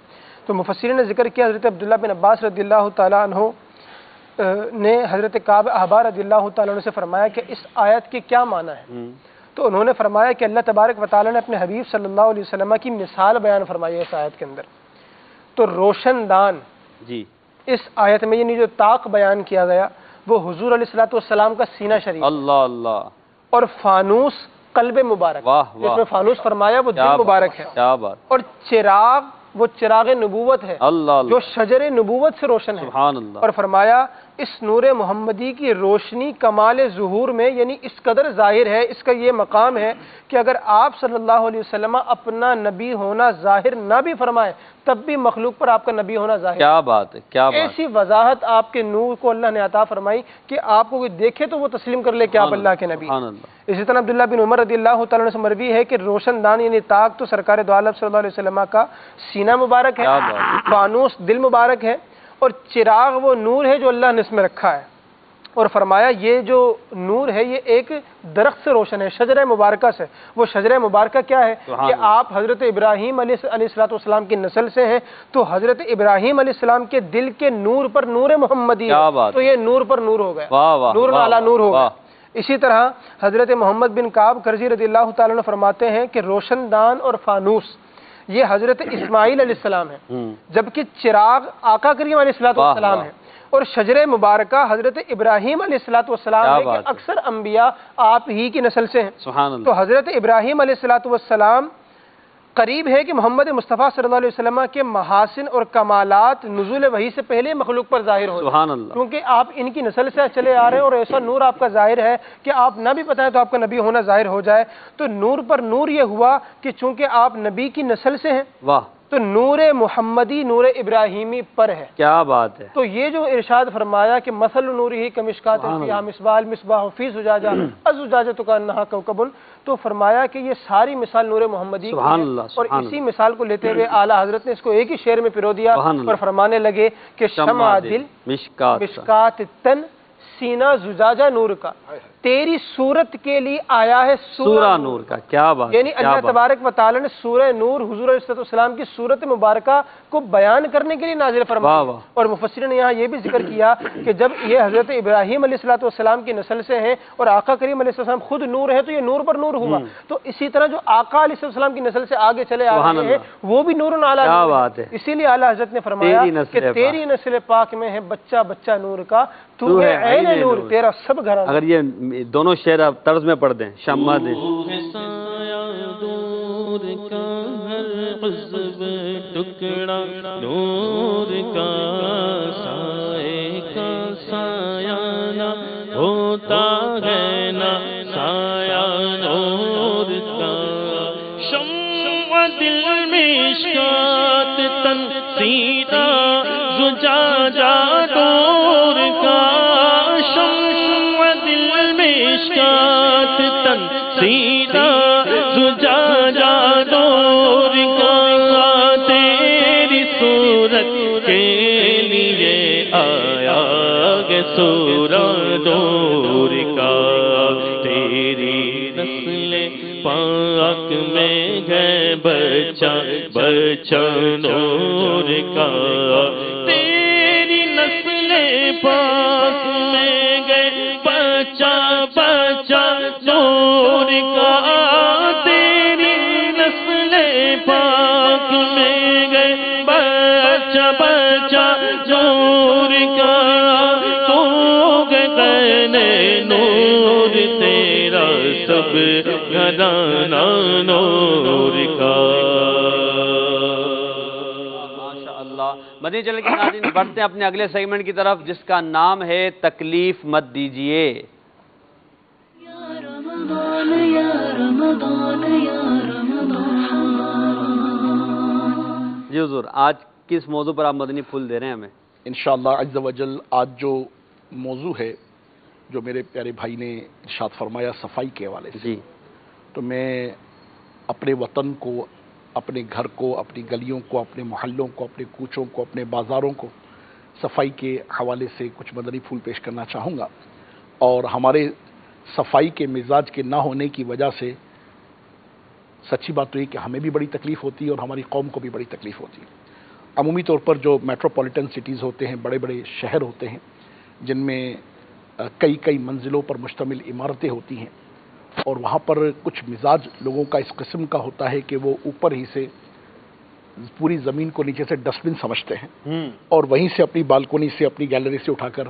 تو مفسرین نے ذکر کیا حضرت عبداللہ بن عباس رضی اللہ تعالیٰ عنہ نے حضرت کعب احبار رضی اللہ تعالیٰ عنہ سے فرمایا کہ اس آیت کے کیا معنی ہے. تو انہوں نے فرمایا کہ اللہ تبارک و تعالیٰ نے اپنے حبیب صلی اللہ علیہ وسلم کی مثال بیان فرمائی ہے اس آیت کے اندر. تو روشن دان جی اس آیت میں یعنی جو طاق بیان کیا گیا وہ حضور علیہ الصلوۃ والسلام کا سینہ شریف اللہ اللہ اور فانوس قلب مبارک جس میں فانوس فرمایا وہ دل مبارک ہے. کیا بات. اور چراغ وہ چراغ نبوت ہے اللہ جو شجر نبوت سے روشن ہے. سبحان اللہ. اور فرمایا اس نور محمدی کی روشنی کمال ظہور میں یعنی اس قدر ظاہر ہے اس کا یہ مقام ہے کہ اگر آپ صلی اللہ علیہ وسلم اپنا نبی ہونا ظاہر نہ بھی فرمائے تب بھی مخلوق پر آپ کا نبی ہونا ظاہر. کیا بات ہے. کیا بات. ایسی وضاحت آپ کے نور کو اللہ نے عطا فرمائی کہ آپ کو کوئی دیکھے تو وہ تسلیم کر لے کہ آپ اللہ کے نبی. اسی طرح عبداللہ بن عمر رضی اللہ تعالیٰ عنہ سے مروی ہے کہ روشن دان یعنی طاق تو سرکار دو عالم صلی اللہ علیہ وسلم کا سینہ مبارک ہے. فانوس دل مبارک ہے اور چراغ وہ نور ہے جو اللہ نے اس میں رکھا ہے. اور فرمایا یہ جو نور ہے یہ ایک درخت سے روشن ہے شجرہ مبارکہ سے. وہ شجرہ مبارکہ کیا ہے کہ آپ حضرت ابراہیم علیہ السلام کی نسل سے ہیں تو حضرت ابراہیم علیہ السلام کے دل کے نور پر نور محمدی ہے تو یہ نور پر نور ہو گیا نور علی نور ہو گیا. اسی طرح حضرت محمد بن کعب کرزی رضی اللہ تعالیٰ عنہ فرماتے ہیں کہ روشن دان اور فانوس یہ حضرت اسماعیل علیہ السلام ہے جبکہ چراغ آقا کریم علیہ السلام ہے اور شجر مبارکہ حضرت ابراہیم علیہ السلام ہے کہ اکثر انبیاء آپ ہی کی نسل سے ہیں. تو حضرت ابراہیم علیہ السلام قریب ہے کہ محمد مصطفیٰ صلی اللہ علیہ وسلم کے محاسن اور کمالات نزول وحی سے پہلے مخلوق پر ظاہر ہو کیونکہ آپ ان کی نسل سے چلے آ رہے ہیں اور ایسا نور آپ کا ظاہر ہے کہ آپ نہ بھی بتائیں تو آپ کا نبی ہونا ظاہر ہو جائے. تو نور پر نور یہ ہوا کہ چونکہ آپ نبی کی نسل سے ہیں تو نور محمدی نور ابراہیمی پر ہے. کیا بات ہے. تو یہ جو ارشاد فرمایا کہ مثل نورہ کمشکاۃ فیہا مصباح المصباح فی زجاجہ الزجاجۃ کأنہا کوکب تو فرمایا کہ یہ ساری مثال نور محمدی کی ہے، اور اسی مثال کو لیتے ہوئے اعلیٰ حضرت نے اس کو ایک ہی شعر میں پرو دیا اور فرمانے لگے کہ شمع دل مشکات تن سینہ زجاجہ نور کا، تیری صورت کے لیے آیا ہے سورہ نور کا. کیا بات، یعنی اللہ تبارک و تعالی نے سورہ نور حضور علیہ السلام کی صورت مبارکہ کو بیان کرنے کے لیے نازل فرمایا. اور مفسرین نے یہاں یہ بھی ذکر کیا کہ جب یہ حضرت ابراہیم علیہ السلام کی نسل سے ہیں اور آقا کریم علیہ السلام خود نور ہے تو یہ نور پر نور ہوا، تو اسی طرح جو آقا علیہ السلام کی نسل سے آگے چلے آ رہے ہیں وہ بھی نور اعلیٰ ہے. اسی لیے اعلیٰ حضرت نے فرمایا کہ تیری نسل پاک میں ہے بچہ بچہ نور کا، تو ہے عین نور، تیرا سب گھرانہ. اگر یہ دونوں شعر آپ طرز میں پڑھ دیں، شمع دل نور کا ہر عزب ٹکڑا نور کا، سائے کا سایہ نہ ہوتا ہے نا سایہ نور کا. شمع دل مشکات تن سیدھا زجاجہ نور کا، شمع دل مشکات تن سیدھا زجاجہ نور کا، تیری صورت کے لیے آیا گے سورہ نور کا، تیری نسل پاک میں ہے بچہ بچہ نور کا، تیری نسل پاک میں گئے بچہ بچہ نور کا، تیری نسل پاک میں گئے بچہ بچہ نور کا، تو گئے نور تیرا سب گھرانہ نور کا. مدنی چینل کے ناظرین، بڑھتے ہیں اپنے اگلے سیگمنٹ کی طرف جس کا نام ہے تکلیف مت دیجئے. جی حضور، آج کس موضوع پر آپ مدنی پھول دے رہے ہیں ہمیں؟ انشاءاللہ عز و جل آج جو موضوع ہے جو میرے پیارے بھائی نے ارشاد فرمایا صفائی کے حوالے سے، تو میں اپنے وطن کو، اپنے گھر کو، اپنی گلیوں کو، اپنے محلوں کو، اپنے کوچوں کو، اپنے بازاروں کو صفائی کے حوالے سے کچھ مدنی پھول پیش کرنا چاہوں گا. اور ہمارے صفائی کے مزاج کے نہ ہونے کی وجہ سے سچی بات تو یہ کہ ہمیں بھی بڑی تکلیف ہوتی ہے اور ہماری قوم کو بھی بڑی تکلیف ہوتی ہے. عمومی طور پر جو میٹروپولیٹن سٹیز ہوتے ہیں، بڑے بڑے شہر ہوتے ہیں جن میں کئی منزلوں پر مشتمل عمارتیں ہوتی ہیں، اور وہاں پر کچھ مزاج لوگوں کا اس قسم کا ہوتا ہے کہ وہ اوپر ہی سے پوری زمین کو نیچے سے ڈسٹ بن سمجھتے ہیں اور وہیں سے اپنی بالکونی سے، اپنی گیلری سے اٹھا کر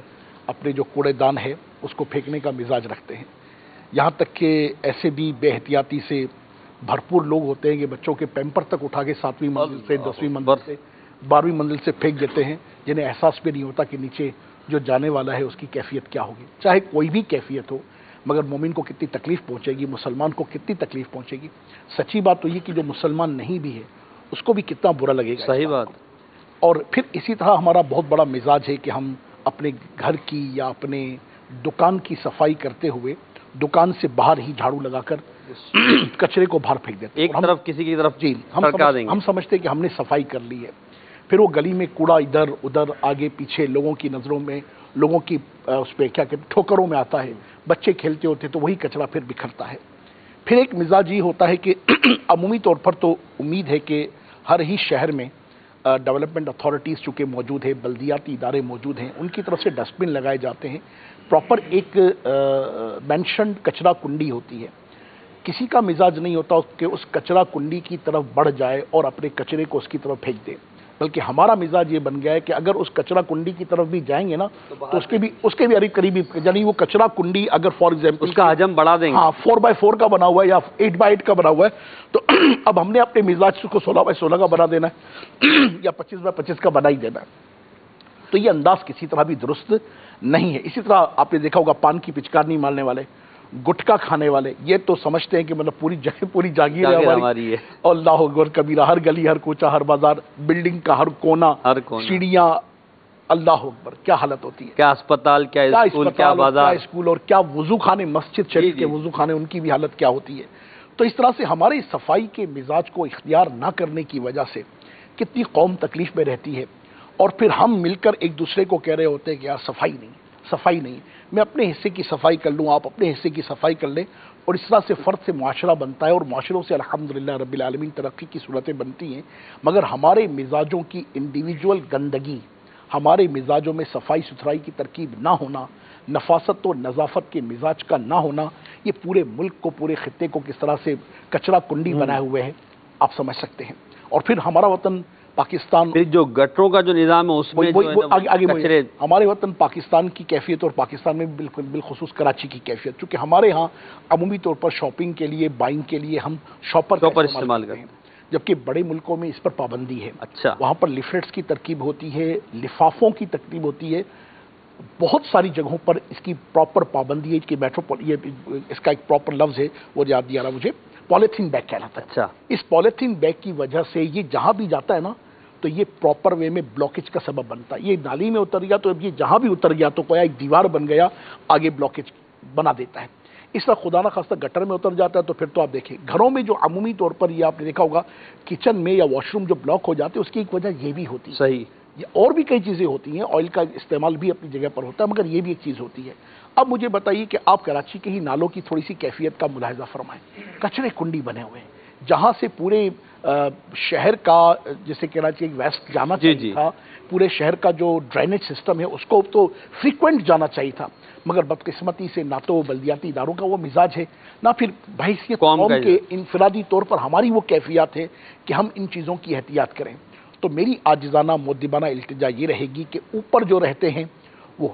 اپنے جو کوڑے دان ہے اس کو پھینکنے کا مزاج رکھتے ہیں. یہاں تک کہ ایسے بھی بے احتیاطی سے بھرپور لوگ ہوتے ہیں کہ بچوں کے پیمپر تک اٹھا کے 7ویں منزل سے، 10ویں منزل سے، 12ویں منزل سے پھینک دیتے ہیں، جنہیں احساس بھی نہیں ہوتا کہ نیچے جو جانے والا ہے اس کی کیفیت کیا ہوگی. چاہے کوئی بھی کیفیت ہو، مگر مومن کو کتنی تکلیف پہنچے گی، مسلمان کو کتنی تکلیف پہنچے گی. سچی بات تو یہ کہ جو مسلمان نہیں بھی ہے اس کو بھی کتنا برا لگے گا. صحیح بات. اور پھر اسی طرح ہمارا بہت بڑا مزاج ہے کہ ہم اپنے گھر کی یا اپنے دکان کی صفائی کرتے ہوئے دکان سے باہر ہی جھاڑو لگا کر کچرے کو باہر پھینک دیتے ہیں. ایک طرف کسی کی طرف جی ہم سمجھتے ہیں کہ ہم نے صفائی کر لی ہے، پھر وہ گلی میں کوڑا ادھر ادھر آگے پیچھے لوگوں کی نظروں میں، لوگوں کی اس پہ کیا کہتے ہیں ٹھوکروں میں آتا ہے. بچے کھیلتے ہوتے تو وہی کچرا پھر بکھرتا ہے. پھر ایک مزاج یہ ہوتا ہے کہ عمومی طور پر تو امید ہے کہ ہر ہی شہر میں ڈیولپمنٹ اتھارٹیز چونکہ موجود ہے، بلدیاتی ادارے موجود ہیں، ان کی طرف سے ڈسٹ بن لگائے جاتے ہیں. پراپر ایک مینشنڈ کچرا کنڈی ہوتی ہے. کسی کا مزاج نہیں ہوتا کہ اس کچرا کنڈی کی طرف بڑھ جائے اور اپنے کچرے کو اس کی طرف پھینک دے، بلکہ ہمارا مزاج یہ بن گیا ہے کہ اگر اس کچرا کنڈی کی طرف بھی جائیں گے نا تو اس کے بھی قریبی، یعنی وہ کچرا کنڈی اگر فار ایگزامپل اس کا حجم بڑھا دیں گے، ہاں 4x4 کا بنا ہوا ہے یا 8x8 کا بنا ہوا ہے، تو اب ہم نے اپنے مزاج کو 16x16 کا بنا دینا ہے یا 25x25 کا بنا ہی دینا ہے. تو یہ انداز کسی طرح بھی درست نہیں ہے. اسی طرح آپ نے دیکھا ہوگا پان کی پچکاری مارنے والے، گٹکا کھانے والے، یہ تو سمجھتے ہیں کہ مطلب پوری جاگیر ہماری ہے. اللہ اکبر کبیرہ، ہر گلی، ہر کوچہ، ہر بازار، بلڈنگ کا ہر کونا، سیڑھیاں، اللہ اکبر، کیا حالت ہوتی ہے، کیا اسپتال، کیا اسکول، کیا بازار، کیا اسکول، اور کیا وضو خانے، مسجد شریف کے وضو خانے، ان کی بھی حالت کیا ہوتی ہے۔ تو اس طرح سے ہمارے صفائی کے مزاج کو اختیار نہ کرنے کی وجہ سے کتنی قوم تکلیف میں رہتی ہے، اور پھر ہم مل کر ایک دوسرے کو کہہ رہے ہوتے ہیں کہ یار صفائی نہیں، صفائی نہیں، میں اپنے حصے کی صفائی کر لوں، آپ اپنے حصے کی صفائی کر لیں، اور اس طرح سے فرد سے معاشرہ بنتا ہے، اور معاشروں سے الحمدللہ رب العالمین ترقی کی صورتیں بنتی ہیں۔ مگر ہمارے مزاجوں کی انڈیویجول گندگی، ہمارے مزاجوں میں صفائی ستھرائی کی ترکیب نہ ہونا، نفاست و نظافت کے مزاج کا نہ ہونا، یہ پورے ملک کو، پورے خطے کو کس طرح سے کچرا کنڈی بنائے ہوئے ہیں آپ سمجھ سکتے ہیں۔ اور پھر ہمارا وطن پاکستان، پھر جو گٹروں کا جو نظام ہے اس میں آگے ہمارے وطن پاکستان کی کیفیت، اور پاکستان میں بالکل بالخصوص کراچی کی کیفیت، چونکہ ہمارے ہاں عمومی طور پر شاپنگ کے لیے، بائنگ کے لیے ہم شاپر استعمال کرتے ہیں، جبکہ بڑے ملکوں میں اس پر پابندی ہے۔ اچھا، وہاں پر لیفلیٹس کی ترکیب ہوتی ہے، لفافوں کی ترکیب ہوتی ہے، بہت ساری جگہوں پر اس کی پراپر پابندی ہے کہ یہ اس کا ایک پراپر لفظ ہے، وہ یاد نہیں آ رہا مجھے، پالیتھین بیگ کہلاتا ہے۔ اچھا، اس پالیتھین بیگ کی وجہ سے یہ جہاں بھی جاتا ہے نا تو یہ پراپر وے میں بلاکیج کا سبب بنتا ہے۔ یہ نالی میں اتر گیا تو اب یہ جہاں بھی اتر گیا تو کوئی ایک دیوار بن گیا، آگے بلاکیج بنا دیتا ہے۔ اس طرح خدا نہ خواستہ گٹر میں اتر جاتا ہے تو پھر تو آپ دیکھیں گھروں میں جو عمومی طور پر یہ آپ نے دیکھا ہوگا کچن میں یا واش روم جو بلاک ہو جاتے ہیں، اس کی ایک وجہ یہ بھی ہوتی ہے۔ صحیح، اور بھی کئی چیزیں ہوتی ہیں، آئل کا استعمال بھی اپنی جگہ پر ہوتا ہے، مگر یہ بھی ایک چیز ہوتی ہے۔ اب مجھے بتائیے کہ آپ کراچی کے ہی نالوں کی تھوڑی سی کیفیت کا ملاحظہ فرمائیں، کچرے کنڈی بنے ہوئے ہیں، جہاں سے پورے شہر کا، جیسے کراچی ایک ویسٹ جانا چاہیے تھا، پورے شہر کا جو ڈرینیج سسٹم ہے اس کو تو فریکوینٹ جانا چاہیے تھا، مگر بدقسمتی سے نہ تو بلدیاتی اداروں کا وہ مزاج ہے، نہ پھر بحیثیت قوم کے انفرادی طور پر ہماری وہ کیفیات ہے کہ ہم ان چیزوں کی احتیاط کریں۔ تو میری عاجزانہ مؤدبانہ التجا یہ رہے گی کہ اوپر جو رہتے ہیں وہ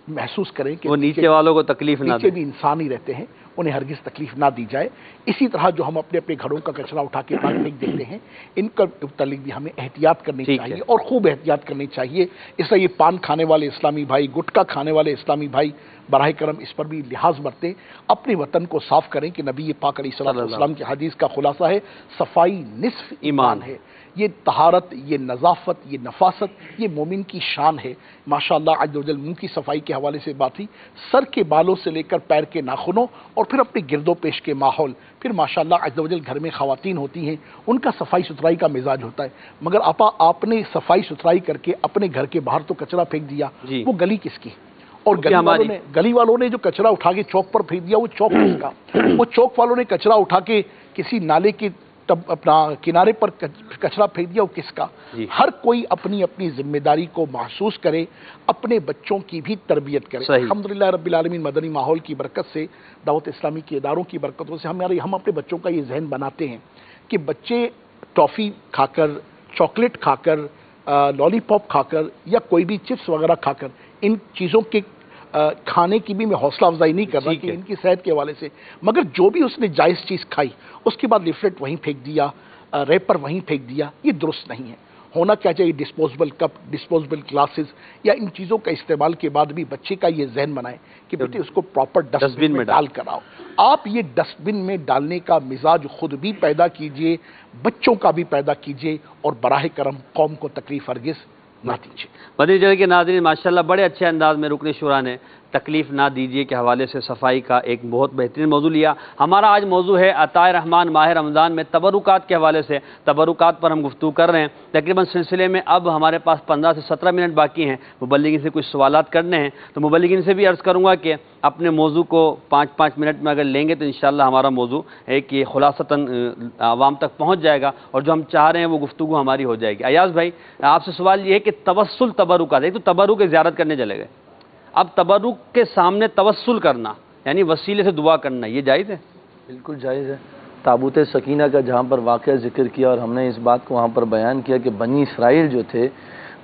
محسوس کریں کہ وہ نیچے والوں کو تکلیف نہ دیں، نیچے بھی انسان ہی رہتے ہیں، انہیں ہرگز تکلیف نہ دی جائے۔ اسی طرح جو ہم اپنے اپنے گھروں کا کچرا اٹھا کے باہر پھینک دیتے ہیں، ان کا متعلق بھی ہمیں احتیاط کرنی چاہیے، اور خوب احتیاط کرنی چاہیے۔ اس طرح یہ پان کھانے والے اسلامی بھائی، گٹکا کھانے والے اسلامی بھائی براہ کرم اس پر بھی لحاظ برتیں، اپنے وطن کو صاف کریں کہ نبی پاک علیہ الصلوۃ والسلام کی حدیث کا خلاصہ ہے صفائی نصف ایمان ہے۔ یہ طہارت، یہ نظافت، یہ نفاست، یہ مومن کی شان ہے۔ ماشاءاللہ عز و جل منہ کی صفائی کے حوالے سے بات تھی، سر کے بالوں سے لے کر پیر کے ناخنوں اور پھر اپنے گرد و پیش کے ماحول، پھر ماشاءاللہ عز و جل گھر میں خواتین ہوتی ہیں، ان کا صفائی ستھرائی کا مزاج ہوتا ہے، مگر آپ نے صفائی ستھرائی کر کے اپنے گھر کے باہر تو کچرا پھینک دیا، وہ گلی کس کی؟ اور گلی والوں نے جو کچرا اٹھا کے چوک پر پھینک دیا، وہ چوک کس کا؟ وہ چوک والوں نے کچرا اٹھا کے کسی نالے کی اپنا کنارے پر کچرا پھینک دیا، وہ کس کا؟ ہر کوئی اپنی اپنی ذمہ داری کو محسوس کرے، اپنے بچوں کی بھی تربیت کرے۔ الحمدللہ رب العالمین مدنی ماحول کی برکت سے، دعوت اسلامی کے اداروں کی برکتوں سے ہم اپنے بچوں کا یہ ذہن بناتے ہیں کہ بچے ٹافی کھا کر، چاکلیٹ کھا کر، لالی پاپ کھا کر، یا کوئی بھی چپس وغیرہ کھا کر، ان چیزوں کے کھانے کی بھی میں حوصلہ افزائی نہیں کر رہا کہ ان کی صحت کے حوالے سے، مگر جو بھی اس نے جائز چیز کھائی اس کے بعد لیفلیٹ وہیں پھینک دیا، ریپر وہیں پھینک دیا، یہ درست نہیں ہے۔ ہونا کیا چاہیے، ڈسپوزبل کپ، ڈسپوزبل گلاسز، یا ان چیزوں کا استعمال کے بعد بھی بچے کا یہ ذہن بنائیں کہ بیٹے اس کو پراپر ڈسٹ بن میں ڈال کر آؤ۔ آپ یہ ڈسٹ بن میں ڈالنے کا مزاج خود بھی پیدا کیجئے، بچوں کا بھی پیدا کیجئے، اور براہ کرم قوم کو تکلیف ہرگز نہ دیجیے۔ مدنی چینل کے ناظرین، ماشاءاللہ بڑے اچھے انداز میں رکن شورا نے تکلیف نہ دیجیے کے حوالے سے صفائی کا ایک بہت بہترین موضوع لیا۔ ہمارا آج موضوع ہے عطائے رحمان ماہ رمضان میں تبرکات کے حوالے سے، تبرکات پر ہم گفتگو کر رہے ہیں۔ تقریباً سلسلے میں اب ہمارے پاس 15 سے 17 منٹ باقی ہیں، مبلغین سے کچھ سوالات کرنے ہیں، تو مبلغین سے بھی عرض کروں گا کہ اپنے موضوع کو 5-5 منٹ میں اگر لیں گے تو انشاءاللہ ہمارا موضوع ایک یہ خلاصتاً عوام تک پہنچ جائے گا، اور جو ہم چاہ رہے ہیں وہ گفتگو ہماری ہو جائے گی۔ ایاز بھائی، آپ سے سوال یہ ہے کہ توسل تبرکات، ایک تو تبرک کی زیارت کرنے چلے گئے، اب تبرک کے سامنے توسل کرنا یعنی وسیلے سے دعا کرنا، یہ جائز ہے؟ بالکل جائز ہے۔ تابوت سکینہ کا جہاں پر واقعہ ذکر کیا اور ہم نے اس بات کو وہاں پر بیان کیا کہ بنی اسرائیل جو تھے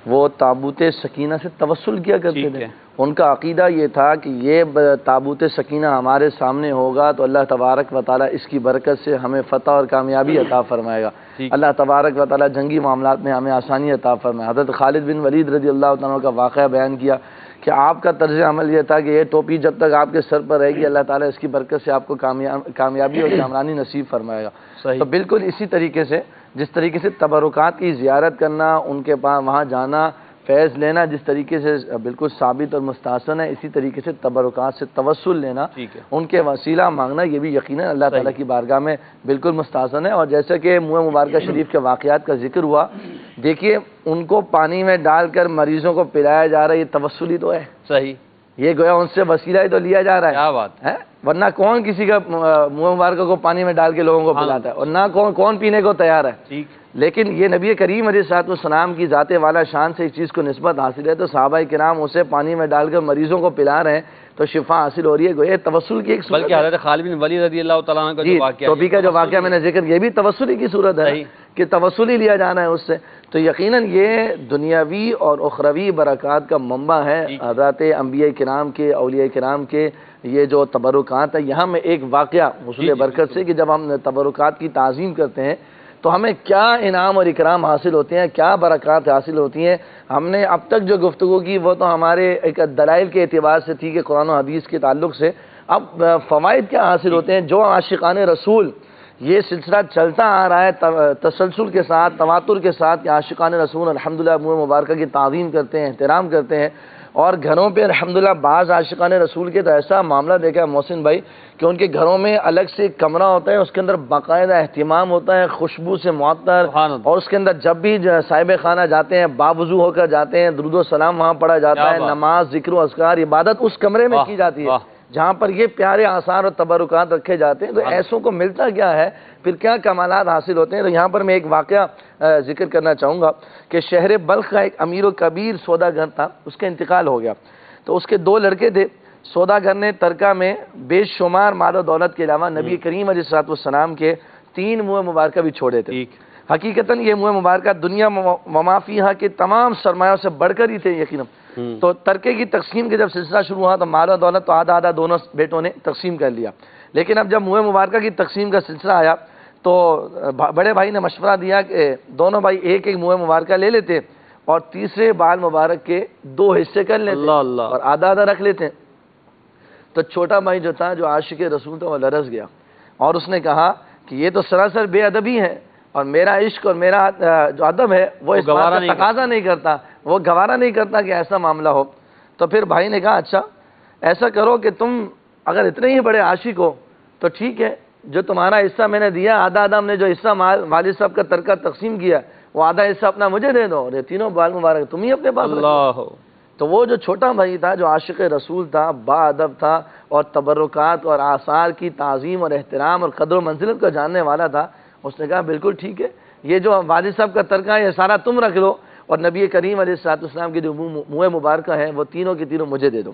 وہ تابوت سکینہ سے توسل کیا کرتے تھے۔ ان کا عقیدہ یہ تھا کہ یہ تابوت سکینہ ہمارے سامنے ہوگا تو اللہ تبارک و تعالیٰ اس کی برکت سے ہمیں فتح اور کامیابی عطا فرمائے گا، اللہ تبارک و تعالیٰ جنگی معاملات میں ہمیں آسانی عطا فرمائے۔ حضرت خالد بن ولید رضی اللہ تعالیٰ کا واقعہ بیان کیا کہ آپ کا طرز عمل یہ تھا کہ یہ ٹوپی جب تک آپ کے سر پر رہے گی اللہ تعالیٰ اس کی برکت سے آپ کو کامیابی اور کامرانی نصیب فرمائے گا۔ تو بالکل اسی طریقے سے جس طریقے سے تبرکات کی زیارت کرنا، ان کے پاس وہاں جانا، فیض لینا جس طریقے سے بالکل ثابت اور مستحسن ہے، اسی طریقے سے تبرکات سے توسل لینا، ان کے وسیلہ مانگنا، یہ بھی یقیناً اللہ تعالیٰ کی بارگاہ میں بالکل مستحسن ہے۔ اور جیسا کہ منہ مبارکہ شریف کے واقعات کا ذکر ہوا، دیکھیے ان کو پانی میں ڈال کر مریضوں کو پلایا جا رہا ہے، یہ توسل ہی تو ہے، صحیح، یہ گویا ان سے وسیلہ ہی تو لیا جا رہا ہے۔ کیا بات ہے، ورنہ کون کسی کا منہ مبارکہ کو پانی میں ڈال کے لوگوں کو پلاتا ہے، اور نہ کون پینے کو تیار ہے۔ لیکن یہ نبی کریم علیہ السلام کی ذات والا شان سے اس چیز کو نسبت حاصل ہے، تو صحابہ کرام اسے پانی میں ڈال کر مریضوں کو پلا رہے ہیں تو شفا حاصل ہو رہی ہے، گویا توسل کی ایک صورت ہے۔ بلکہ حضرت خالد بن ولید رضی اللہ تعالیٰ عنہ کا جو واقعہ توبی کا جو واقعہ میں نے ذکر، یہ بھی توسلی کی صورت ہے کہ توسل ہی لیا جانا ہے اس سے۔ تو یقیناً یہ دنیاوی اور اخروی برکات کا منبع ہے حضرات انبیاء کرام کے، اولیاء کرام کے یہ جو تبرکات ہے۔ یہاں میں ایک واقعہ حصول برکت سے کہ جب ہم تبرکات کی تعظیم کرتے ہیں تو ہمیں کیا انعام اور اکرام حاصل ہوتے ہیں، کیا برکات حاصل ہوتی ہیں۔ ہم نے اب تک جو گفتگو کی وہ تو ہمارے ایک دلائل کے اعتبار سے تھی کہ قرآن و حدیث کے تعلق سے، اب فوائد کیا حاصل ہوتے ہیں۔ جو عاشقان رسول یہ سلسلہ چلتا آ رہا ہے تسلسل کے ساتھ، تواتر کے ساتھ کہ عاشقان رسول الحمدللہ منہ مبارکہ کی تعظیم کرتے ہیں، احترام کرتے ہیں، اور گھروں پہ الحمدللہ بعض عاشقان رسول کے تو ایسا معاملہ دیکھا ہے محسن بھائی کہ ان کے گھروں میں الگ سے ایک کمرہ ہوتا ہے، اس کے اندر باقاعدہ اہتمام ہوتا ہے، خوشبو سے معطر، اور اس کے اندر جب بھی صاحب خانہ جاتے ہیں باوضو ہو کر جاتے ہیں، درود و سلام وہاں پڑھا جاتا ہے، نماز، ذکر و اذکار، عبادت اس کمرے میں کی جاتی ہے جہاں پر یہ پیارے آثار اور تبرکات رکھے جاتے ہیں۔ تو ایسوں کو ملتا کیا ہے، پھر کیا کمالات حاصل ہوتے ہیں۔ تو یہاں پر میں ایک واقعہ ذکر کرنا چاہوں گا کہ شہر بلخ کا ایک امیر و کبیر سوداگر تھا، اس کا انتقال ہو گیا، تو اس کے 2 لڑکے تھے۔ سوداگر نے ترکہ میں بے شمار مال و دولت کے علاوہ نبی کریم علیہ السلام کے 3 منہ مبارکہ بھی چھوڑے تھے۔ حقیقتاً یہ منہ مبارکہ دنیا وما فیہا کے تمام سرمایوں سے بڑھ کر ہی تھے یقیناً۔ تو ترکے کی تقسیم کے جب سلسلہ شروع ہوا تو مال و دولت تو آدھا آدھا دونوں بیٹوں نے تقسیم کر لیا، لیکن اب جب منہ مبارکہ کی تقسیم کا سلسلہ آیا تو بڑے بھائی نے مشورہ دیا کہ دونوں بھائی ایک ایک منہ مبارکہ لے لیتے اور تیسرے بال مبارک کے 2 حصے کر لیتے اور آدھا آدھا رکھ لیتے۔ تو چھوٹا بھائی جو تھا، جو عاشق رسول تھا، وہ لرز گیا اور اس نے کہا کہ یہ تو سراسر بے ادبی ہے، اور میرا عشق اور میرا جو ادب ہے وہ اس بات کا تقاضا نہیں کرتا، وہ گوارا نہیں کرتا کہ ایسا معاملہ ہو۔ تو پھر بھائی نے کہا اچھا ایسا کرو کہ تم اگر اتنے ہی بڑے عاشق ہو تو ٹھیک ہے، جو تمہارا حصہ میں نے دیا آدھا آدھا، ہم نے جو حصہ والد صاحب کا ترکہ تقسیم کیا وہ آدھا حصہ اپنا مجھے دے دو، اور یہ تینوں بال مبارک تم ہی اپنے پاس رکھو۔ تو وہ جو چھوٹا بھائی تھا، جو عاشق رسول تھا، با ادب تھا، اور تبرکات اور آثار کی تعظیم اور احترام اور قدر و منزلت کا جاننے والا تھا، اس نے کہا بالکل ٹھیک ہے، یہ جو والد صاحب کا ترکہ ہے یہ سارا تم رکھ لو، اور نبی کریم علیہ السلام کی جو منہ مبارکہ ہیں وہ تینوں کی تینوں مجھے دے دو۔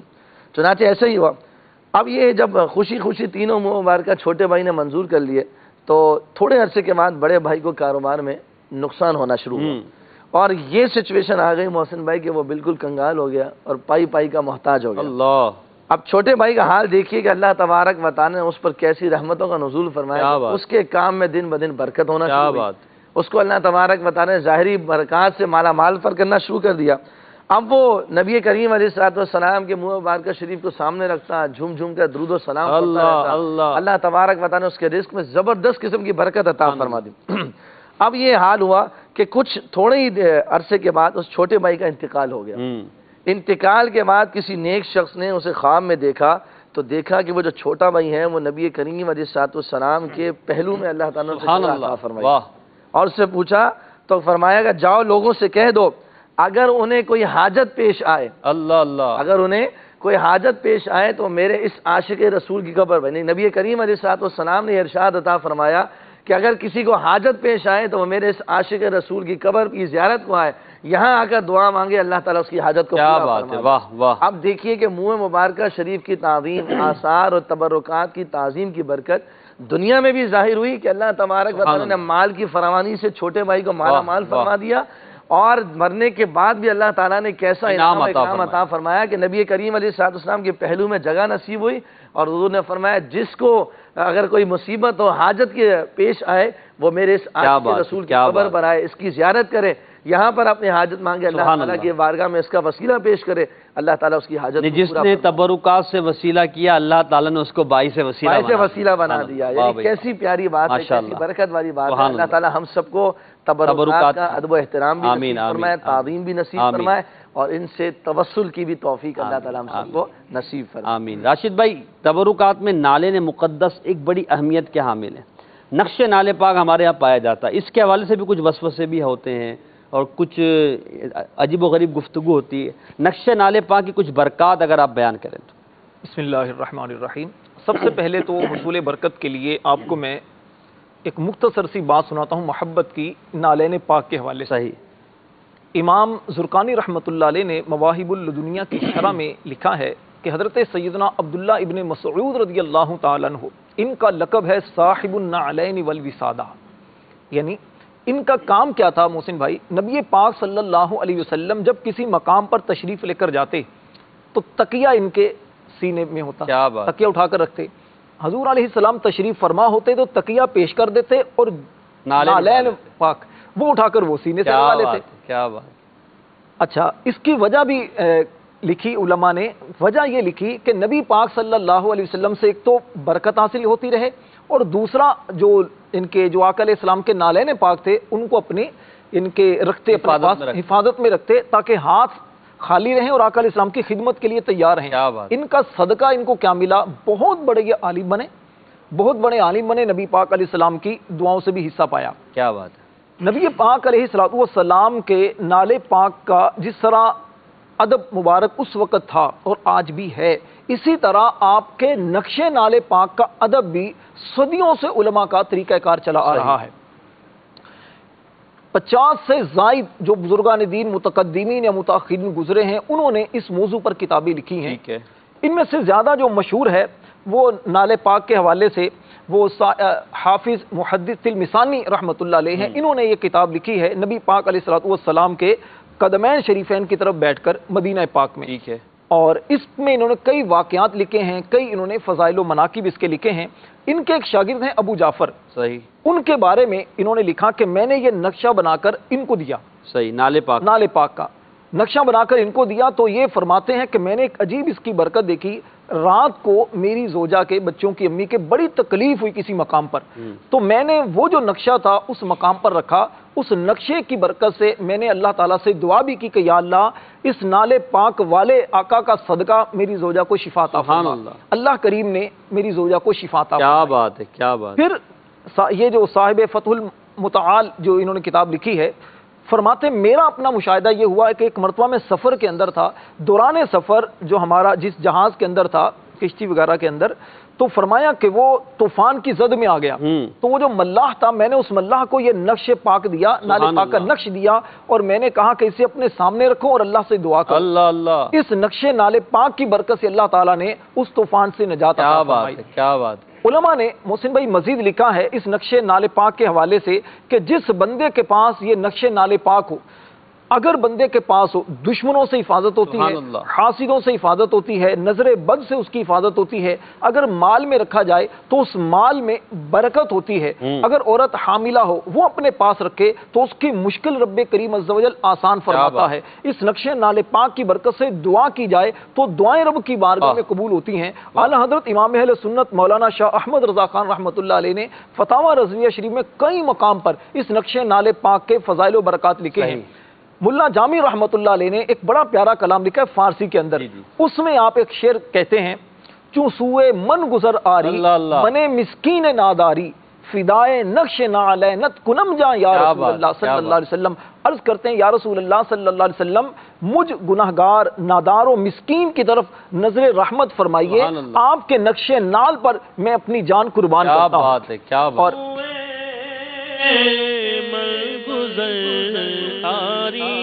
چنانچہ ایسا ہی ہوا۔ اب یہ جب خوشی خوشی تینوں منہ مبارکہ چھوٹے بھائی نے منظور کر لیے تو تھوڑے عرصے کے بعد بڑے بھائی کو کاروبار میں نقصان ہونا شروع ہوا، اور یہ سچویشن آ گئی محسن بھائی کہ وہ بالکل کنگال ہو گیا اور پائی پائی کا محتاج ہو گیا۔ اب چھوٹے بھائی کا حال دیکھیے کہ اللہ تبارک و تعالی نے اس پر کیسی رحمتوں کا نزول فرمایا، اس کے کام میں دن بدن برکت ہونا شروع ہوئی، اس کو اللہ تبارک و تعالی نے ظاہری برکات سے مالا مال پر کرنا شروع کر دیا۔ اب وہ نبی کریم علیہ السلام کے منہ مبارکہ شریف کو سامنے رکھتا، جھوم جھوم کر درود و سلام پڑھتا رہتا، اللہ تبارک و تعالی نے اس کے رزق میں زبردست قسم کی برکت عطا فرما دی۔ اب یہ حال ہوا کہ کچھ تھوڑے ہی عرصے کے بعد اس چھوٹے بھائی کا انتقال ہو گیا۔ انتقال کے بعد کسی نیک شخص نے اسے خواب میں دیکھا تو دیکھا کہ وہ جو چھوٹا بھائی ہے وہ نبی کریم علیہ السلام کے پہلو میں اللہ تعالیٰ نے عطا فرمائی، اور اس سے پوچھا تو فرمایا کہ جاؤ لوگوں سے کہہ دو اگر انہیں کوئی حاجت پیش آئے، اگر انہیں کوئی حاجت پیش آئے تو میرے اس عاشق رسول کی قبر پر، نبی کریم علیہ السلام نے ارشاد عطا فرمایا کہ اگر کسی کو حاجت پیش آئے تو وہ میرے اس عاشق رسول کی قبر کی زیارت کو آئے، یہاں آ کر دعا مانگے، اللہ تعالیٰ اس کی حاجت کو پورا فرمائے۔ اب دیکھیے کہ منہ مبارکہ شریف کی تعظیم، آثار اور تبرکات کی تعظیم کی برکت دنیا میں بھی ظاہر ہوئی کہ اللہ تبارک و تعالیٰ نے مال کی فراوانی سے چھوٹے بھائی کو مالا مال فرما دیا، اور مرنے کے بعد بھی اللہ تعالیٰ نے کیسا انعام عطا فرمایا کہ نبی کریم علیہ السلام کے پہلو میں جگہ نصیب ہوئی، اور حضور نے فرمایا جس کو اگر کوئی مصیبت ہو، حاجت کے پیش آئے، وہ میرے اس عاشق رسول کی قبر پر آئے، اس کی زیارت کرے، یہاں پر اپنی حاجت مانگے، اللہ تعالیٰ کی بارگاہ میں اس کا وسیلہ پیش کرے، اللہ تعالیٰ اس کی حاجت جس نے تبرکات سے وسیلہ کیا اللہ تعالیٰ نے اس کو باعث وسیلہ بنا دیا۔ یعنی کیسی پیاری بات ہے، کیسی برکت والی بات ہے۔ اللہ تعالیٰ ہم سب کو تبرکات کا ادب و احترام بھی نصیب فرمائے، تعظیم بھی نصیب فرمائے، اور ان سے توسل کی بھی توفیق اللہ تعالیٰ ہم سب کو نصیب فرمائے. آمین. راشد بھائی، تبرکات میں نالے مقدس ایک بڑی اہمیت کے حامل ہیں. نقش نالے پاک ہمارے یہاں پایا جاتا ہے، اس کے حوالے سے بھی کچھ وسوسے بھی ہوتے ہیں اور کچھ عجیب و غریب گفتگو ہوتی ہے. نقش نالے پاک کی کچھ برکات اگر آپ بیان کریں تو. بسم اللہ الرحمن الرحیم. سب سے پہلے تو حصول برکت کے لیے آپ کو میں ایک مختصر سی بات سناتا ہوں محبت کی نالین پاک کے حوالے سے. صحیح. امام زرقانی رحمۃ اللہ علیہ نے مواہب اللدنیہ کی شرح میں لکھا ہے کہ حضرت سیدنا عبداللہ ابن مسعود رضی اللہ تعالیٰ عنہ، ان کا لقب ہے صاحب النعلین والوسادہ. یعنی ان کا کام کیا تھا محسن بھائی؟ نبی پاک صلی اللہ علیہ وسلم جب کسی مقام پر تشریف لے کر جاتے تو تکیہ ان کے سینے میں ہوتا، تکیہ اٹھا کر رکھتے. حضور علیہ السلام تشریف فرما ہوتے تو تکیہ پیش کر دیتے اور نالین پاک وہ اٹھا کر وہ سینے سے لگا لیتے. کیا بات. اچھا، اس کی وجہ بھی لکھی علماء نے. وجہ یہ لکھی کہ نبی پاک صلی اللہ علیہ وسلم سے ایک تو برکت حاصل ہوتی رہے، اور دوسرا جو ان کے جو آقا علیہ السلام کے نالین پاک تھے ان کو اپنی ان کے رکھتے، اپنے پاس حفاظت میں رکھتے تاکہ ہاتھ خالی رہیں اور آقا علیہ السلام کی خدمت کے لیے تیار رہیں. ان کا صدقہ ان کو کیا ملا؟ بہت بڑے یہ عالم بنے، بہت بڑے عالم بنے. نبی پاک علیہ السلام کی دعاؤں سے بھی حصہ پایا. کیا بات ہے. نبی پاک علیہ السلام کے نالے پاک کا جس طرح ادب مبارک اس وقت تھا اور آج بھی ہے، اسی طرح آپ کے نقش نالے پاک کا ادب بھی صدیوں سے علماء کا طریقہ کار چلا آ رہا ہے. 50 سے زائد جو بزرگان دین متقدمین یا متاخرین گزرے ہیں انہوں نے اس موضوع پر کتابیں لکھی ہیں. ان میں سے زیادہ جو مشہور ہے وہ نالے پاک کے حوالے سے وہ حافظ محدث المسانی رحمۃ اللہ علیہ ہیں. انہوں نے یہ کتاب لکھی ہے نبی پاک علیہ السلام کے قدمین شریفین کی طرف بیٹھ کر مدینہ پاک میں. اور اس میں انہوں نے کئی واقعات لکھے ہیں، کئی انہوں نے فضائل و مناقب اس کے لکھے ہیں. ان کے ایک شاگرد ہیں ابو جعفر. صحیح. ان کے بارے میں انہوں نے لکھا کہ میں نے یہ نقشہ بنا کر ان کو دیا. صحیح. نالے پاک کا نقشہ بنا کر ان کو دیا تو یہ فرماتے ہیں کہ میں نے ایک عجیب اس کی برکت دیکھی. رات کو میری زوجہ کے بچوں کی امی کے بڑی تکلیف ہوئی کسی مقام پر، تو میں نے وہ جو نقشہ تھا اس مقام پر رکھا. اس نقشے کی برکت سے میں نے اللہ تعالیٰ سے دعا بھی کی کہ یا اللہ اس نالے پاک والے آقا کا صدقہ میری زوجہ کو شفا عطا فرما. اللہ کریم نے میری زوجہ کو شفا عطا فرما. کیا بات ہے، کیا بات. پھر یہ جو صاحب فتح المتعال جو انہوں نے کتاب لکھی ہے فرماتے میرا اپنا مشاہدہ یہ ہوا ہے کہ ایک مرتبہ میں سفر کے اندر تھا. دوران سفر جو ہمارا جس جہاز کے اندر تھا کشتی وغیرہ کے اندر، تو فرمایا کہ وہ طوفان کی زد میں آ گیا. تو وہ جو ملاح تھا میں نے اس ملاح کو یہ نقش پاک دیا، نالے پاک کا نقش دیا، اور میں نے کہا کہ اسے اپنے سامنے رکھو اور اللہ سے دعا کرو. اللہ اللہ. اس نقش نالے پاک کی برکت سے اللہ تعالیٰ نے اس طوفان سے نجات عطا فرمائی. کیا بات. علماء نے محسن بھائی مزید لکھا ہے اس نقش نالے پاک کے حوالے سے کہ جس بندے کے پاس یہ نقش نالے پاک ہو، اگر بندے کے پاس ہو، دشمنوں سے حفاظت ہوتی ہے، حاسدوں سے حفاظت ہوتی ہے، نظر بد سے اس کی حفاظت ہوتی ہے. اگر مال میں رکھا جائے تو اس مال میں برکت ہوتی ہے. اگر عورت حاملہ ہو وہ اپنے پاس رکھے تو اس کی مشکل رب کریم عز و جل آسان فرماتا ہے. اس نقش نالے پاک کی برکت سے دعا کی جائے تو دعائیں رب کی بارگاہ میں قبول ہوتی ہیں. اعلیٰ حضرت امام اہل سنت مولانا شاہ احمد رضا خان رحمۃ اللہ علیہ نے فتاوی رضویہ شریف میں کئی مقام پر اس نقش نالے پاک کے فضائل و برکات لکھے ہیں. ملا جامی رحمۃ اللہ علیہ نے ایک بڑا پیارا کلام لکھا ہے فارسی کے اندر. اس میں آپ ایک شعر کہتے ہیں چوں سوئے من گزر آری بنے مسکین ناداری فدائے نقش نعلینت کنم جا یا رسول اللہ صلی اللہ علیہ وسلم. عرض کرتے ہیں یا رسول اللہ صلی اللہ علیہ وسلم مجھ گناہگار نادار و مسکین کی طرف نظر رحمت فرمائیے، آپ کے نقش نال پر میں اپنی جان قربان کرتا ہوں. بات ہے، کیا بات. آری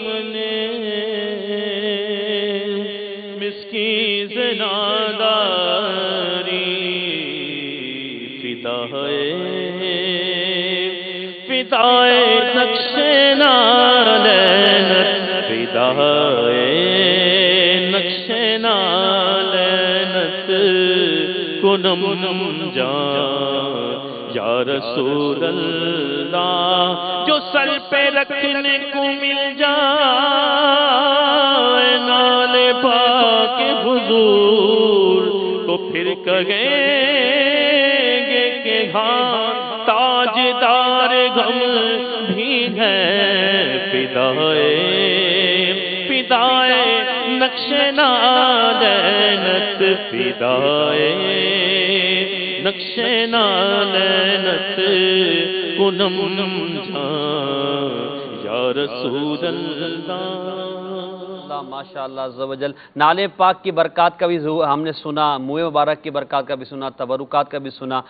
منے مسکین سے ناداری فدائے نقش نالینت فدائے نقش نالینت کنم جان یا رسول اللہ. جو سر پہ رکھنے کو مل جائے نالے پاک حضور تو پھر کہیں گے کہ ہاں تاجدار غم بھی ہے. فدائے فدائے نقش نالینت فدائے نقش نالینت کنم جان یا رسول اللہ۔ ماشاء اللہ عز و جل، نالے پاک کی برکات کا بھی ہم نے سنا، منہ مبارک کی برکات کا بھی سنا، تبرکات کا بھی سنا۔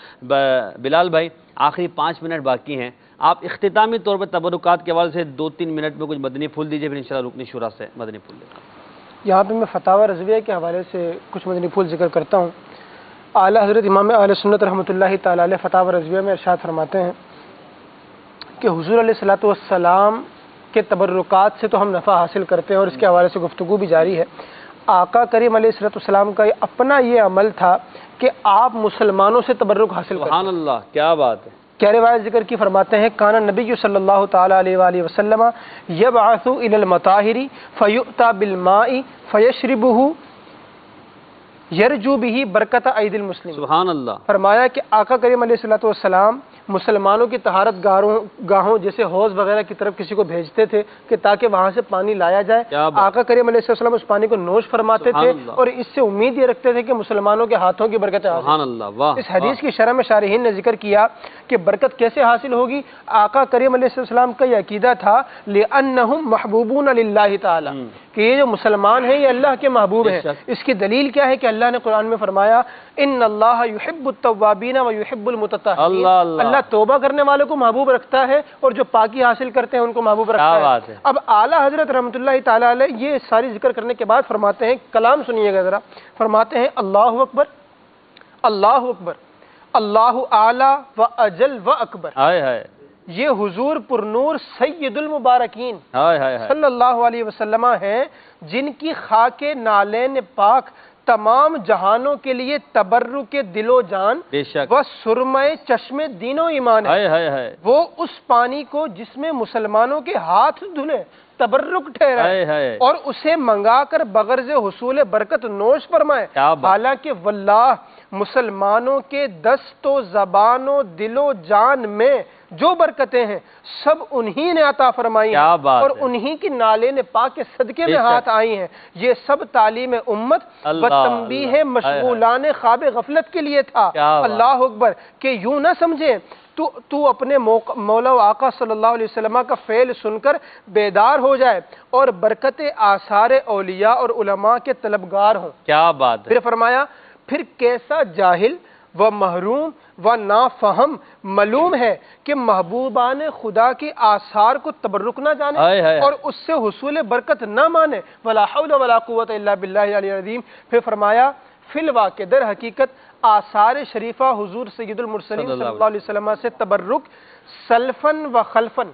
بلال بھائی آخری 5 منٹ باقی ہیں، آپ اختتامی طور پر تبرکات کے حوالے سے 2-3 منٹ میں کچھ مدنی پھول دیجئے، پھر انشاءاللہ رکن شورا سے مدنی پھول لیں۔ یہاں پہ میں فتاوی رضویہ کے حوالے سے کچھ مدنی پھول ذکر کرتا ہوں۔ اعلیٰ حضرت امام اہل سنت رحمۃ اللہ تعالی علیہ فتاوی رضویہ میں ارشاد فرماتے ہیں کہ حضور علیہ الصلوۃ والسلام کے تبرکات سے تو ہم نفع حاصل کرتے ہیں اور اس کے حوالے سے گفتگو بھی جاری ہے۔ آقا کریم علیہ الصلوۃ والسلام کا اپنا یہ عمل تھا کہ آپ مسلمانوں سے تبرک حاصل کرتے ہیں۔ سبحان اللہ، کیا بات ہے۔ کیا روایت ذکر کی فرماتے ہیں کان نبی صلی اللہ تعالی علیہ وآلہ وسلم یبعث الی المطاہر فیؤتی بالماء فیشربہ یرجو بہ برکت ایدی المسلمین۔ سبحان اللہ۔ فرمایا کہ آقا کریم علیہ الصلوۃ والسلام مسلمانوں کی طہارت گاہوں جیسے حوض وغیرہ کی طرف کسی کو بھیجتے تھے کہ تاکہ وہاں سے پانی لایا جائے۔ آقا کریم علیہ السلام اس پانی کو نوش فرماتے تھے اور اس سے امید یہ رکھتے تھے کہ مسلمانوں کے ہاتھوں کی برکت حاصل۔ سبحان اللہ، واہ۔ اس حدیث کی شرح میں شارحین نے ذکر کیا کہ برکت کیسے حاصل ہوگی۔ آقا کریم علیہ السلام کا یہ عقیدہ تھا لِأَنَّهُمْ مَحْبُوبُونَ لِلَّهِ تعالی، کہ یہ جو مسلمان ہیں یہ اللہ کے محبوب ہیں۔ اس کی دلیل کیا ہے کہ اللہ نے قرآن میں فرمایا ان اللہ یحب التوابین ویحب المتطہرین، اللہ توبہ کرنے والوں کو محبوب رکھتا ہے اور جو پاکی حاصل کرتے ہیں ان کو محبوب رکھتا ہے۔ اب اعلیٰ حضرت رحمۃ اللہ تعالی علیہ یہ ساری ذکر کرنے کے بعد فرماتے ہیں، کلام سنیے گا ذرا، فرماتے ہیں اللہ اکبر اللہ اکبر اللہ اعلی و اجل و اکبر۔ یہ حضور پر نور سید المبارکین صلی اللہ علیہ وسلم ہیں جن کی خاک نالین پاک تمام جہانوں کے لیے تبرک دل و جان و سرمہ چشم دین و ایمان ہے۔ وہ اس پانی کو جس میں مسلمانوں کے ہاتھ دھلے تبرک ٹھہرائے اور اسے منگا کر بغرض حصول برکت نوش فرمائے، حالانکہ واللہ مسلمانوں کے دست و زبان و دل و جان میں جو برکتیں ہیں سب انہی نے عطا فرمائی ہیں اور انہی کی نالین پاک کے صدقے میں ہاتھ آئی ہیں۔ یہ سب تعلیم امت و تنبیہ مشغولان خواب غفلت کے لیے تھا۔ اللہ اکبر، کہ یوں نہ سمجھیں تو اپنے مولا و آقا صلی اللہ علیہ وسلم کا فعل سن کر بیدار ہو جائے اور برکت آثار اولیاء اور علماء کے طلبگار ہوں۔ کیا بات ہے۔ پھر فرمایا پھر کیسا جاہل و محروم و نافہم معلوم ہے کہ محبوبان خدا کے آثار کو تبرک نہ جانے اور اس سے حصول برکت نہ مانے۔ ولا حول ولا قوت الا باللہ العلی العظیم۔ پھر فرمایا فی الواقع در حقیقت آثار شریفہ حضور سید المرسلین صلی اللہ علیہ وسلم سے تبرک سلفن و خلفن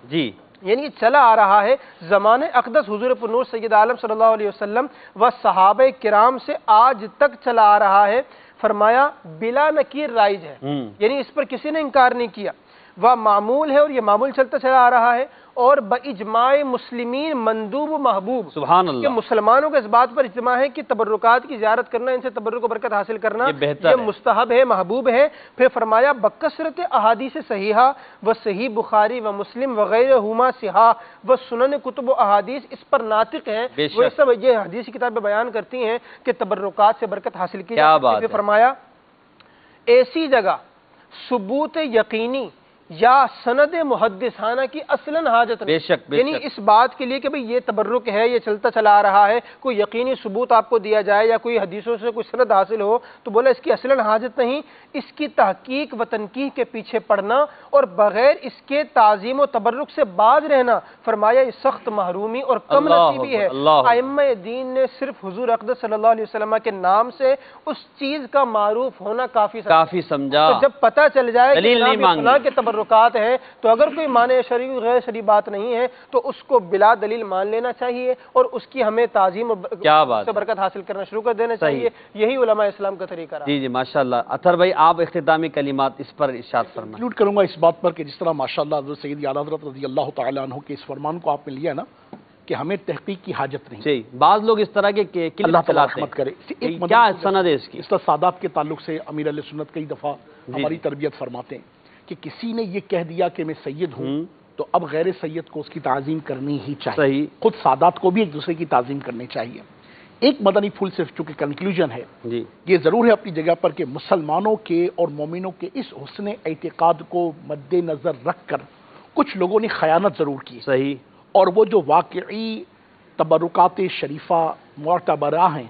یعنی چلا آ رہا ہے زمانے اقدس حضور پر نور سید عالم صلی اللہ علیہ وسلم و صحابہ کرام سے آج تک چلا آ رہا ہے۔ فرمایا بلا نکیر رائج ہے، یعنی اس پر کسی نے انکار نہیں کیا، وہ معمول ہے اور یہ معمول چلتا چلا آ رہا ہے اور باجماع مسلمین مندوب و محبوب۔ سبحان اللہ، کہ مسلمانوں کے اس بات پر اجماع ہے کہ تبرکات کی زیارت کرنا، ان سے تبرک و برکت حاصل کرنا یہ مستحب ہے، محبوب ہے۔ پھر فرمایا بکثرت احادیث صحیحہ و صحیح بخاری و مسلم وغیرہما صحاح و سنن کتب و احادیث اس پر ناطق ہیں، وہ سب یہ حدیث کتابیں بیان کرتی ہیں کہ تبرکات سے برکت حاصل کی جاتی ہے۔ پھر فرمایا ایسی جگہ ثبوت یقینی یا سند محدثانہ کی اصلاً حاجت نہیں، یعنی اس بات کے لیے کہ بھئی یہ تبرک ہے، یہ چلتا چلا آ رہا ہے، کوئی یقینی ثبوت آپ کو دیا جائے یا کوئی حدیثوں سے کوئی سند حاصل ہو تو بولا اس کی اصلاً حاجت نہیں۔ اس کی تحقیق و تنقیح کے پیچھے پڑنا اور بغیر اس کے تعظیم و تبرک سے باز رہنا فرمایا یہ سخت محرومی اور کم نصیبی ہے۔ ائمہ دین نے صرف حضور اقدس صلی اللہ علیہ وسلم کے نام سے اس چیز کا معروف ہونا کافی سمجھا، تو جب پتہ چل جائے کہ فلاں کے تبرکات ہیں تو اگر کوئی معنی شرعی غیر شرعی بات نہیں ہے تو اس کو بلا دلیل مان لینا چاہیے اور اس کی ہمیں تعظیم سے برکت حاصل کرنا شروع کر دینا چاہیے۔ یہی علماء اسلام کا طریقہ رہا۔ جی ماشاءاللہ۔ اطہر بھائی آپ اختتامی کلمات اس پر ارشاد فرمائیں۔ انکلوڈ کروں گا اس بات پر کہ جس طرح ماشاءاللہ حضرت سیدی اعلیٰ حضرت رضی اللہ تعالیٰ عنہ کے اس فرمان کو آپ نے لیا نا کہ ہمیں تحقیق کی حاجت نہیں۔ جی بعض لوگ اس طرح کے اللہ تعالیٰ رحمت کرے۔ کیا سند ہے اس کی؟ اس طرح سادات کے تعلق سے امیر علیہ سنت کئی دفعہ ہماری تربیت فرماتے ہیں کہ کسی نے یہ کہہ دیا کہ میں سید ہوں تو اب غیر سید کو اس کی تعظیم کرنی ہی چاہیے. صحیح. خود سادات کو بھی ایک دوسرے کی تعظیم کرنی چاہیے. ایک مدنی پھول صرف چونکہ کنکلوژن ہے، جی یہ ضرور ہے اپنی جگہ پر کہ مسلمانوں کے اور مومنوں کے اس حسن اعتقاد کو مد نظر رکھ کر کچھ لوگوں نے خیانت ضرور کی. صحیح. اور وہ جو واقعی تبرکات شریفہ معتبرہ ہیں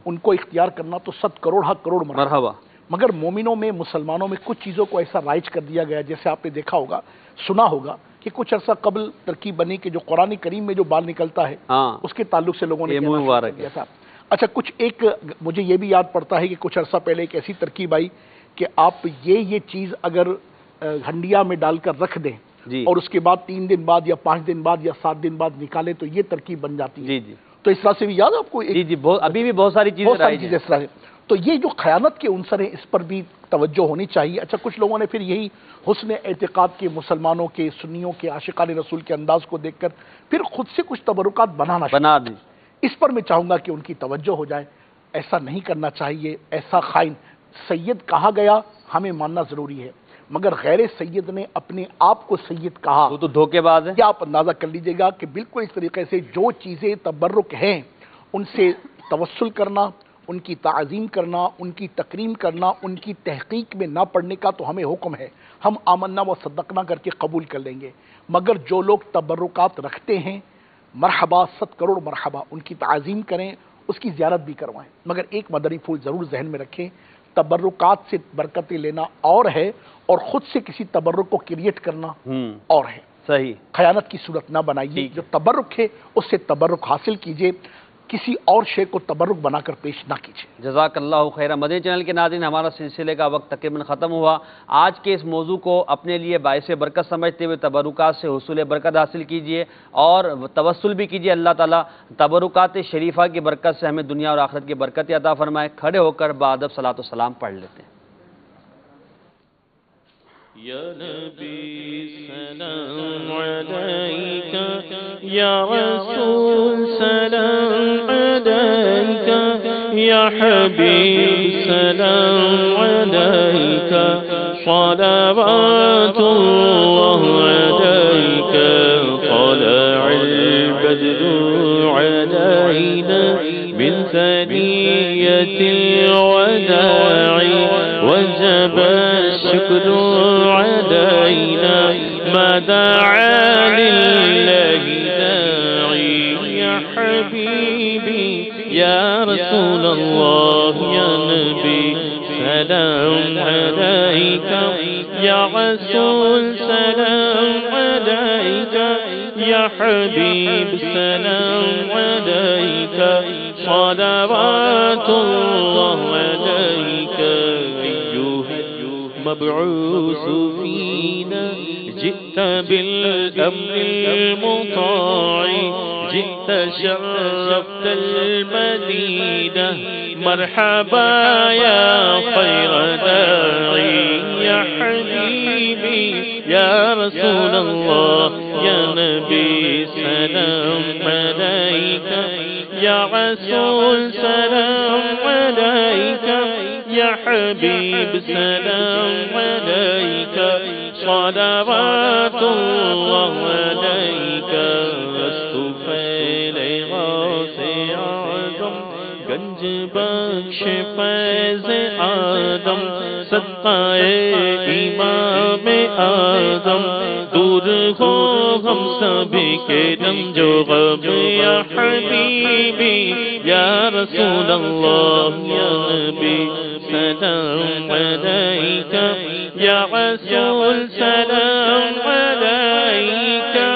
ان کو اختیار کرنا تو 100 کروڑ حق کروڑ مرحبا. مگر مومنوں میں مسلمانوں میں کچھ چیزوں کو ایسا رائج کر دیا گیا، جیسے آپ نے دیکھا ہوگا سنا ہوگا کہ کچھ عرصہ قبل ترکیب بنی کہ جو قرآن کریم میں جو بال نکلتا ہے اس کے تعلق سے لوگوں نے کیا تھا. اچھا کچھ ایک مجھے یہ بھی یاد پڑتا ہے کہ کچھ عرصہ پہلے ایک ایسی ترکیب آئی کہ آپ یہ چیز اگر ہنڈیا میں ڈال کر رکھ دیں اور اس کے بعد 3 دن بعد یا 5 دن بعد یا 7 دن بعد نکالیں تو یہ ترکیب بن جاتی ہے. جی تو اس طرح سے بھی یاد ہے آپ کو؟ ابھی بھی بہت ساری چیزیں اس طرح ہے. تو یہ جو خیانت کے عنصر ہیں اس پر بھی توجہ ہونی چاہیے. اچھا کچھ لوگوں نے پھر یہی حسن اعتقاد کے مسلمانوں کے سنیوں کے عاشقان رسول کے انداز کو دیکھ کر پھر خود سے کچھ تبرکات بنا دیں. اس پر میں چاہوں گا کہ ان کی توجہ ہو جائے. ایسا نہیں کرنا چاہیے. ایسا خائن سید کہا گیا ہمیں ماننا ضروری ہے، مگر غیر سید نے اپنے آپ کو سید کہا وہ تو دھوکے باز ہے. کیا آپ اندازہ کر لیجئے گا کہ بالکل اس طریقے سے جو چیزیں تبرک ہیں ان سے توسل کرنا، ان کی تعظیم کرنا، ان کی تکریم کرنا، ان کی تحقیق میں نہ پڑھنے کا تو ہمیں حکم ہے. ہم آمنا و صدقنا کر کے قبول کر لیں گے. مگر جو لوگ تبرکات رکھتے ہیں مرحبا، 100 کروڑ مرحبا، ان کی تعظیم کریں، اس کی زیارت بھی کروائیں. مگر ایک مدنی پھول ضرور ذہن میں رکھیں، تبرکات سے برکتیں لینا اور ہے اور خود سے کسی تبرک کو کریٹ کرنا اور ہے. صحیح. خیانت کی صورت نہ بنائیے. جو تبرک ہے اس سے تبرک حاصل کیجئے، کسی اور شے کو تبرک بنا کر پیش نہ کیجیے. جزاک اللہ خیر. مدنی چینل کے ناظرین، ہمارا سلسلے کا وقت تقریباً ختم ہوا. آج کے اس موضوع کو اپنے لیے باعث برکت سمجھتے ہوئے تبرکات سے حصول برکت حاصل کیجیے اور توسل بھی کیجیے. اللہ تعالیٰ تبرکات شریفہ کی برکت سے ہمیں دنیا اور آخرت کی برکت عطا فرمائے. کھڑے ہو کر بادب صلاۃ و سلام پڑھ لیتے ہیں. یا نبی سلام علیکہ، یا رسول سلام علیکہ، یا حبیب سلام علیکہ، صلوات اللہ علیکہ، طلع البدر علینا من ثنیۃ الوداع وجب الشکر علينا ما دعا لله داعي. يا حبيبي يا رسول الله يا نبي سلام عليك، يا رسول سلام عليك، يا حبيب سلام عليك، صلوات الله عليك. مبعوث فينا جئت بالأمر المطاع، جئت شرفت المدينة، مرحبا يا خير داعي. يا حبيبي يا رسول الله يا نبي سلام عليك، يا رسول سلام عليك، يا حبيب سلام عليك، صلوات الله عليك. استفيل غوث اعظم، گنج بخش فیض آدم، صدقہ امام اعظم، دور ہو ہم سبھی کے رنج و غم. یا حبیبی یا رسول اللہ یا نبی سلام علیکہ، یا رسول سلام علیکہ،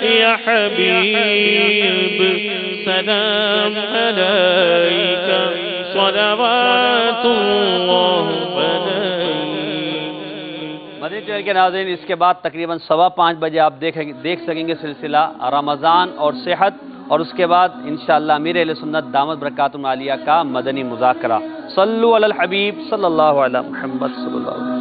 یا حبیب سلام علیکہ، صلوات اللہ علیکہ. مدنی چینل کے ناظرین، اس کے بعد تقریباً 5:15 بجے آپ دیکھ سکیں گے سلسلہ رمضان اور صحت، اور اس کے بعد انشاءاللہ امیر اہل سنت دامت برکاتہم العالیہ کا مدنی مذاکرہ. صلو علی الحبیب صلی اللہ علیہ محمد صلی اللہ علیہ وسلم.